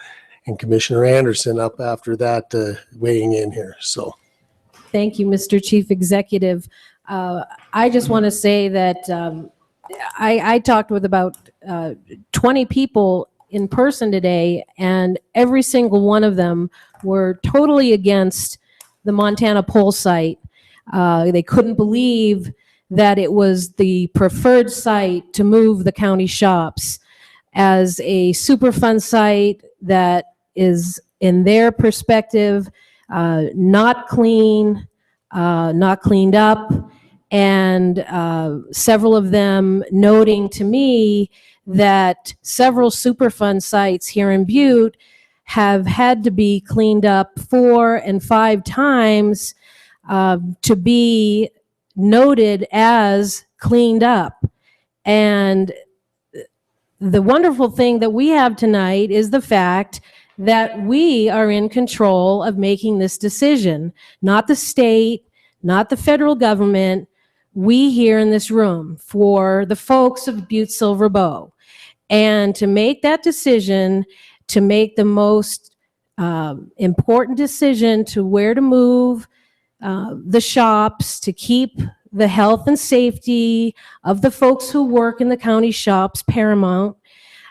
and Commissioner Anderson up after that weighing in here. So Thank you, Mr. Chief Executive. I just want to say that I talked with about 20 people in person today, and every single one of them were totally against the Montana pole site. They couldn't believe that it was the preferred site to move the county shops as a Superfund site that is, in their perspective, not clean, not cleaned up, and several of them noting to me that several Superfund sites here in Butte have had to be cleaned up 4 and 5 times to be noted as cleaned up. And the wonderful thing that we have tonight is the fact that we are in control of making this decision, not the state, not the federal government, we here in this room for the folks of Butte-Silver Bow. And to make that decision, to make the most important decision to where to move the shops, to keep the health and safety of the folks who work in the county shops paramount,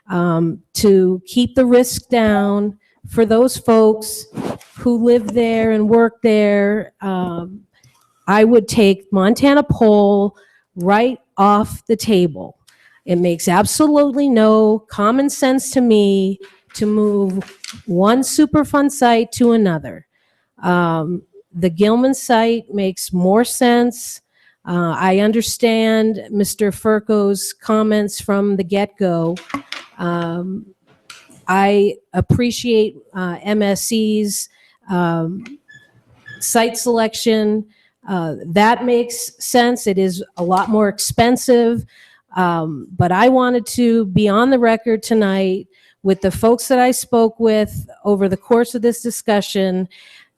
to keep the risk down for those folks who live there and work there. I would take Montana Poll right off the table. It makes absolutely no common sense to me to move one Superfund site to another. The Gilman site makes more sense. I understand Mr. Furco's comments from the get-go. I appreciate MSC's site selection. That makes sense. It is a lot more expensive. But I wanted to be on the record tonight with the folks that I spoke with over the course of this discussion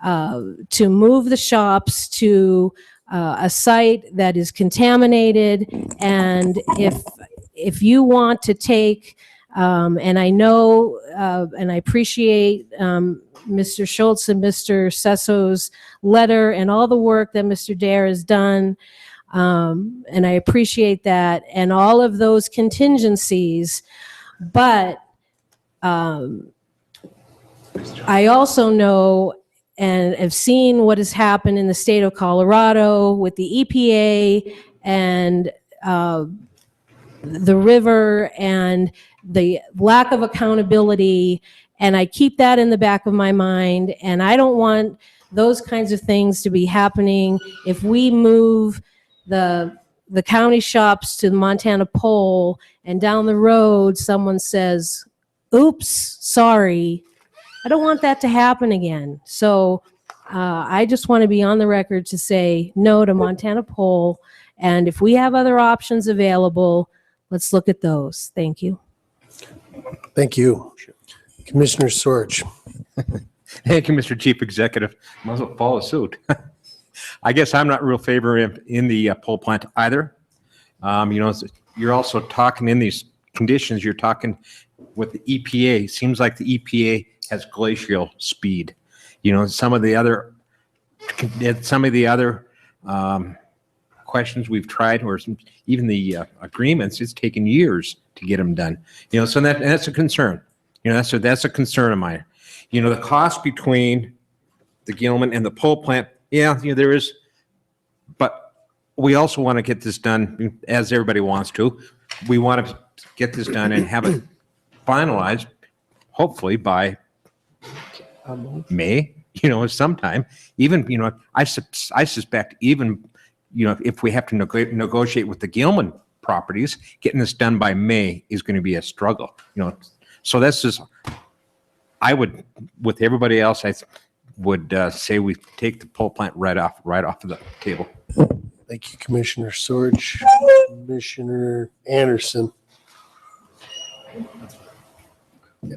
to move the shops to a site that is contaminated. And if you want to take, and I know, and I appreciate Mr. Schultz and Mr. Sesso's letter and all the work that Mr. Dare has done. And I appreciate that and all of those contingencies. But I also know and have seen what has happened in the state of Colorado with the EPA and the river and the lack of accountability. And I keep that in the back of my mind. And I don't want those kinds of things to be happening if we move the county shops to the Montana Poll and down the road someone says, oops, sorry. I don't want that to happen again. So I just want to be on the record to say no to Montana Poll. And if we have other options available, let's look at those. Thank you. Thank you. Commissioner Sorge. Thank you, Mr. Chief Executive. Might as well follow suit. I guess I'm not real favor in the poll plant either. You're also talking in these conditions, you're talking with the EPA. Seems like the EPA has glacial speed. Some of the other questions we've tried, or even the agreements, it's taken years to get them done. So that's a concern. That's a concern of mine. The cost between the Gilman and the poll plant, there is, but we also want to get this done as everybody wants to. We want to get this done and have it finalized, hopefully by May, sometime. Even, I suspect even, if we have to negotiate with the Gilman properties, getting this done by May is going to be a struggle, So that's just, I would, with everybody else, I would say we take the poll plant right off of the table. Thank you, Commissioner Sorge. Commissioner Anderson.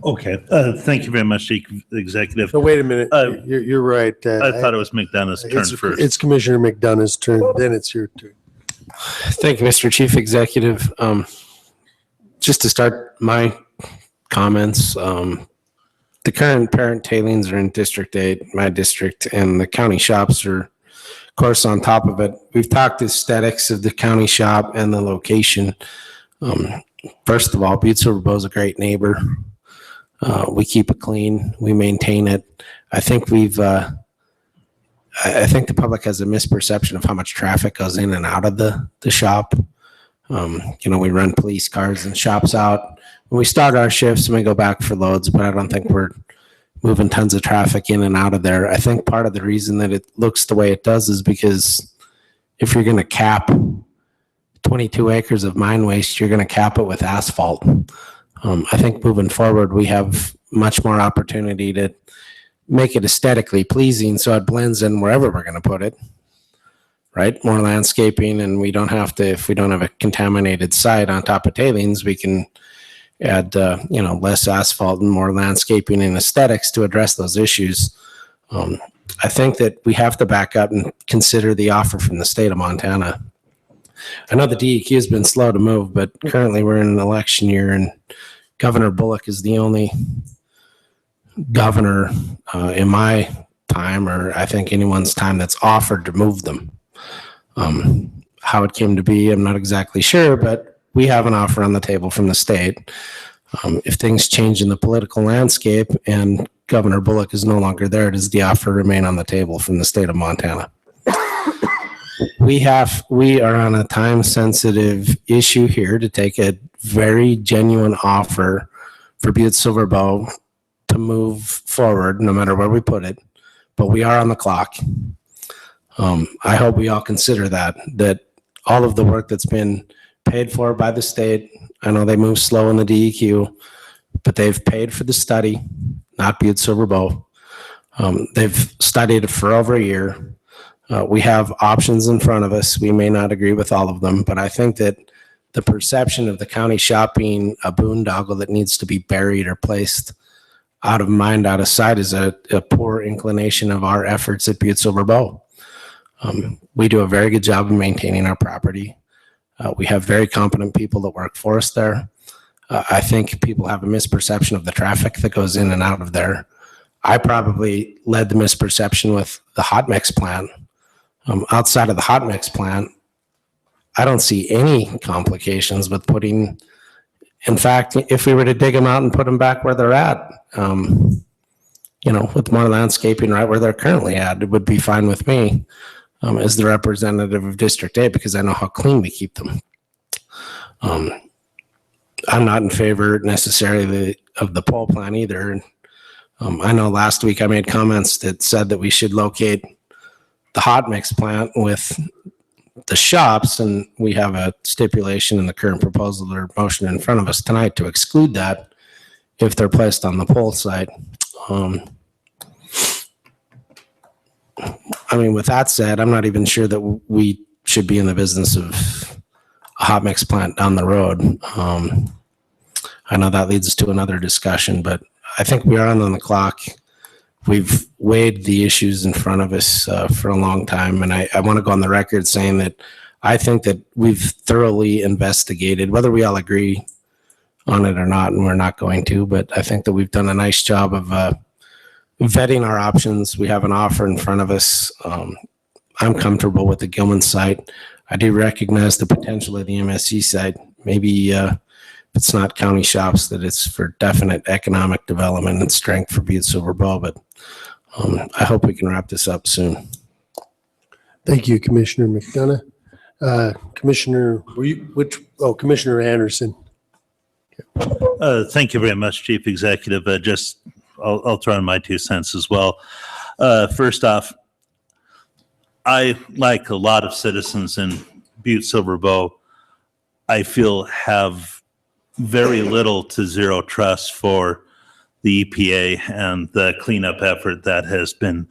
Okay, thank you very much, Chief Executive. No, wait a minute. You're right. I thought it was McDonough's turn first. It's Commissioner McDonough's turn, then it's your turn. Thank you, Mr. Chief Executive. Just to start my comments, the current parent tailings are in District 8, my district, and the county shops are, of course, on top of it. We've talked aesthetics of the county shop and the location. First of all, Butte-Silver Bow is a great neighbor. We keep it clean. We maintain it. I think the public has a misperception of how much traffic goes in and out of the shop. We run police cars and shops out when we start our shifts and we go back for loads, but I don't think we're moving tons of traffic in and out of there. I think part of the reason that it looks the way it does is because if you're going to cap 22 acres of mine waste, you're going to cap it with asphalt. I think moving forward, we have much more opportunity to make it aesthetically pleasing so it blends in wherever we're going to put it, right? More landscaping, and we don't have to, if we don't have a contaminated site on top of tailings, we can add, less asphalt and more landscaping and aesthetics to address those issues. I think that we have to back up and consider the offer from the state of Montana. I know the DEQ has been slow to move, but currently we're in an election year, and Governor Bullock is the only governor in my time, or I think anyone's time, that's offered to move them. How it came to be, I'm not exactly sure, but we have an offer on the table from the state. If things change in the political landscape and Governor Bullock is no longer there, does the offer remain on the table from the state of Montana? We are on a time-sensitive issue here to take a very genuine offer for Butte-Silver Bow to move forward, no matter where we put it, but we are on the clock. I hope we all consider that all of the work that's been paid for by the state, I know they move slow in the DEQ, but they've paid for the study, not Butte-Silver Bow. They've studied it for over a year. We have options in front of us. We may not agree with all of them, but I think that the perception of the county shop being a boondoggle that needs to be buried or placed out of mind, out of sight is a poor inclination of our efforts at Butte-Silver Bow. We do a very good job of maintaining our property. We have very competent people that work for us there. I think people have a misperception of the traffic that goes in and out of there. I probably led the misperception with the hot mix plant. Outside of the hot mix plant, I don't see any complications with putting, in fact, if we were to dig them out and put them back where they're at, with more landscaping right where they're currently at, it would be fine with me as the representative of District 8, because I know how clean we keep them. I'm not in favor necessarily of the pole plant either. I know last week I made comments that said that we should locate the hot mix plant with the shops, and we have a stipulation in the current proposal or motion in front of us tonight to exclude that if they're placed on the pole site. With that said, I'm not even sure that we should be in the business of a hot mix plant down the road. I know that leads to another discussion, but I think we are on the clock. We've weighed the issues in front of us for a long time, and I want to go on the record saying that I think that we've thoroughly investigated, whether we all agree on it or not, and we're not going to, but I think that we've done a nice job of vetting our options. We have an offer in front of us. I'm comfortable with the Gilman site. I do recognize the potential of the MSC site. Maybe if it's not county shops, that it's for definite economic development and strength for Butte-Silver Bow, but I hope we can wrap this up soon. Thank you, Commissioner McDonough. Commissioner Anderson. Thank you very much, Chief Executive. I'll throw in my 2 cents as well. First off, I, like a lot of citizens in Butte-Silver Bow, I feel have very little to zero trust for the EPA and the cleanup effort that has been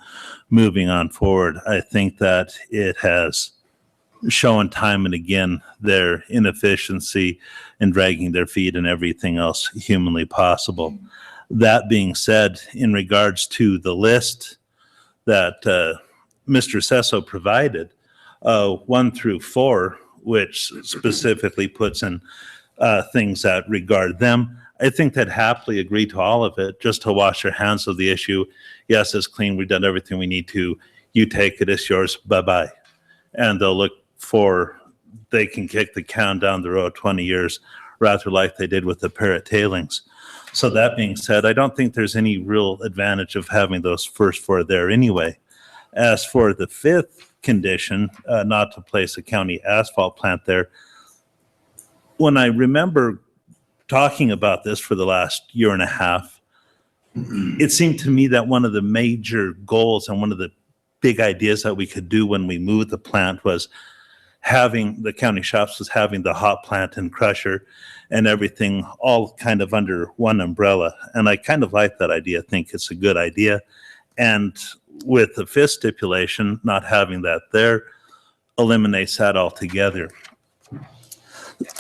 moving on forward. I think that it has shown time and again their inefficiency in dragging their feet and everything else humanly possible. That being said, in regards to the list that Mr. Sesso provided, 1 through 4, which specifically puts in things that regard them, I think that happily agree to all of it, just to wash their hands of the issue. Yes, it's clean. We've done everything we need to. You take it. It's yours. Bye-bye. And they'll look they can kick the can down the road 20 years, rather like they did with the Parrot tailings. So that being said, I don't think there's any real advantage of having those first 4 there anyway. As for the 5th condition, not to place a county asphalt plant there, when I remember talking about this for the last year and a half, it seemed to me that one of the major goals and one of the big ideas that we could do when we moved the plant was having the county shops was having the hot plant and crusher and everything all kind of under one umbrella. And I kind of like that idea. I think it's a good idea. And with the 5th stipulation, not having that there eliminates that altogether.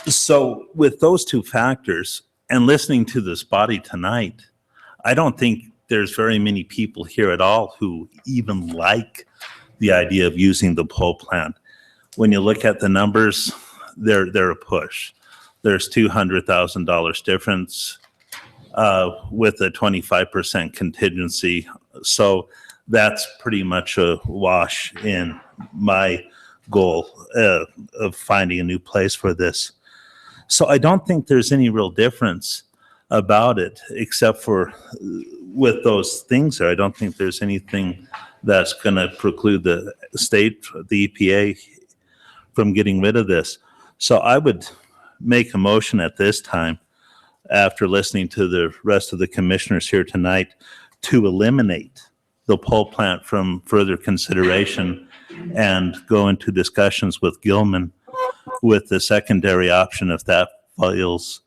So with those 2 factors, And listening to this body tonight, I don't think there's very many people here at all who even like the idea of using the pole plant. When you look at the numbers, they're a push. There's $200,000 difference with a 25% contingency. So that's pretty much a wash in my goal of finding a new place for this. So I don't think there's any real difference about it, except for with those things there. I don't think there's anything that's going to preclude the state, the EPA, from getting rid of this. So I would make a motion at this time, after listening to the rest of the commissioners here tonight, to eliminate the pole plant from further consideration and go into discussions with Gilman, with the secondary option, if that fails,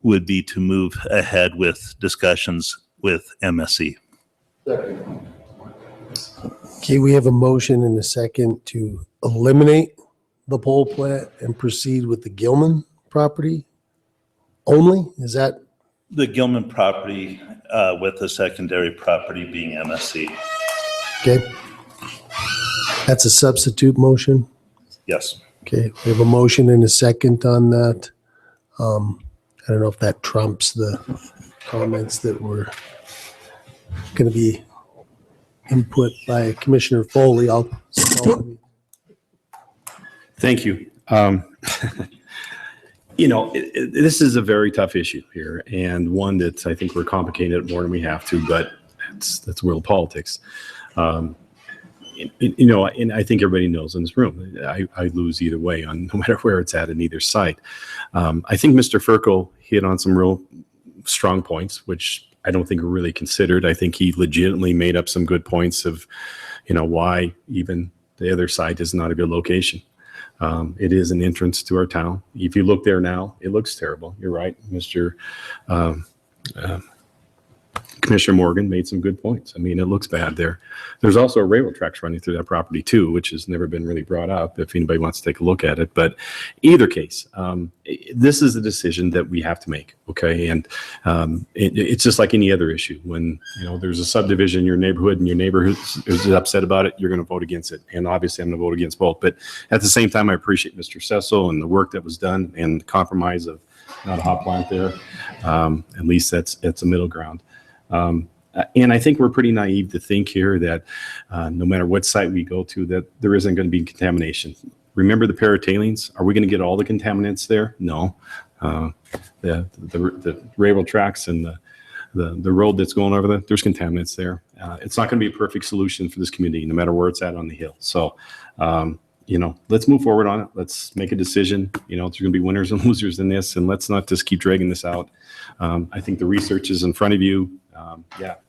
would be to move ahead with discussions with MSC. Okay, we have a motion and a second to eliminate the pole plant and proceed with the Gilman property only? Is that? The Gilman property with the secondary property being MSC. Okay. That's a substitute motion? Yes. Okay, we have a motion and a second on that. I don't know if that trumps the comments that were going to be input by Commissioner Foley. Thank you. This is a very tough issue here, and one that I think we're complicating it more than we have to, but that's world politics. And I think everybody knows in this room, I lose either way on no matter where it's at in either side. I think Mr. Furco hit on some real strong points, which I don't think are really considered. I think he legitimately made up some good points of, why even the other side is not a good location. It is an entrance to our town. If you look there now, it looks terrible. You're right, Mr. Commissioner Morgan made some good points. I mean, it looks bad there. There's also railroad tracks running through that property too, which has never been really brought up if anybody wants to take a look at it. But either case, this is a decision that we have to make, okay? And it's just like any other issue. When there's a subdivision in your neighborhood and your neighbor is upset about it, you're going to vote against it. And obviously, I'm going to vote against both. But at the same time, I appreciate Mr. Cecil and the work that was done and the compromise of not a hot plant there. At least that's a middle ground. And I think we're pretty naive to think here that no matter what site we go to, that there isn't going to be contamination. Remember the paratailings? Are we going to get all the contaminants there? No. The railroad tracks and the road that's going over there, there's contaminants there. It's not going to be a perfect solution for this community, no matter where it's at on the hill. So, let's move forward on it. Let's make a decision. There's going to be winners and losers in this, and let's not just keep dragging this out. I think the research is in front of you.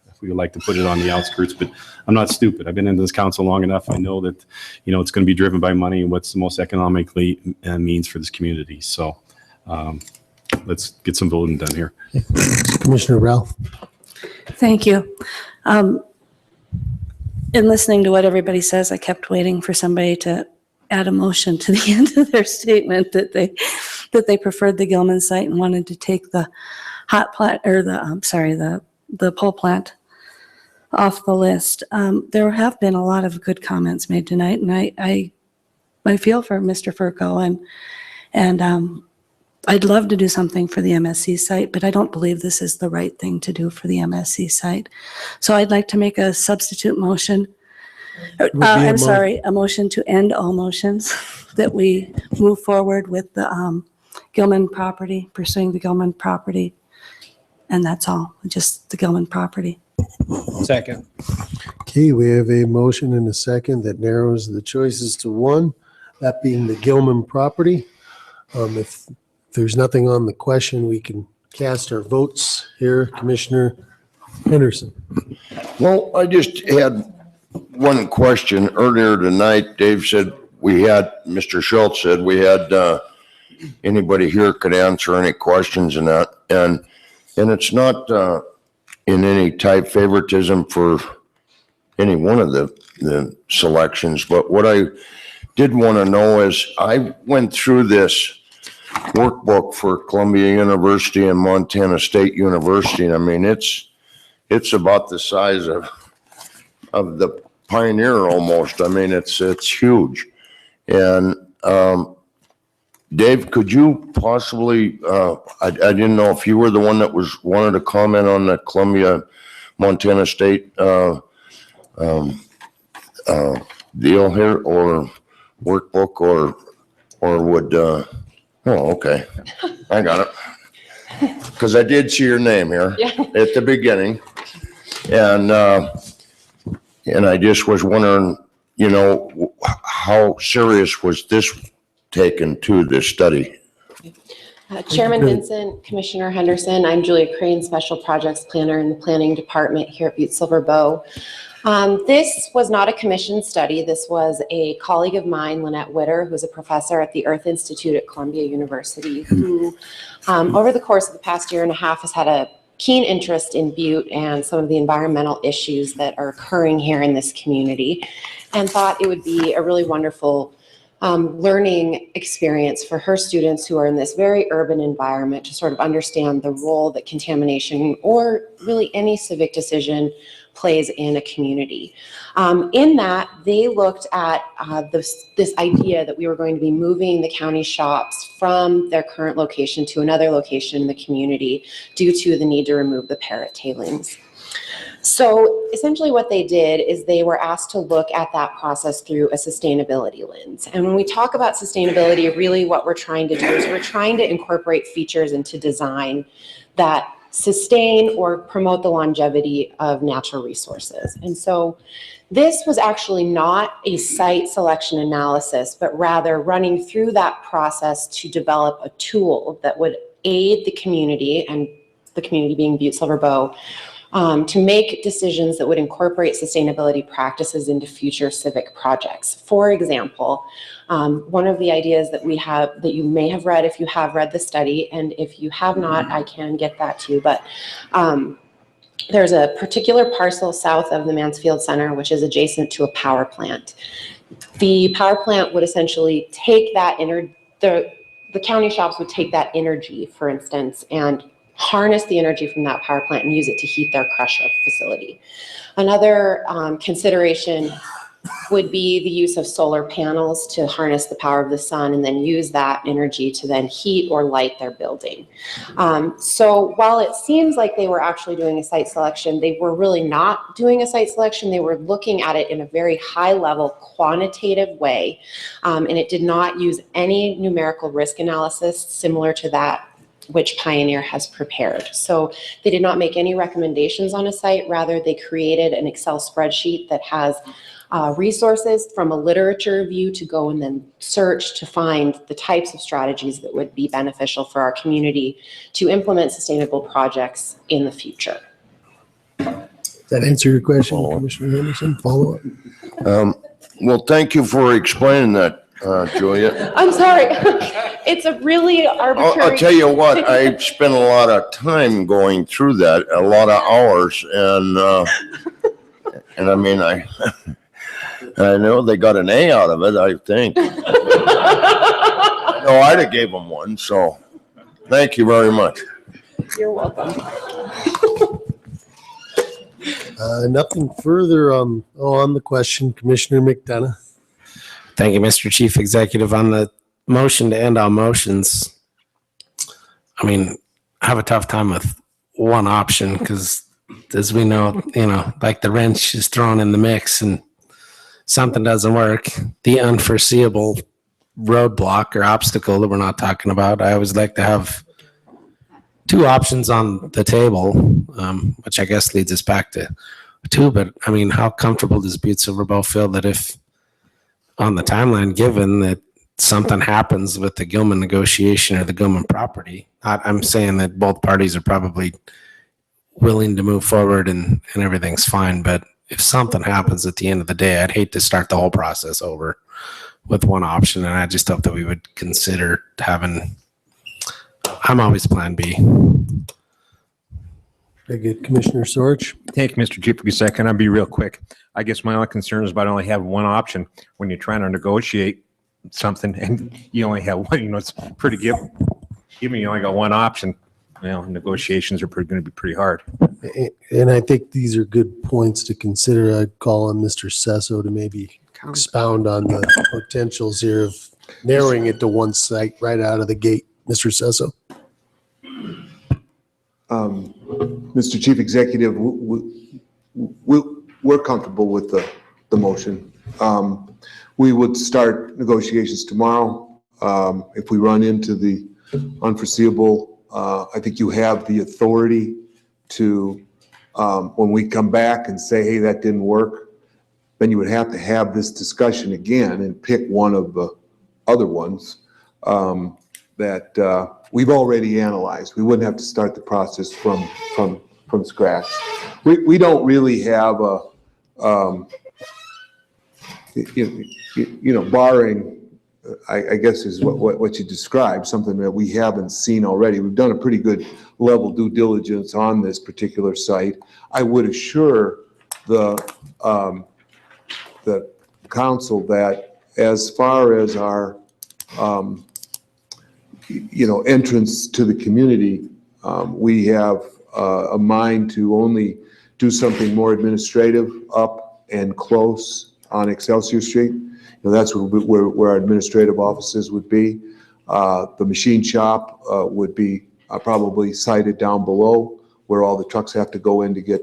If we would like to put it on the outskirts, but I'm not stupid. I've been in this council long enough. I know that, it's going to be driven by money and what's the most economically means for this community. So let's get some voting done here. Commissioner Ralph. Thank you. In listening to what everybody says, I kept waiting for somebody to add a motion to the end of their statement that they preferred the Gilman site and wanted to take the hot plant or the pole plant off the list. There have been a lot of good comments made tonight, and I feel for Mr. Furco, and I'd love to do something for the MSC site, but I don't believe this is the right thing to do for the MSC site. So I'd like to make a substitute motion. A motion to end all motions, that we move forward with the Gilman property, pursuing the Gilman property. And that's all, just the Gilman property. Second. Okay, we have a motion and a second that narrows the choices to one, that being the Gilman property. If there's nothing on the question, we can cast our votes here. Commissioner Henderson. Well, I just had one question. Earlier tonight, Dave said Mr. Schultz said we had anybody here could answer any questions and that. And it's not in any type favoritism for any one of the selections, but what I did want to know is I went through this workbook for Columbia University and Montana State University. And I mean, it's about the size of the Pioneer almost. I mean, it's huge. And, Dave, could you possibly, I didn't know if you were the one that wanted to comment on the Columbia Montana State deal here, or workbook, or would, okay, I got it. Because I did see your name here at the beginning, and I just was wondering, you know, how serious was this taken to this study? Chairman Vincent, Commissioner Henderson, I'm Julia Crane, Special Projects Planner in the Planning Department here at Butte-Silver Bow. This was not a commissioned study. This was a colleague of mine, Lynette Witter, who's a professor at the Earth Institute at Columbia University, who over the course of the past year and a half has had a keen interest in Butte and some of the environmental issues that are occurring here in this community, and thought it would be a really wonderful learning experience for her students who are in this very urban environment to sort of understand the role that contamination, or really any civic decision, plays in a community. In that, they looked at this idea that we were going to be moving the county shops from their current location to another location in the community due to the need to remove the parrot tailings. So essentially what they did is they were asked to look at that process through a sustainability lens. And when we talk about sustainability, really what we're trying to do is we're trying to incorporate features into design that sustain or promote the longevity of natural resources. And so this was actually not a site selection analysis, but rather running through that process to develop a tool that would aid the community, and the community being Butte-Silver Bow, to make decisions that would incorporate sustainability practices into future civic projects. For example, one of the ideas that we have, that you may have read if you have read the study, and if you have not, I can get that to you, but there's a particular parcel south of the Mansfield Center, which is adjacent to a power plant. The power plant would essentially take that, the county shops would take that energy, for instance, and harness the energy from that power plant and use it to heat their crusher facility. Another consideration would be the use of solar panels to harness the power of the sun and then use that energy to then heat or light their building. So while it seems like they were actually doing a site selection, they were really not doing a site selection. They were looking at it in a very high level quantitative way, and it did not use any numerical risk analysis similar to that which Pioneer has prepared. So they did not make any recommendations on a site. Rather, they created an Excel spreadsheet that has resources from a literature view to go and then search to find the types of strategies that would be beneficial for our community to implement sustainable projects in the future. Does that answer your question, Commissioner Henderson? Follow up? Well, thank you for explaining that, Julia. I'm sorry. It's a really arbitrary. I'll tell you what, I spent a lot of time going through that, a lot of hours, and I mean, I know they got an A out of it, I think. No, I'd have gave them one, so thank you very much. You're welcome. Nothing further on the question, Commissioner McDonough. Thank you, Mr. Chief Executive. On the motion to end all motions, I mean, I have a tough time with one option because, as we know, like the wrench is thrown in the mix and something doesn't work. The unforeseeable roadblock or obstacle that we're not talking about, I always like to have two options on the table, which I guess leads us back to two. But I mean, how comfortable does Butte-Silver Bow feel that if on the timeline given that something happens with the Gilman negotiation or the Gilman property, I'm saying that both parties are probably willing to move forward and everything's fine. But if something happens at the end of the day, I'd hate to start the whole process over with one option. And I just hope that we would consider having, I'm always plan B. Very good. Commissioner Sorge. Thank you, Mr. Chief Executive. I'll be real quick. I guess my only concern is about only having one option when you're trying to negotiate something and you only have one. It's pretty given you only got one option, negotiations are going to be pretty hard. And I think these are good points to consider. I'd call on Mr. Sesso to maybe expound on the potentials here of narrowing it to one site right out of the gate. Mr. Sesso. Mr. Chief Executive, we're comfortable with the motion. We would start negotiations tomorrow. If we run into the unforeseeable, I think you have the authority to, when we come back and say, hey, that didn't work, then you would have to have this discussion again and pick one of the other ones that we've already analyzed. We wouldn't have to start the process from scratch. We don't really have a, barring, I guess is what you described, something that we haven't seen already. We've done a pretty good level due diligence on this particular site. I would assure the council that as far as our entrance to the community, we have a mind to only do something more administrative up and close on Excelsior Street. That's where our administrative offices would be. The machine shop would be probably sited down below where all the trucks have to go in to get,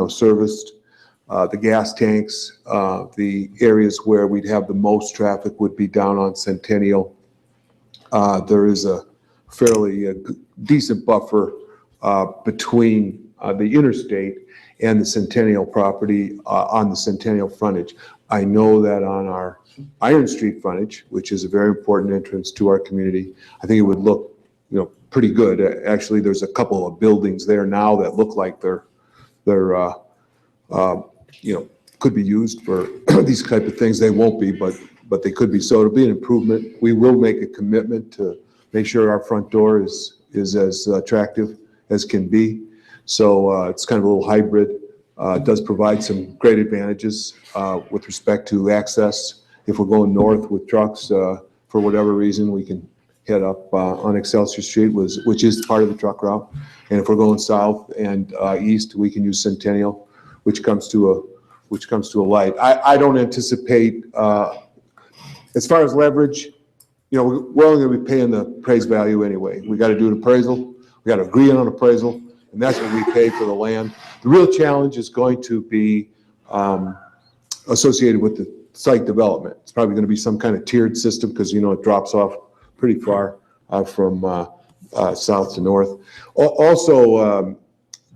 serviced. The gas tanks, the areas where we'd have the most traffic would be down on Centennial. There is a fairly decent buffer between the interstate and the Centennial property on the Centennial frontage. I know that on our Iron Street frontage, which is a very important entrance to our community, I think it would look, pretty good. Actually, there's a couple of buildings there now that look like they're could be used for these type of things. They won't be, but they could be. So it'll be an improvement. We will make a commitment to make sure our front door is as attractive as can be. So it's kind of a little hybrid. It does provide some great advantages with respect to access. If we're going north with trucks, for whatever reason, we can head up on Excelsior Street, which is part of the truck route. And if we're going south and east, we can use Centennial, which comes to a light. I don't anticipate, as far as leverage, we're only going to be paying the appraised value anyway. We got to do an appraisal. We got to agree on an appraisal, and that's what we pay for the land. The real challenge is going to be associated with the site development. It's probably going to be some kind of tiered system because, it drops off pretty far from south to north. Also,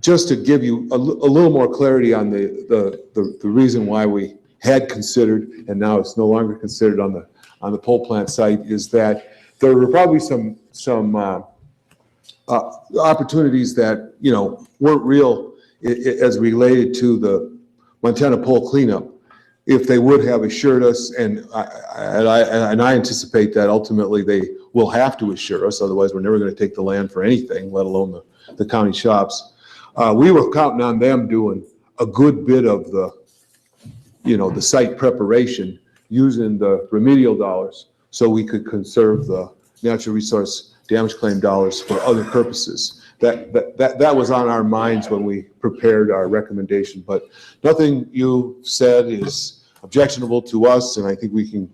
just to give you a little more clarity on the reason why we had considered, and now it's no longer considered on the pole plant site, is that there were probably some opportunities that, weren't real as related to the Montana pole cleanup. If they would have assured us, and I anticipate that ultimately they will have to assure us, otherwise we're never going to take the land for anything, let alone the county shops. We were counting on them doing a good bit of the site preparation using the remedial dollars so we could conserve the natural resource damage claim dollars for other purposes. That was on our minds when we prepared our recommendation, but nothing you said is objectionable to us, and I think we can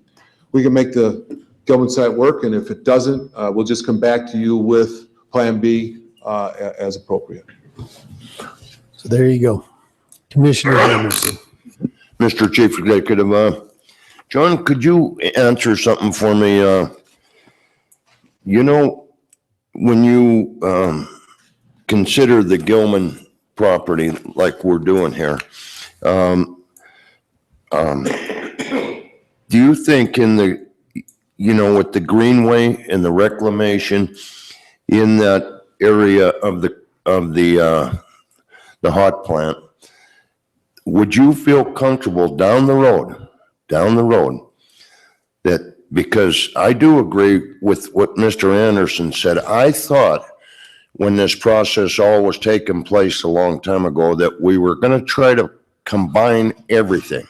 make the Gilman site work, and if it doesn't, we'll just come back to you with Plan B as appropriate. So there you go. Commissioner Henderson. Mr. Chief Executive, John, could you answer something for me? When you consider the Gilman property like we're doing here, do you think in the, with the greenway and the reclamation in that area of the hot plant, would you feel comfortable down the road, that, because I do agree with what Mr. Anderson said. I thought when this process all was taking place a long time ago that we were going to try to combine everything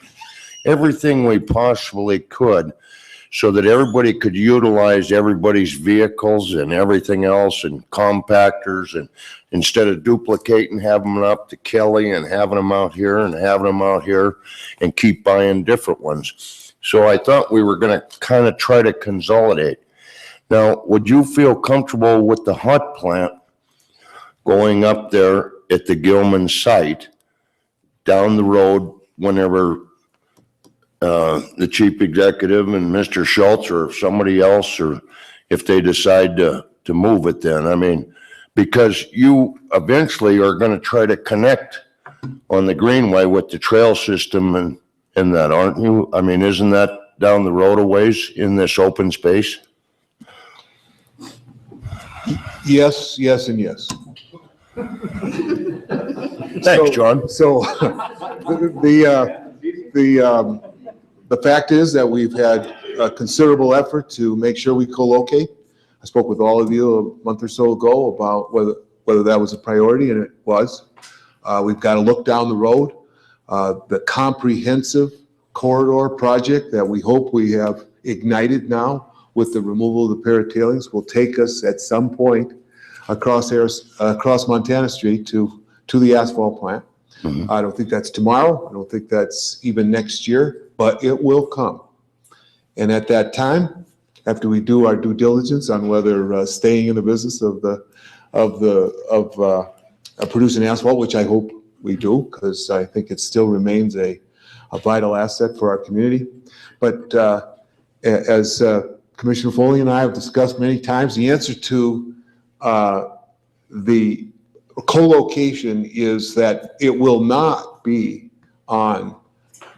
we possibly could so that everybody could utilize everybody's vehicles and everything else and compactors, and instead of duplicating, having them up to Kelly and having them out here and having them out here and keep buying different ones. So I thought we were going to kind of try to consolidate. Now, would you feel comfortable with the hot plant going up there at the Gilman site down the road whenever the chief executive and Mr. Schultz or somebody else, or if they decide to move it then? I mean, because you eventually are going to try to connect on the Greenway with the trail system and that, aren't you? I mean, isn't that down the road a ways in this open space? Yes, yes, and yes. Thanks, John. So the fact is that we've had a considerable effort to make sure we co-locate. I spoke with all of you a month or so ago about whether that was a priority, and it was. We've got to look down the road. The comprehensive corridor project that we hope we have ignited now with the removal of the paratailings will take us at some point across Montana Street to the asphalt plant. Mm-hmm. I don't think that's tomorrow. I don't think that's even next year, but it will come. And at that time, after we do our due diligence on whether staying in the business of producing asphalt, which I hope we do, because I think it still remains a vital asset for our community. But as Commissioner Foley and I have discussed many times, the answer to the co-location is that it will not be on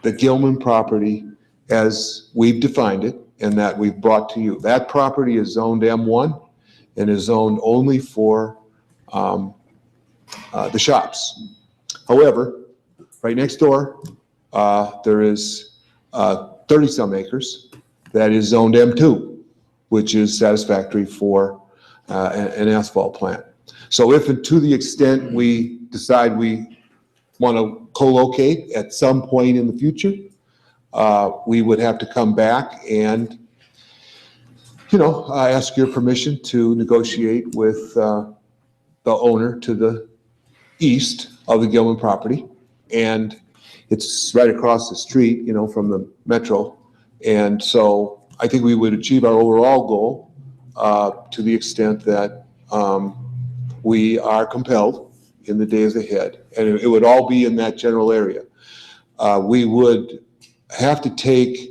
the Gilman property as we've defined it and that we've brought to you. That property is zoned M1 and is zoned only for the shops. However, right next door, there is 30-some acres that is zoned M2, which is satisfactory for an asphalt plant. So if and to the extent we decide we want to co-locate at some point in the future, we would have to come back and, ask your permission to negotiate with the owner to the east of the Gilman property. And it's right across the street, from the metro. And so I think we would achieve our overall goal to the extent that we are compelled in the days ahead. And it would all be in that general area. We would have to take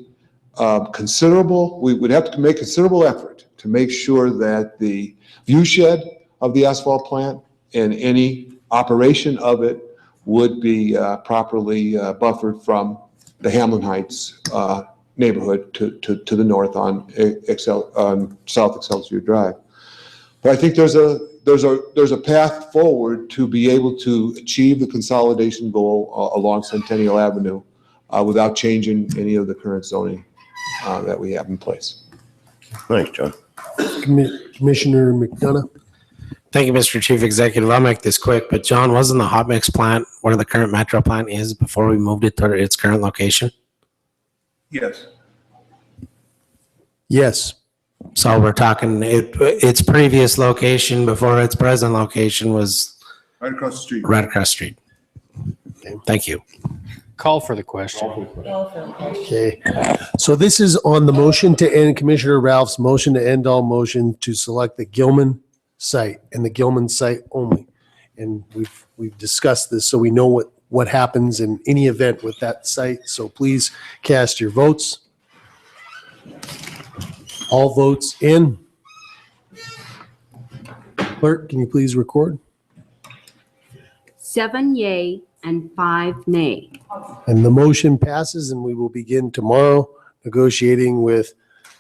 we would have to make considerable effort to make sure that the view shed of the asphalt plant and any operation of it would be properly buffered from the Hamlin Heights neighborhood to the north on South Excelsior Drive. But I think there's a path forward to be able to achieve the consolidation goal along Centennial Avenue without changing any of the current zoning that we have in place. Thanks, John. Commissioner McDonough. Thank you, Mr. Chief Executive. I'll make this quick, but John, wasn't the hot mix plant where the current Metro plant is before we moved it to its current location? Yes. Yes. So we're talking its previous location before its present location was Right across the street. right across the street. Okay, thank you. Call for the question. Okay. So this is on the motion to end, Commissioner Ralph's motion to end all motion to select the Gilman site and the Gilman site only. And we've discussed this, so we know what happens in any event with that site. So please cast your votes. All votes in. Clerk, can you please record? 7 yea and 5 nay. And the motion passes, and we will begin tomorrow negotiating with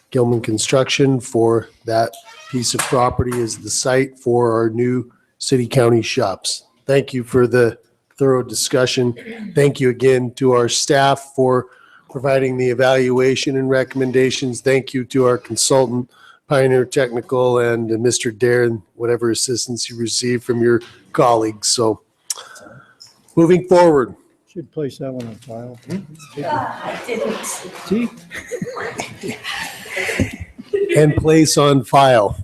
Gilman Construction for that piece of property as the site for our new city-county shops. Thank you for the thorough discussion. Thank you again to our staff for providing the evaluation and recommendations. Thank you to our consultant, Pioneer Technical, and Mr. Darren, whatever assistance you received from your colleagues. So moving forward. Should place that one on file. I didn't. See? and place on file.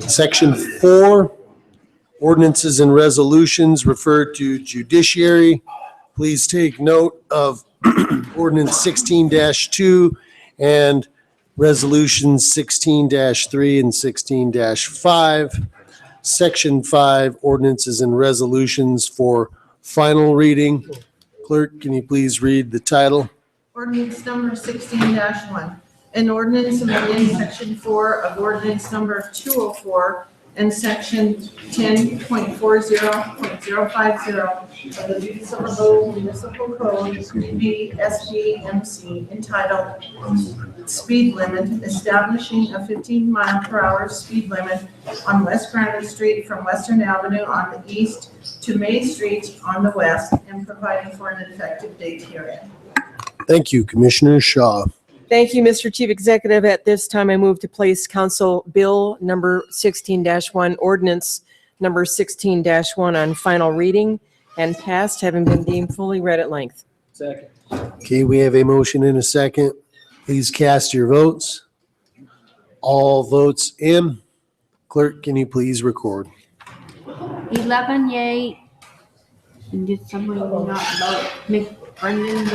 Section 4, ordinances and resolutions refer to judiciary. Please take note of ordinance 16-2 and resolutions 16-3 and 16-5. Section 5, ordinances and resolutions for final reading. Clerk, can you please read the title? Ordinance number 16-1. An ordinance amending section 4 of ordinance number 204 and section 10.40.050 of the Butte-Silver Municipal Code, BSBMC, entitled Speed Limit, establishing a 15-mile-per-hour speed limit on West Granite Street from Western Avenue on the east to Main Street on the west, and providing for an effective date herein. Thank you, Commissioner Shaw. Thank you, Mr. Chief Executive. At this time, I move to place Council Bill number 16-1, ordinance number 16-1 on final reading and passed, having been deemed fully read at length. Second. Okay, we have a motion and a second. Please cast your votes. All votes in. Clerk, can you please record? 11 yay. And did somebody not vote? Brendan,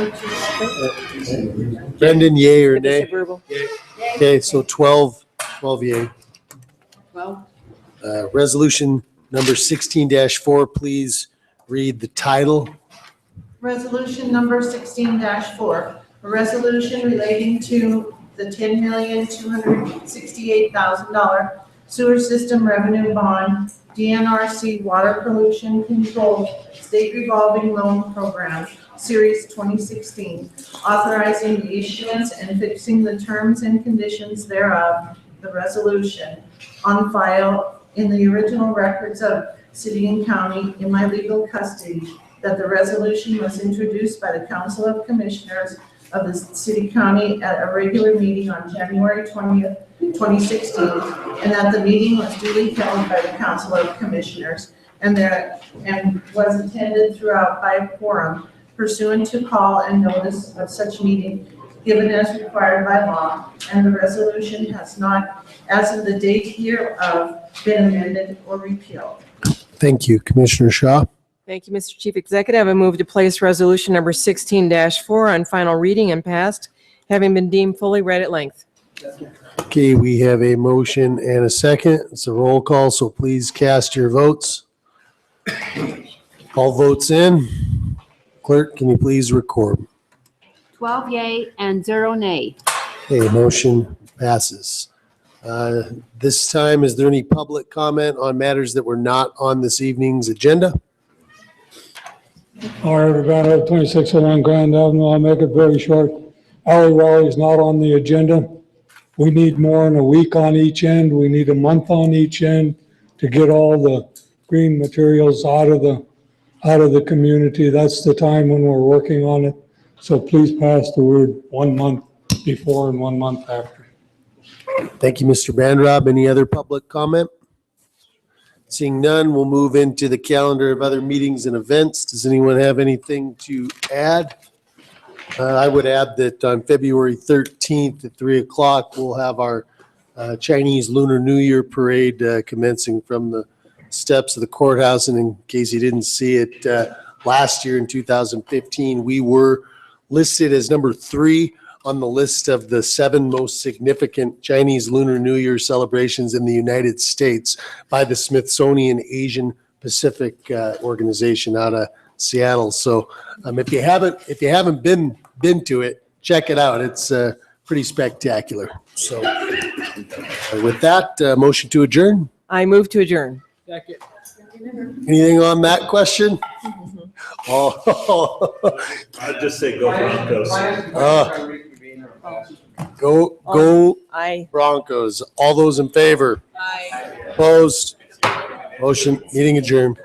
Brendan, yay or nay? Verbal. Okay, so 12 yay. Well, Resolution number 16-4, please read the title. Resolution number 16-4, a resolution relating to the $10,268,000 sewer system revenue bond, DNRC Water Pollution Control State Revolving Loan Program, Series 2016, authorizing the issuance and fixing the terms and conditions thereof, the resolution, on file in the original records of city and county in my legal custody, that the resolution was introduced by the Council of Commissioners of the city county at a regular meeting on January 20th, 2016, and that the meeting was duly held by the Council of Commissioners and was attended throughout by a quorum pursuant to call and notice of such meeting given as required by law, and the resolution has not, as of the date hereof, been amended or repealed. Thank you, Commissioner Shaw. Thank you, Mr. Chief Executive. I move to place resolution number 16-4 on final reading and passed, having been deemed fully read at length. Okay, we have a motion and a second. It's a roll call, so please cast your votes. All votes in. Clerk, can you please record? 12 yay and 0 nay. Okay, motion passes. This time, is there any public comment on matters that were not on this evening's agenda? All right, Urbana, 2601 Grand Avenue. I'll make it very short. Alley Rally is not on the agenda. We need more than a week on each end. We need a month on each end to get all the green materials out of the community. That's the time when we're working on it. So please pass the word 1 month before and 1 month after. Thank you, Mr. Brandrob. Any other public comment? Seeing none, we'll move into the calendar of other meetings and events. Does anyone have anything to add? I would add that on February 13th at 3 o'clock, we'll have our Chinese Lunar New Year parade commencing from the steps of the courthouse. And in case you didn't see it, last year in 2015, we were listed as number 3 on the list of the 7 most significant Chinese Lunar New Year celebrations in the United States by the Smithsonian Asian Pacific organization out of Seattle. So if you haven't been to it, check it out. It's pretty spectacular. So with that, motion to adjourn. I move to adjourn. Anything on that question? Oh, I'd just say go Broncos. Go Aye. Broncos. All those in favor? Aye. Opposed? Motion, meeting adjourned.